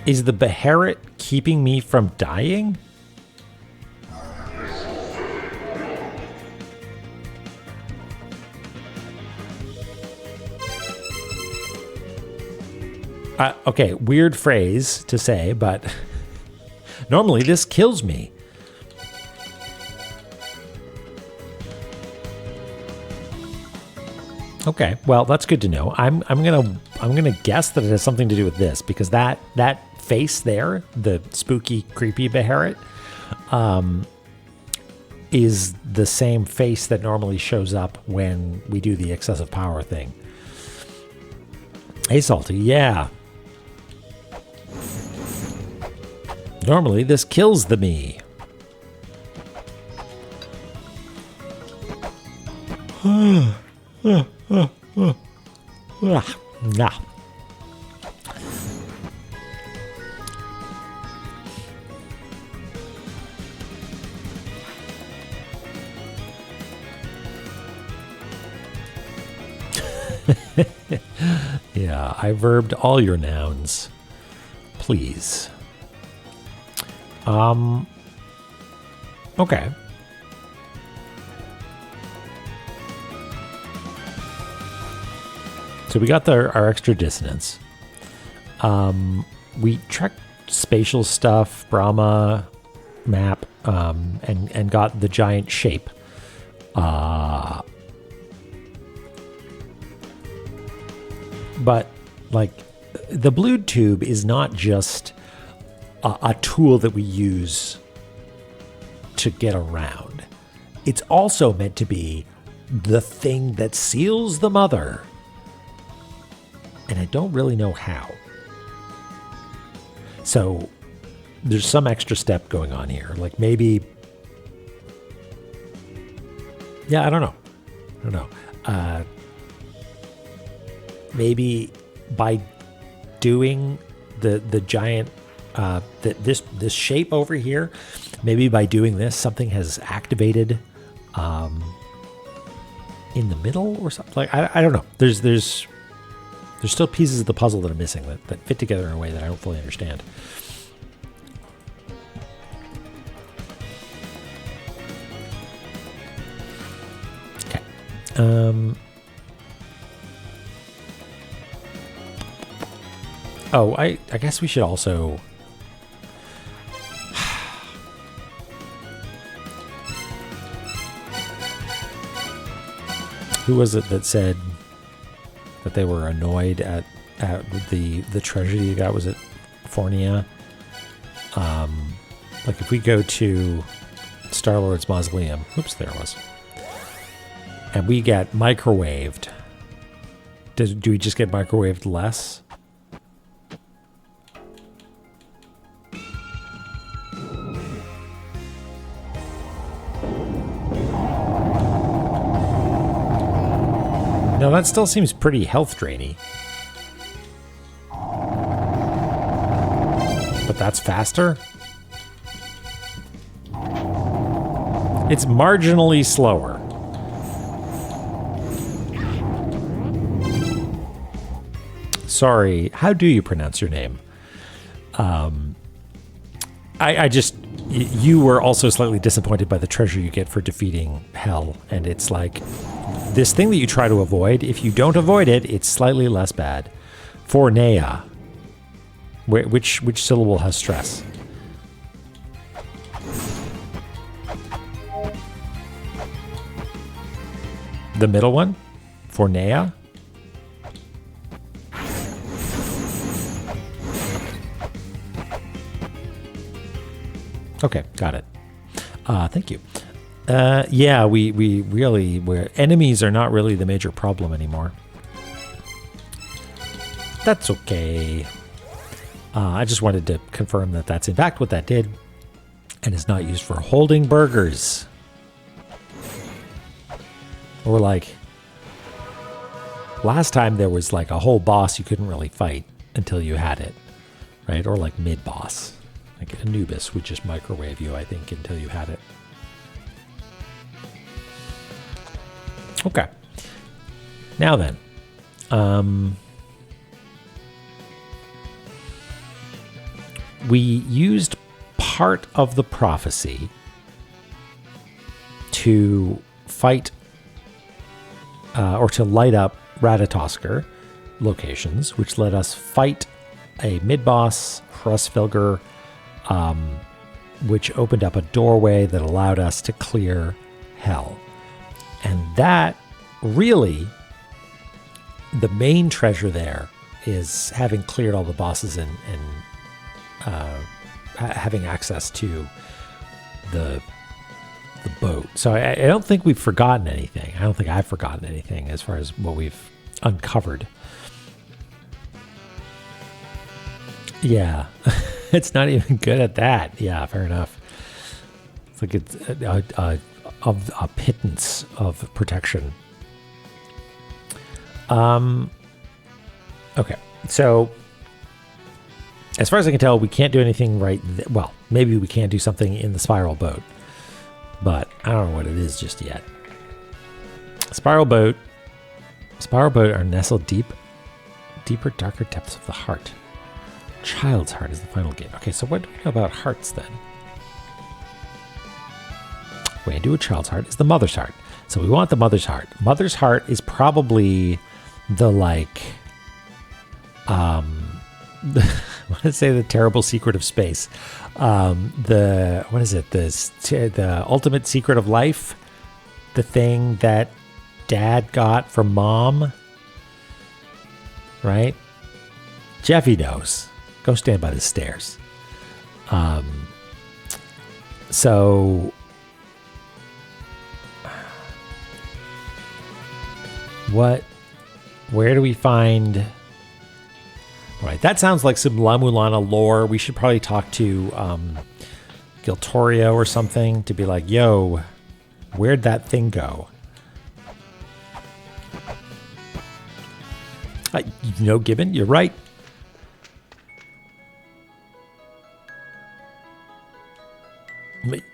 Is the Beharit keeping me from dying? Okay, weird phrase to say, but normally this kills me. Okay, well that's good to know. I'm gonna guess that it has something to do with this, because that face there, the spooky, creepy Beharit, is the same face that normally shows up when we do the excessive power thing. Hey, Salty, yeah. Normally, this kills the me. Nah. Yeah, I verbed all your nouns. Please. Okay. So we got our extra dissonance. We tracked spatial stuff, Brahma map, and got the giant shape. But like the blue tube is not just a tool that we use to get around. It's also meant to be the thing that seals the mother. And I don't really know how. So there's some extra step going on here. Like maybe, yeah, I don't know. Maybe by doing the giant, this shape over here, maybe by doing this, something has activated in the middle or something. Like I don't know. There's still pieces of the puzzle that are missing that fit together in a way that I don't fully understand. Okay. Oh, I guess we should also... Who was it that said that they were annoyed at the treasure you got? Was it Fornia? Like if we go to Star-Lord's mausoleum, oops, there it was, and we get microwaved. Do we just get microwaved less? No, that still seems pretty health drainy. But that's faster? It's marginally slower. Sorry, how do you pronounce your name? You were also slightly disappointed by the treasure you get for defeating Hell, and it's like this thing that you try to avoid. If you don't avoid it, it's slightly less bad. Fornea. Which syllable has stress? The middle one? Fornea? Okay, got it. Thank you. Yeah, we really, enemies are not really the major problem anymore. That's okay. I just wanted to confirm that that's in fact what that did, and is not used for holding burgers. Or like, last time there was like a whole boss you couldn't really fight until you had it, right? Or like mid-boss. Like Anubis would just microwave you, I think, until you had it. Okay. Now then. We used part of the prophecy to fight or to light up Ratatoskr locations, which let us fight a mid-boss, Hrusvelgr, which opened up a doorway that allowed us to clear Hell. And that really, the main treasure there is having cleared all the bosses and having access to the boat. So I don't think we've forgotten anything. I don't think I've forgotten anything as far as what we've uncovered. Yeah, it's not even good at that. Yeah, fair enough. It's like it's a pittance of protection. Okay, so as far as I can tell, we can't do anything right. Well, maybe we can do something in the spiral boat, but I don't know what it is just yet. Spiral boat are nestled deeper, darker depths of the heart. Child's heart is the final gate. Okay, so what do we know about hearts then? Way into a child's heart is the mother's heart. So we want the mother's heart. Mother's heart is probably the like, I want to say the terrible secret of space. What is it? The ultimate secret of life. The thing that Dad got from Mom. right? Jeffy knows. Go stand by the stairs. So where do we find... All right, that sounds like some La-Mulana lore. We should probably talk to Giltorio or something to be like, yo, where'd that thing go? Gibbon, you're right.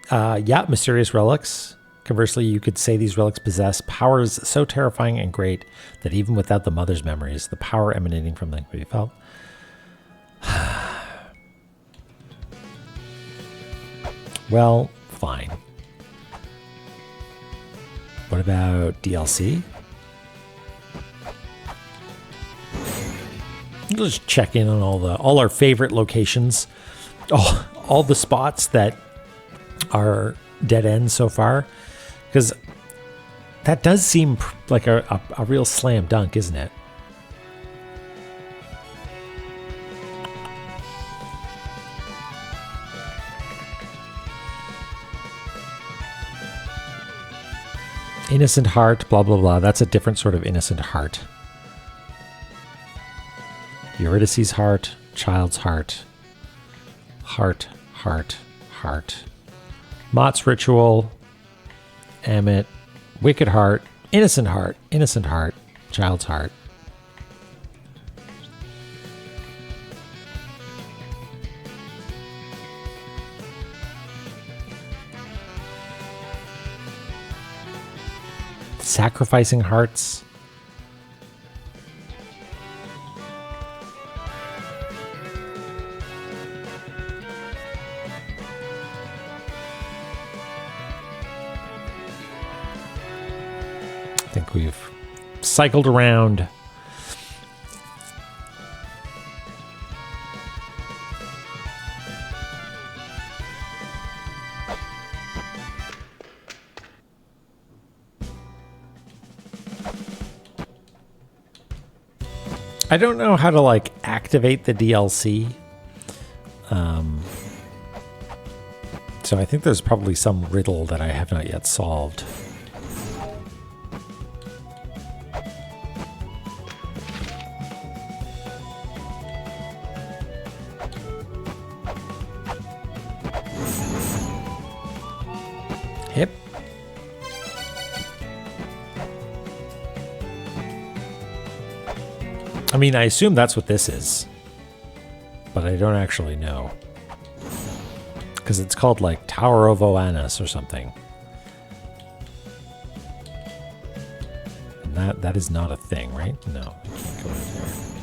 Yeah, mysterious relics. Conversely, you could say these relics possess powers so terrifying and great that even without the mother's memories, the power emanating from them could be felt. Well, fine. What about DLC? Just check in on all our favorite locations, all the spots that are dead ends so far, because that does seem like a real slam dunk, isn't it? Innocent heart, blah, blah, blah. That's a different sort of innocent heart. Eurydice's heart, child's heart. Heart, heart, heart. Mott's ritual. Amit. Wicked heart. Innocent heart, child's heart. Sacrificing hearts. I think we've cycled around. I don't know how to like activate the DLC. So I think there's probably some riddle that I have not yet solved. Hip. I mean, I assume that's what this is, but I don't actually know. Because it's called like Tower of Oannes or something. And that is not a thing, right? No, you can't go in there.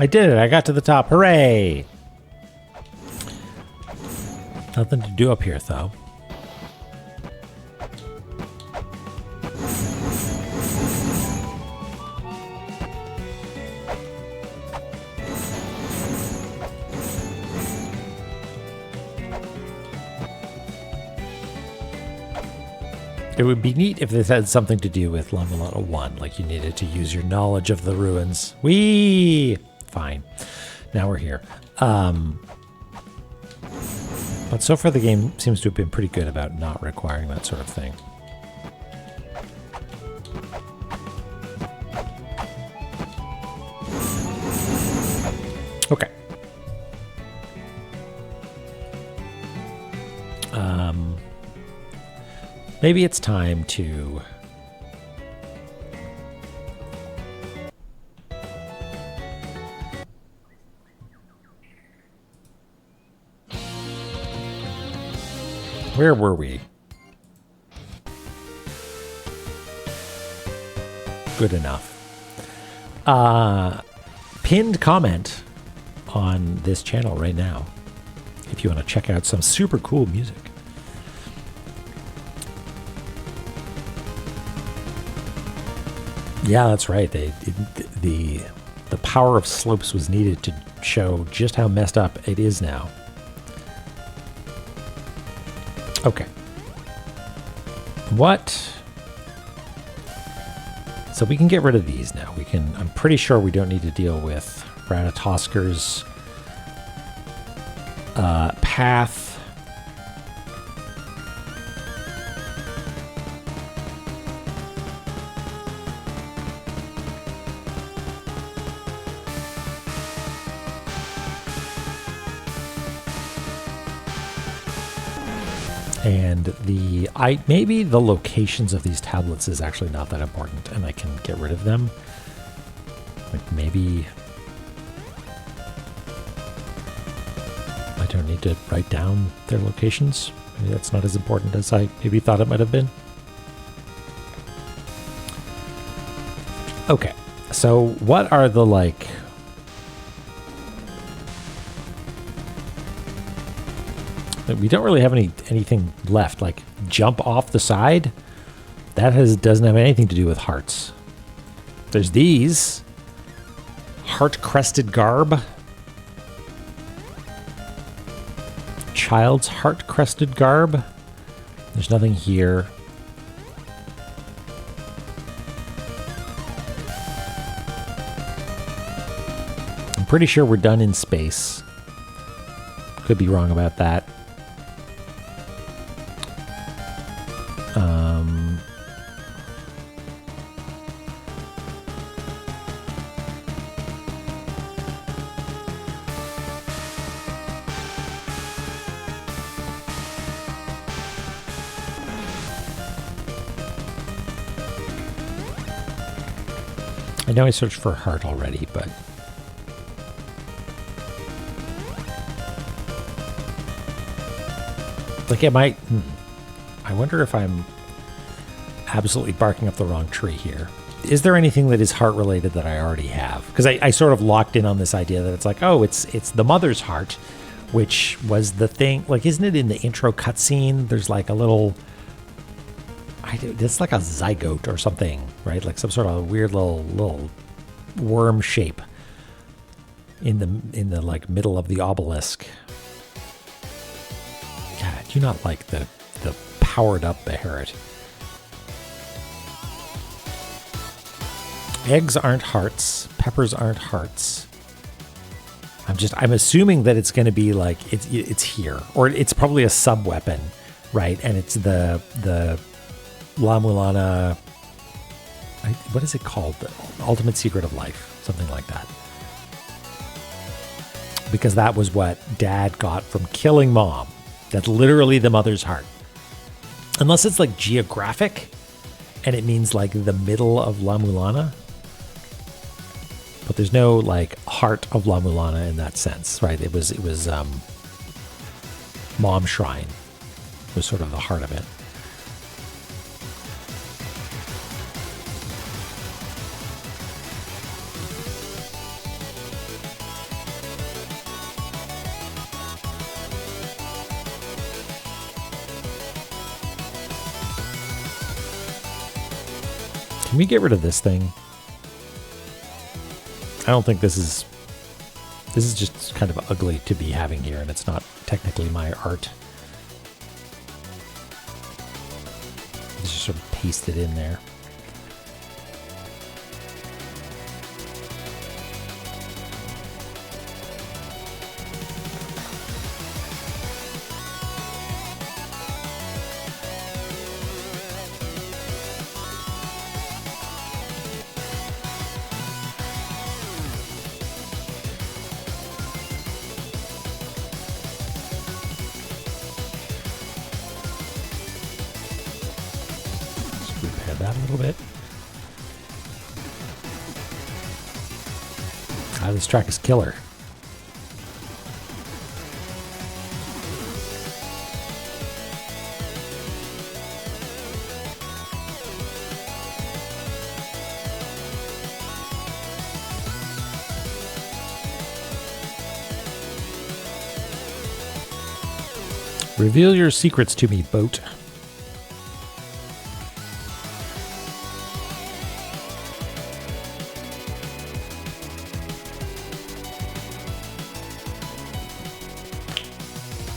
I did it. I got to the top. Hooray! Nothing to do up here, though. It would be neat if this had something to do with La-Mulana 1, like you needed to use your knowledge of the ruins. Whee! Fine. Now we're here. But so far the game seems to have been pretty good about not requiring that sort of thing. Maybe it's time to where were we? Good enough. Pinned comment on this channel right now if you want to check out some super cool music. Yeah, that's right. The power of slopes was needed to show just how messed up it is now. Okay. What? So we can get rid of these now. We can. I'm pretty sure we don't need to deal with Ratatoskers' path. And maybe the locations of these tablets is actually not that important, and I can get rid of them. Like maybe I don't need to write down their locations. Maybe that's not as important as I maybe thought it might have been. Okay, so what are the like? We don't really have anything left. Like jump off the side. That doesn't have anything to do with hearts. There's these heart-crested garb. Child's heart-crested garb. There's nothing here. I'm pretty sure we're done in space. Could be wrong about that. I know I searched for heart already, but like it might. I wonder if I'm absolutely barking up the wrong tree here. Is there anything that is heart related that I already have? Because I sort of locked in on this idea that it's like, oh, it's the mother's heart, which was the thing. Like, isn't it in the intro cutscene? There's like a little. It's like a zygote or something, right? Like some sort of weird little worm shape in the like middle of the obelisk. God, I do not like the powered up Beharit. Eggs aren't hearts. Peppers aren't hearts. I'm assuming that it's going to be like it's here, or it's probably a sub weapon, right? And it's the La-Mulana, what is it called? The Ultimate Secret of Life, something like that. Because that was what Dad got from killing Mom. That's literally the mother's heart. Unless it's like geographic, and it means like the middle of La-Mulana. But there's no like heart of La-Mulana in that sense, right? It was Mom Shrine was sort of the heart of it. Can we get rid of this thing? I don't think this is just kind of ugly to be having here, and it's not technically my art. Just sort of paste it in there. that a little bit. This track is killer. Reveal your secrets to me, boat.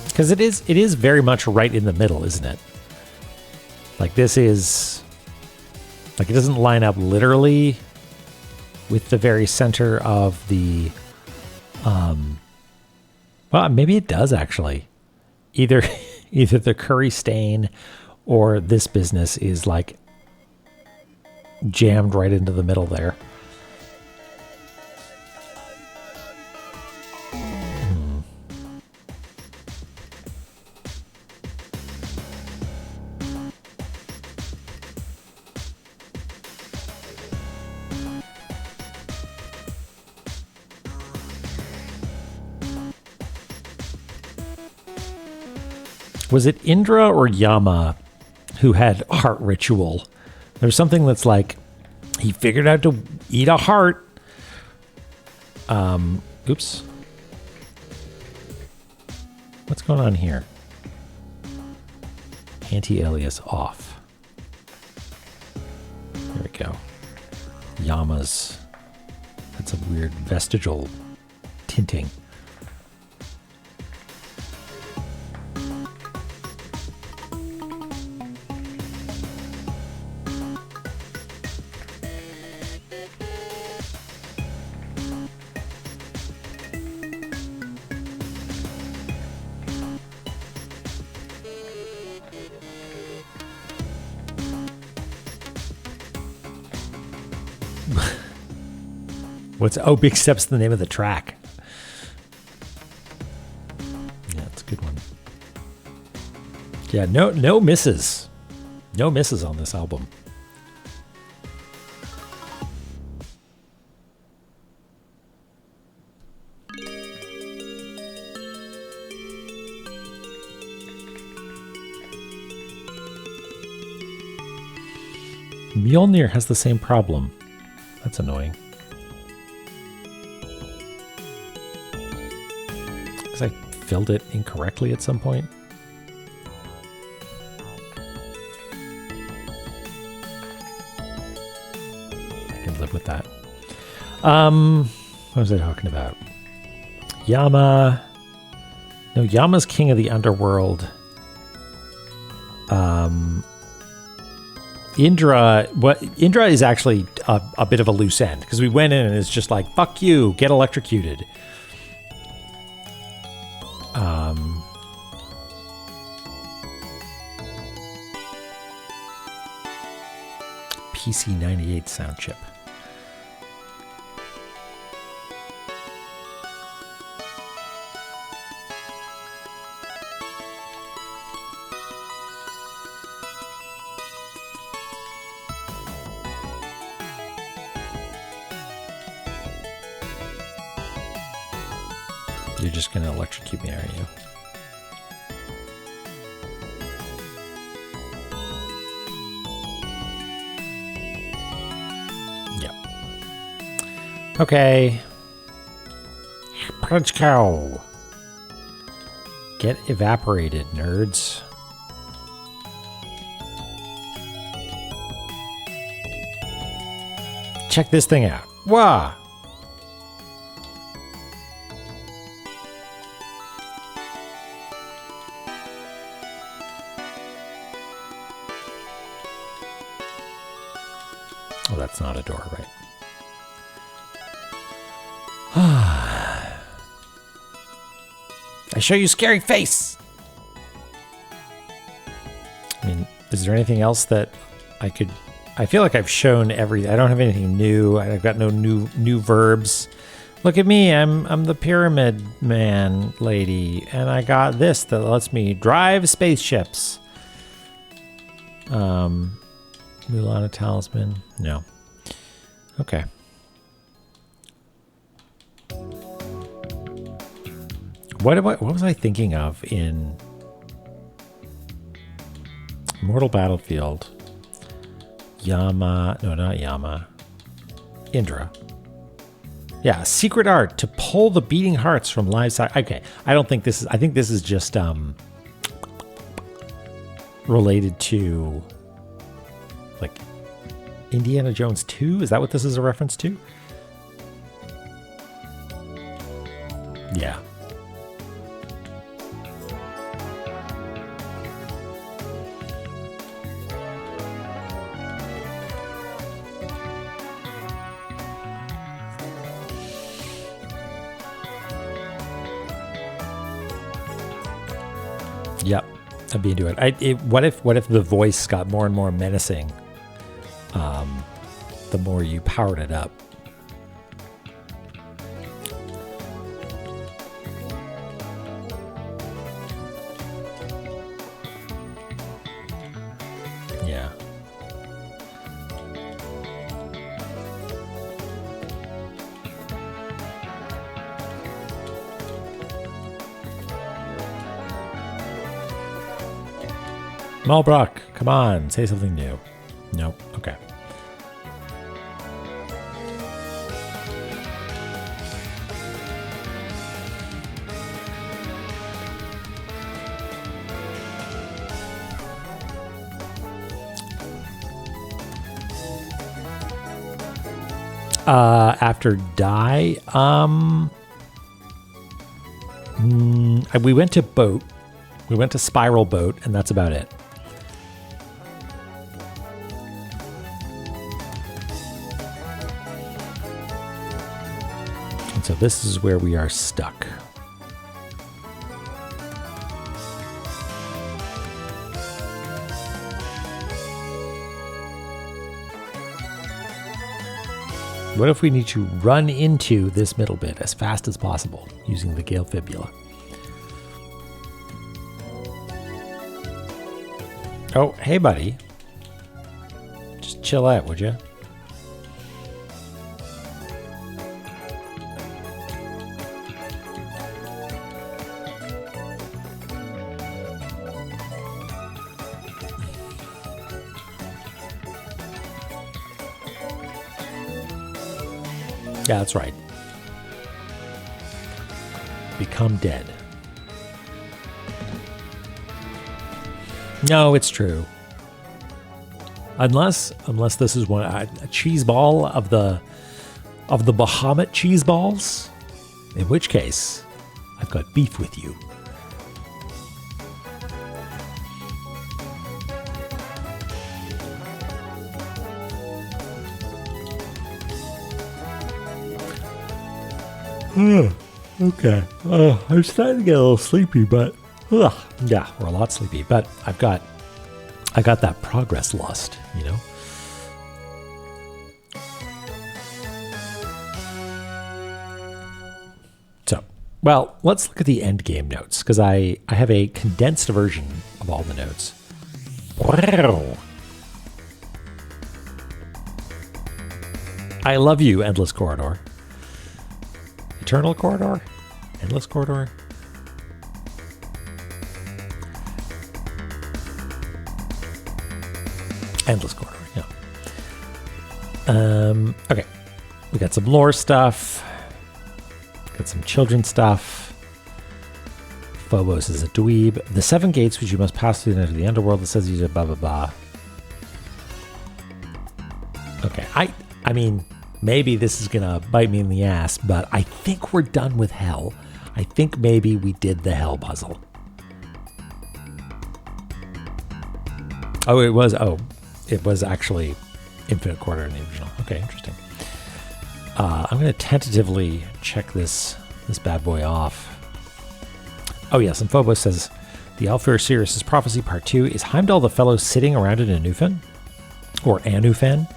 Because it is very much right in the middle, isn't it? Like this is, like it doesn't line up literally with the very center of the, well, maybe it does actually. Either the curry stain or this business is like jammed right into the middle there. Was it Indra or Yama who had heart ritual? There's something that's like he figured out to eat a heart. Oops. What's going on here? Anti-alias off. There we go. Yama's had some weird vestigial tinting. Big Step's the name of the track. Yeah, it's a good one. Yeah, no misses. No misses on this album. Mjolnir has the same problem. That's annoying. Because I filled it incorrectly at some point. I can live with that. What was I talking about? Yama. No, Yama's king of the underworld. Indra is actually a bit of a loose end because we went in and it's just like, fuck you, get electrocuted. PC98 sound chip. You're just going to electrocute me, aren't you? Yep. Okay. Punch cow. Get evaporated, nerds. Check this thing out. Wow. Oh, that's not a door, right? I show you scary face. I mean, is there anything else that I could... I feel like I've shown everything. I don't have anything new. I've got no new verbs. Look at me. I'm the pyramid man lady, and I got this that lets me drive spaceships. La-Mulana talisman. No. Okay. What was I thinking of in Mortal Battlefield? Yama. No, not Yama. Indra. Yeah, secret art to pull the beating hearts from live side. Okay, I don't think this is. I think this is just related to like Indiana Jones 2. Is that what this is a reference to? Yeah. Yep, I'd be into it. What if the voice got more and more menacing? The more you powered it up. Yeah. Malbrock, come on, say something new. Nope. Okay. After die, we went to boat. We went to Spiral Boat, and that's about it. And so this is where we are stuck. What if we need to run into this middle bit as fast as possible using the Gale Fibula? Oh, hey, buddy. Just chill out, would you? Yeah, that's right. Become dead. No, it's true. Unless this is one a cheese ball of the Bahamut cheese balls, in which case I've got beef with you. Okay. I'm starting to get a little sleepy, but yeah, we're a lot sleepy. But I got that progress lust, you know. So, well, let's look at the end game notes because I have a condensed version of all the notes. I love you, Endless Corridor. Eternal Corridor? Endless Corridor? Endless Corridor, yeah. Okay. We got some lore stuff. Got some children stuff. Phobos is a dweeb. The 7 gates which you must pass through into the underworld. It says you blah blah blah. Okay. I mean, maybe this is going to bite me in the ass, but I think we're done with hell. I think maybe we did the hell puzzle. Oh, it was actually Infinite Quarter in the original. Okay, interesting. I'm going to tentatively check this bad boy off. Oh, yes, and Phobos says, the Alfir Sirius' Prophecy Part 2, is Heimdall the fellow sitting around in Anufan? Or Anufan?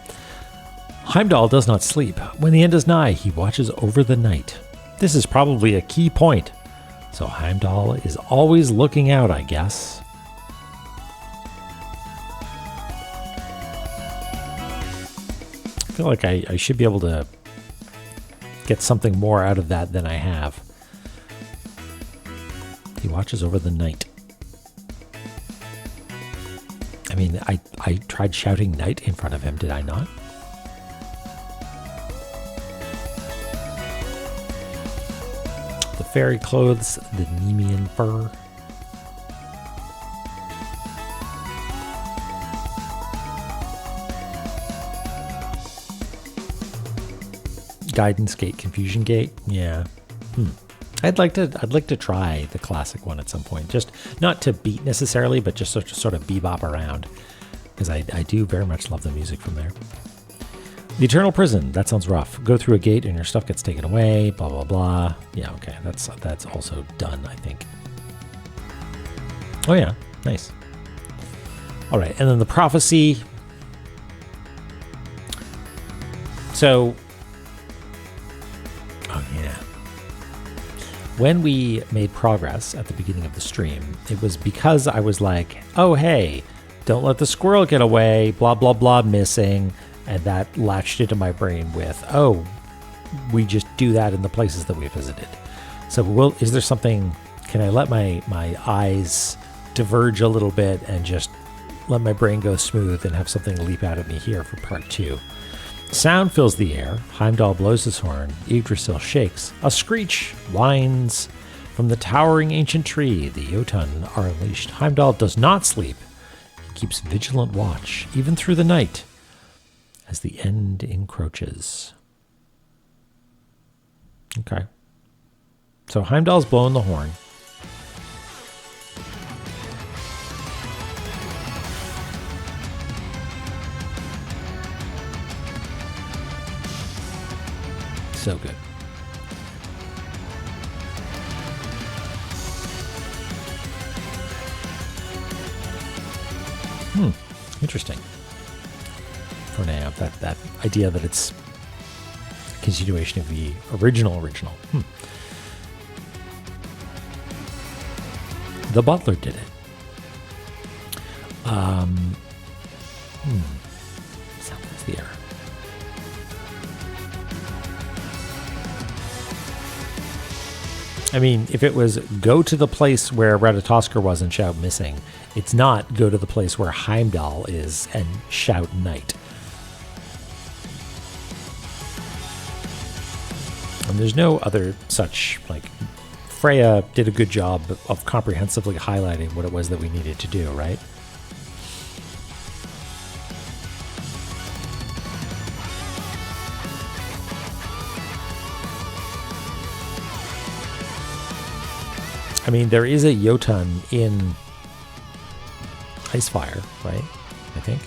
Heimdall does not sleep. When the end is nigh, he watches over the night. This is probably a key point. So Heimdall is always looking out, I guess. feel like I should be able to get something more out of that than I have. He watches over the night. I mean, I tried shouting night in front of him, did I not? The fairy clothes, the Nemean fur. Guidance gate, confusion gate. Yeah. I'd like to try the classic one at some point. Just not to beat necessarily, but just sort of bebop around. Because I do very much love the music from there. The Eternal Prison. That sounds rough. Go through a gate and your stuff gets taken away. Blah, blah, blah. Yeah, okay. That's also done, I think. Oh, yeah. Nice. All right. And then the Prophecy. So... oh, yeah. When we made progress at the beginning of the stream, it was because I was like, oh, hey, don't let the squirrel get away, blah, blah, blah, missing. And that latched into my brain with, oh, we just do that in the places that we visited. So is there something, can I let my eyes diverge a little bit and just let my brain go smooth and have something leap out at me here for part 2? Sound fills the air. Heimdall blows his horn. Yggdrasil shakes. A screech whines from the towering ancient tree. The Jotun are unleashed. Heimdall does not sleep. He keeps vigilant watch, even through the night, as the end encroaches. Okay. So Heimdall's blowing the horn. So good. Interesting. For now, that idea that it's a continuation of the original. The Butler did it. Sound is the error. I mean, if it was go to the place where Ratatoskr was and shout missing, it's not go to the place where Heimdall is and shout night. And there's no other such, like, Freya did a good job of comprehensively highlighting what it was that we needed to do, right? I mean, there is a Jotun in Icefire, right? I think.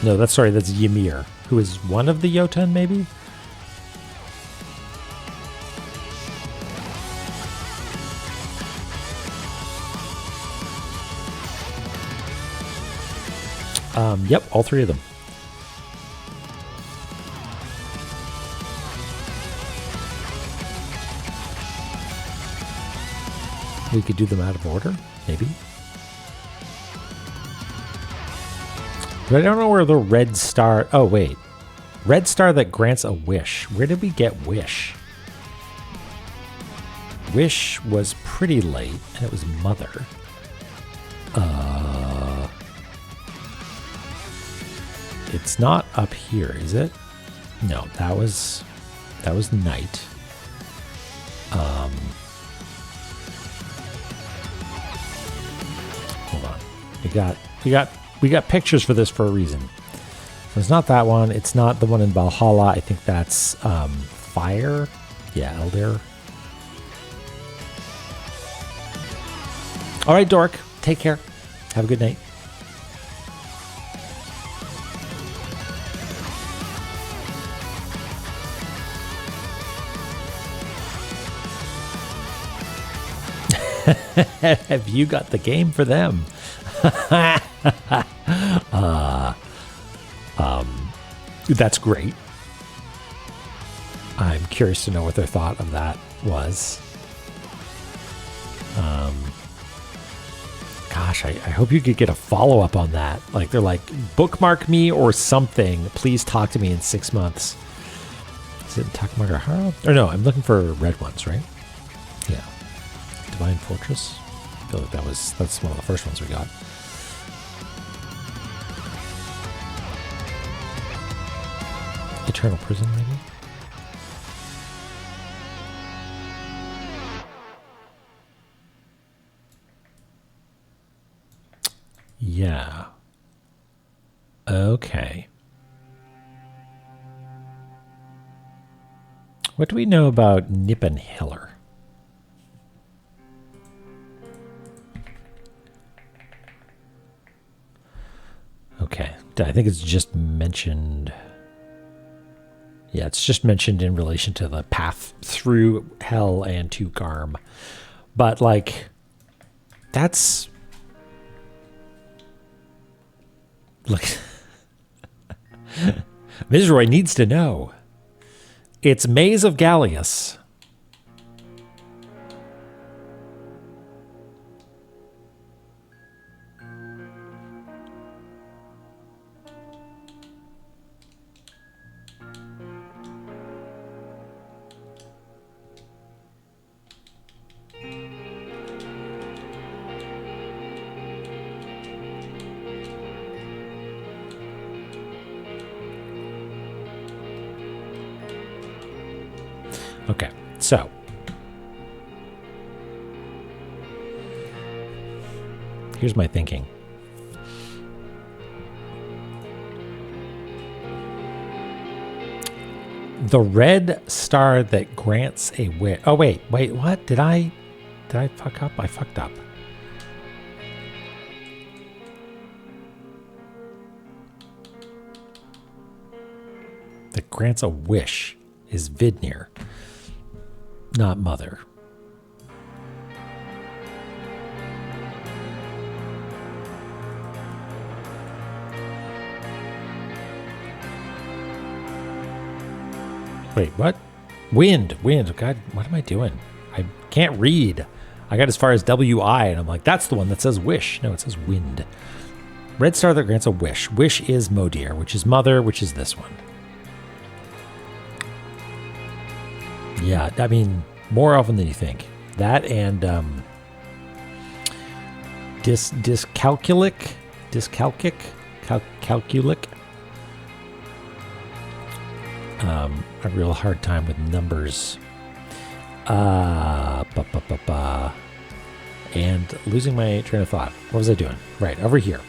No, that's Ymir, who is one of the Jotun, maybe? Yep, all three of them. We could do them out of order, maybe. But I don't know where the red star... oh, wait. Red star that grants a wish. Where did we get wish? Wish was pretty late, and it was mother. It's not up here, is it? No, that was night. Hold on. We got pictures for this for a reason. So it's not that one. It's not the one in Valhalla. I think that's fire. Yeah, Eldir. All right, Dork. Take care. Have a good night. Have you got the game for them? That's great. I'm curious to know what their thought of that was. God, Gosh, I hope you could get a follow-up on that. Like, they're like, bookmark me or something. Please talk to me in 6 months. Is it Takamaka Haro? Or no, I'm looking for red ones, right? Yeah. Divine Fortress? I feel like that's one of the first ones we got. Eternal Prison, maybe? Yeah. Okay. What do we know about Nippenhiller? Okay. I think it's just mentioned. Yeah, it's just mentioned in relation to the path through hell and to Garm. But, like, that's... Look, Mizroy needs to know. It's Maze of Gallius. Okay, so here's my thinking. The red star that grants a wish. Oh, wait, what? Did I fuck up? I fucked up. That grants a wish is Vidnir. Not Mother. Wait, what? Wind. God, what am I doing? I can't read. I got as far as WI, and I'm like, that's the one that says wish. No, it says wind. Red star that grants a wish. Wish is Modir, which is Mother, which is this one. Yeah, I mean, more often than you think. That and dyscalculic. A real hard time with numbers. And losing my train of thought. What was I doing? Right, over here.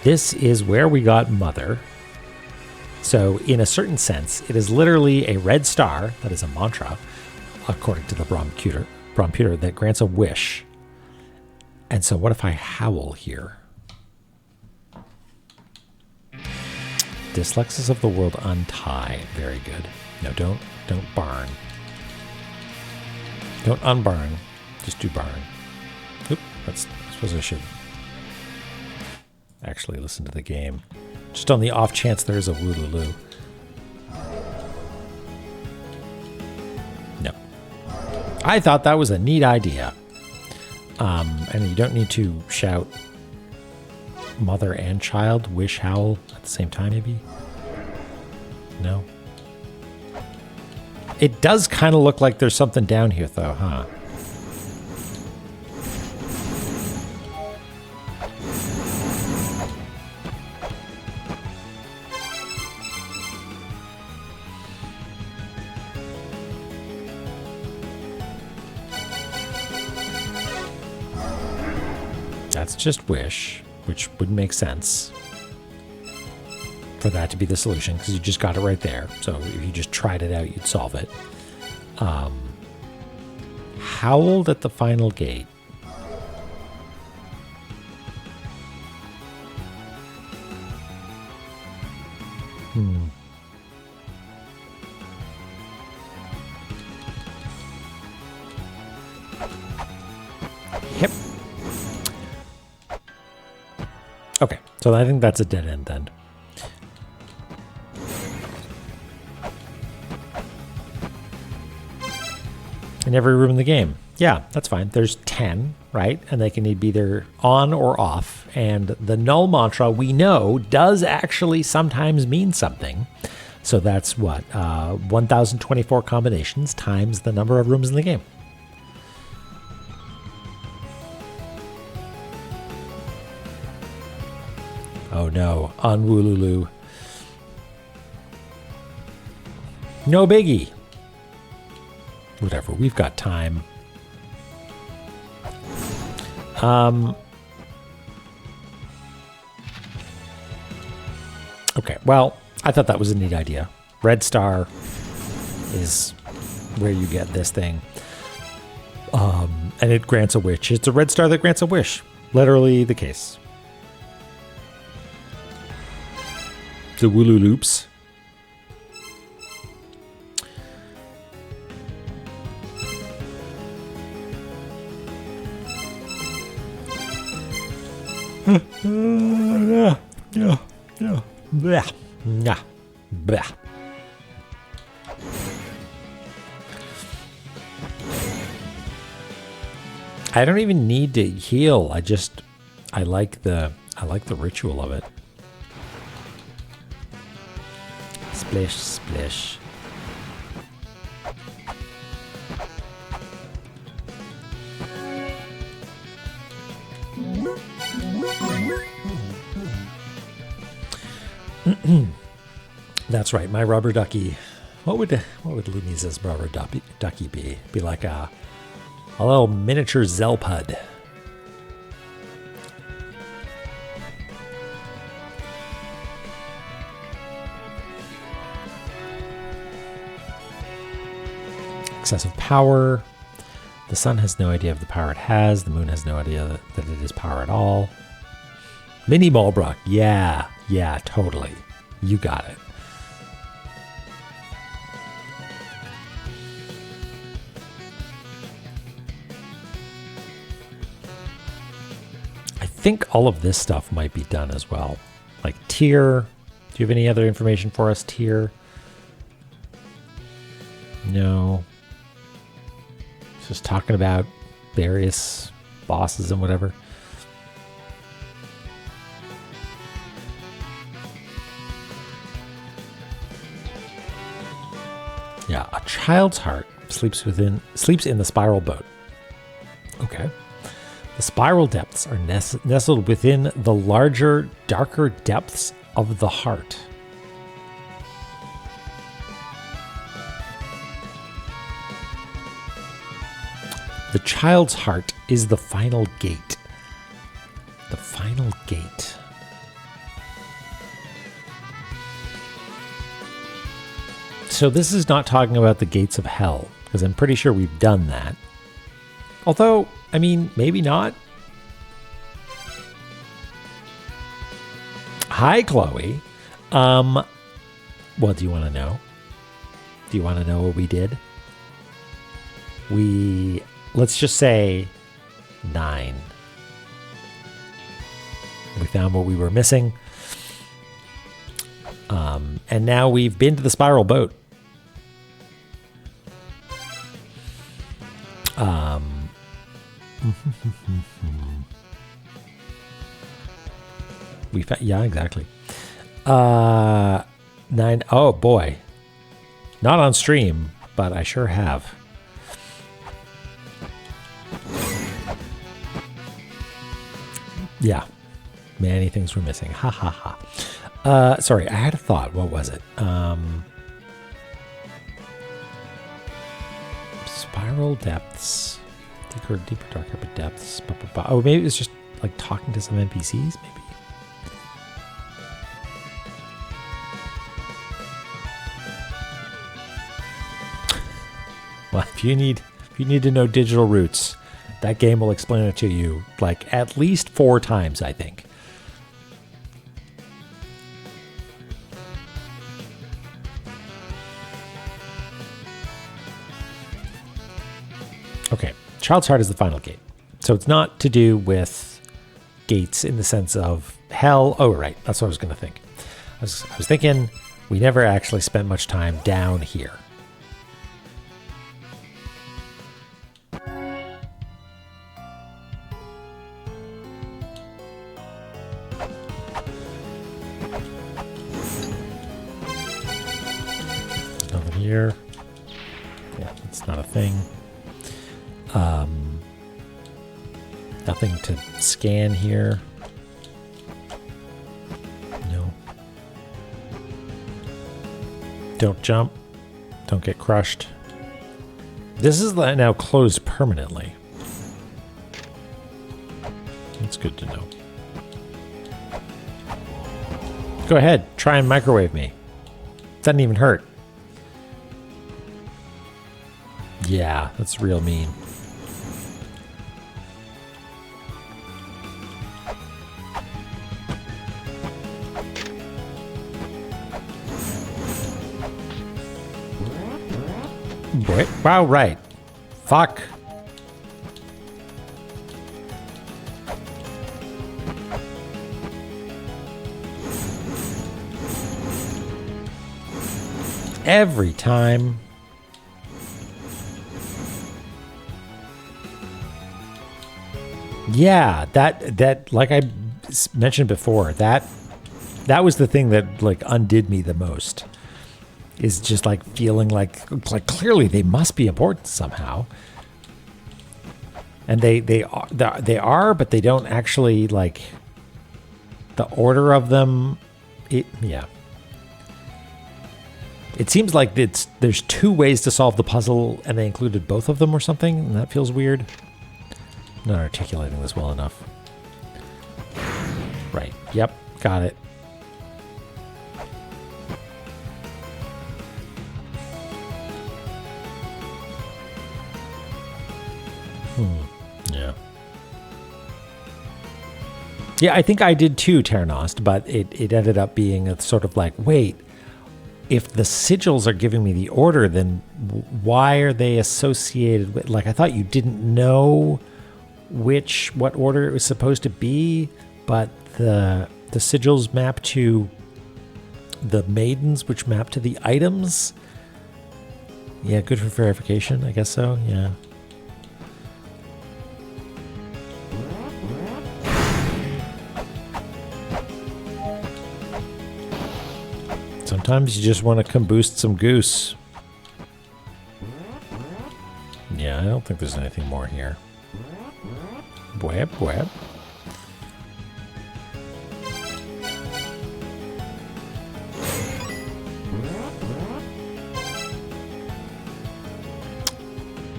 This is where we got Mother. So, in a certain sense, it is literally a red star, that is a mantra, according to the Bromputer, that grants a wish. And so, what if I howl here? Dyslexis of the world untie. Very good. No, don't barn. Don't unbarn. Just do barn. Oop, I suppose I should actually listen to the game. Just on the off chance there is a wooloo. No. I thought that was a neat idea. And you don't need to shout mother and child, wish, howl at the same time, maybe? No. It does kind of look like there's something down here, though, huh? That's just wish, which wouldn't make sense for that to be the solution, because you just got it right there. So if you just tried it out, you'd solve it. Howled at the final gate. Yep. Okay, so I think that's a dead end then. In every room in the game. Yeah, that's fine. There's 10, right? And they can be either on or off. And the null mantra, we know, does actually sometimes mean something. So that's what? 1,024 combinations times the number of rooms in the game. Oh no, on Woolulu. No biggie. Whatever, we've got time. Okay, well, I thought that was a neat idea. Red Star is where you get this thing. And it grants a wish. It's a red star that grants a wish. Literally the case. The Wooloo Loops. Yeah. Blah. Nah. Blah. I don't even need to heal. I like the ritual of it. Splish, splish. That's right, my rubber ducky. What would Lumisa's rubber ducky be? Be like a little miniature Zelpud. Excessive power. The sun has no idea of the power it has. The moon has no idea that it is power at all. Mini Malbrook. Yeah, totally. You got it. I think all of this stuff might be done as well. Like tier. Do you have any other information for us? Tier? No. It's just talking about various bosses and whatever. Yeah, a child's heart sleeps in the spiral boat. Okay. The spiral depths are nestled within the larger, darker depths of the heart. The child's heart is the final gate. The final gate. So this is not talking about the gates of hell, because I'm pretty sure we've done that. Although, I mean, maybe not. Hi, Chloe. What do you want to know? Do you want to know what we did? Let's just say 9. We found what we were missing. And now we've been to the spiral boat. Yeah, exactly. 9. Oh boy, not on stream, but I sure have. Yeah, many things were missing. Ha ha ha. Sorry, I had a thought. What was it? Spiral depths. Deeper, darker, but depths. Oh, maybe it's just like talking to some NPCs, maybe? Well, if you need to know digital roots, that game will explain it to you like at least 4 times, I think. Okay, Child's Heart is the final gate. So it's not to do with gates in the sense of hell. Oh, right. That's what I was going to think. I was thinking we never actually spent much time down here. here. Yeah, it's not a thing. Nothing to scan here. No. Don't jump. Don't get crushed. This is now closed permanently. That's good to know. Go ahead. Try and microwave me. Doesn't even hurt. Yeah, that's real mean. Boy, wow, right. Fuck. Every time. Yeah, that like I mentioned before, that was the thing that like undid me the most. Is just like feeling like clearly they must be important somehow. And they are, but they don't actually like the order of them. Yeah. It seems like there's two ways to solve the puzzle, and they included both of them or something, and that feels weird. I'm not articulating this well enough. Right. Yep. Got it. Yeah. Yeah, I think I did too, Terranost, but it ended up being a sort of like, wait, if the sigils are giving me the order, then why are they associated with, like, I thought you didn't know what order it was supposed to be, but the sigils map to the maidens, which map to the items. Yeah, good for verification, I guess so, yeah. Sometimes you just want to boost some goose. Yeah, I don't think there's anything more here. Bweb, bweb.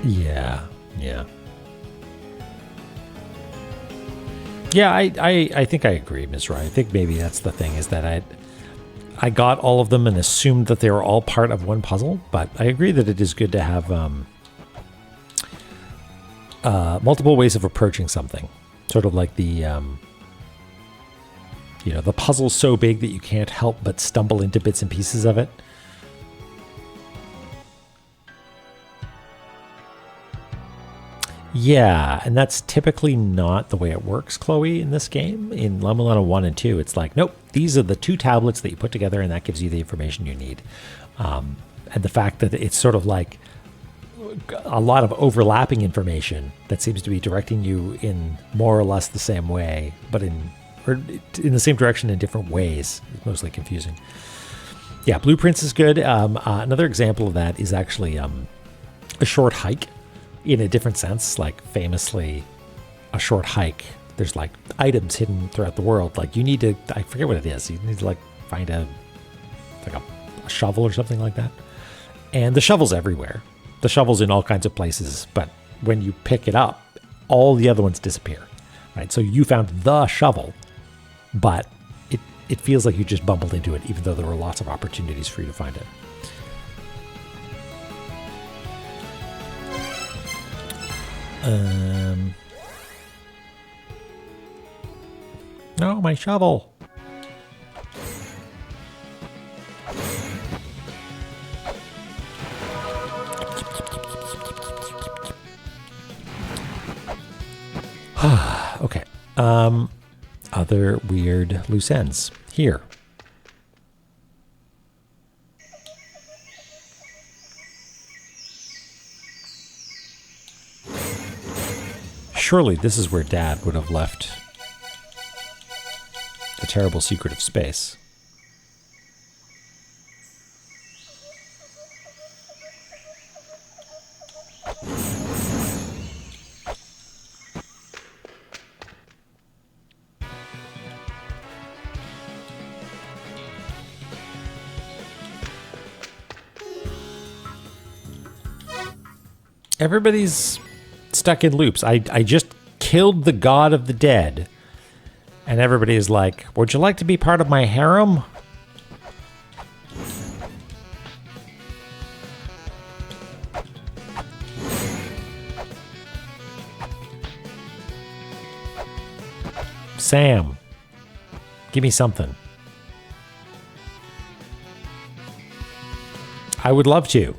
Yeah, yeah. Yeah, I think I agree, Ms. Roy. I think maybe that's the thing, is that I got all of them and assumed that they were all part of one puzzle, but I agree that it is good to have multiple ways of approaching something. Sort of like the puzzle's so big that you can't help but stumble into bits and pieces of it. Yeah, and that's typically not the way it works, Chloe, in this game. In La-Mulana 1 and 2, it's like, nope, these are the two tablets that you put together, and that gives you the information you need. And the fact that it's sort of like a lot of overlapping information that seems to be directing you in more or less the same way, but in the same direction in different ways. It's mostly confusing. Yeah, blueprints is good. Another example of that is actually a short hike. In a different sense, like famously, a short hike, there's like items hidden throughout the world. Like you need to, I forget what it is. You need to like find a shovel or something like that. And the shovel's everywhere. The shovel's in all kinds of places, but when you pick it up, all the other ones disappear, right? So you found the shovel, but it feels like you just bumbled into it, even though there were lots of opportunities for you to find it. No, my shovel. Okay. Other weird loose ends here. Surely this is where Dad would have left the terrible secret of space. Everybody's stuck in loops. I just killed the god of the dead. And everybody is like, would you like to be part of my harem? Sam, give me something. I would love to.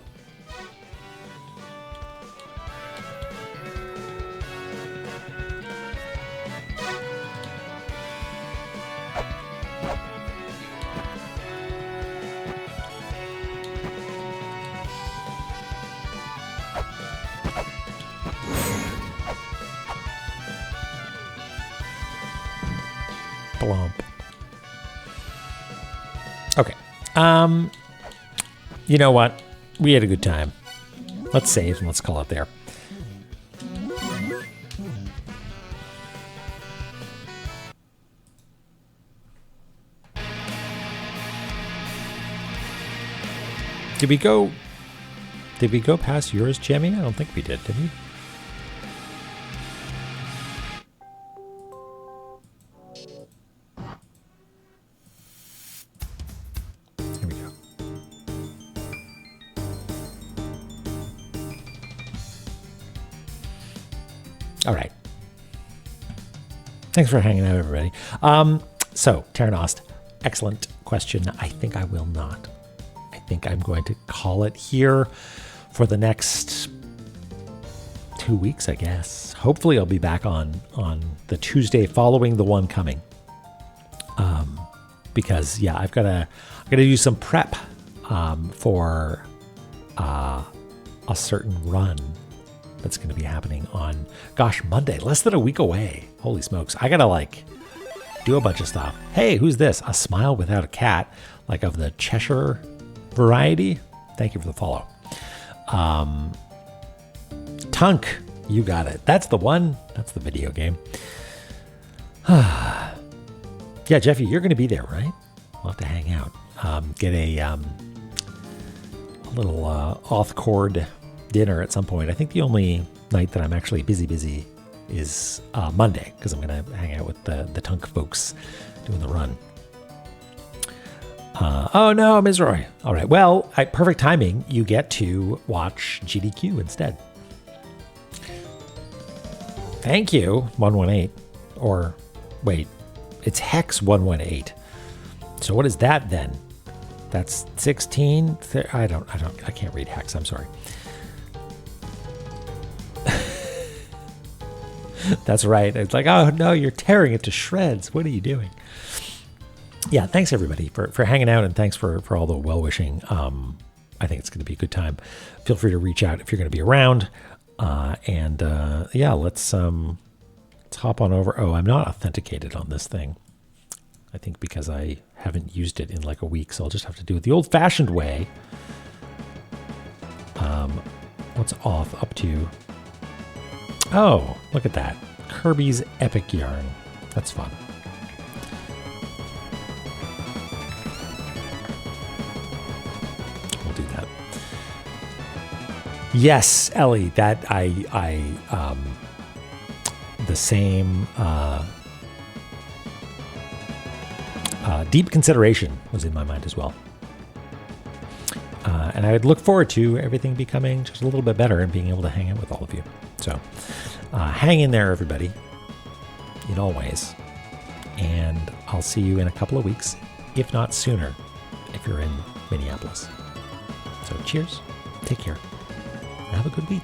Blump. Okay. You know what? We had a good time. Let's save and let's call it there. Did we go past yours, Jimmy? I don't think we did we? Here we go. All right. Thanks for hanging out, everybody. So, Terranost, excellent question. I think I will not. I think I'm going to call it here for the next 2 weeks, I guess. Hopefully I'll be back on the Tuesday following the one coming. Because yeah, I've got to do some prep for a certain run that's going to be happening on, gosh, Monday, less than a week away. Holy smokes. I got to do a bunch of stuff. Hey, who's this? A smile without a cat, like of the Cheshire variety. Thank you for the follow. Tunk, you got it. That's the one. That's the video game. Yeah, Jeffy, you're going to be there, right? We'll have to hang out. Get a little off-cord dinner at some point. I think the only night that I'm actually busy is Monday, because I'm going to hang out with the Tunk folks doing the run. Oh no, Ms. Roy. All right. Well, perfect timing. You get to watch GDQ instead. Thank you, 118. Or wait, it's Hex 118. So what is that then? That's 16. I can't read Hex. I'm sorry. That's right. It's like, oh no, you're tearing it to shreds. What are you doing? Yeah, thanks everybody for hanging out, and thanks for all the well-wishing. I think it's going to be a good time. Feel free to reach out if you're going to be around. Yeah, let's hop on over. Oh, I'm not authenticated on this thing. I think because I haven't used it in like a week, so I'll just have to do it the old-fashioned way. What's off up to? Oh, look at that. Kirby's Epic Yarn. That's fun. We'll do that. Yes, Ellie, that the same deep consideration was in my mind as well. And I would look forward to everything becoming just a little bit better and being able to hang out with all of you. So hang in there, everybody, in all ways. And I'll see you in a couple of weeks, if not sooner, if you're in Minneapolis. So cheers, take care, and have a good week.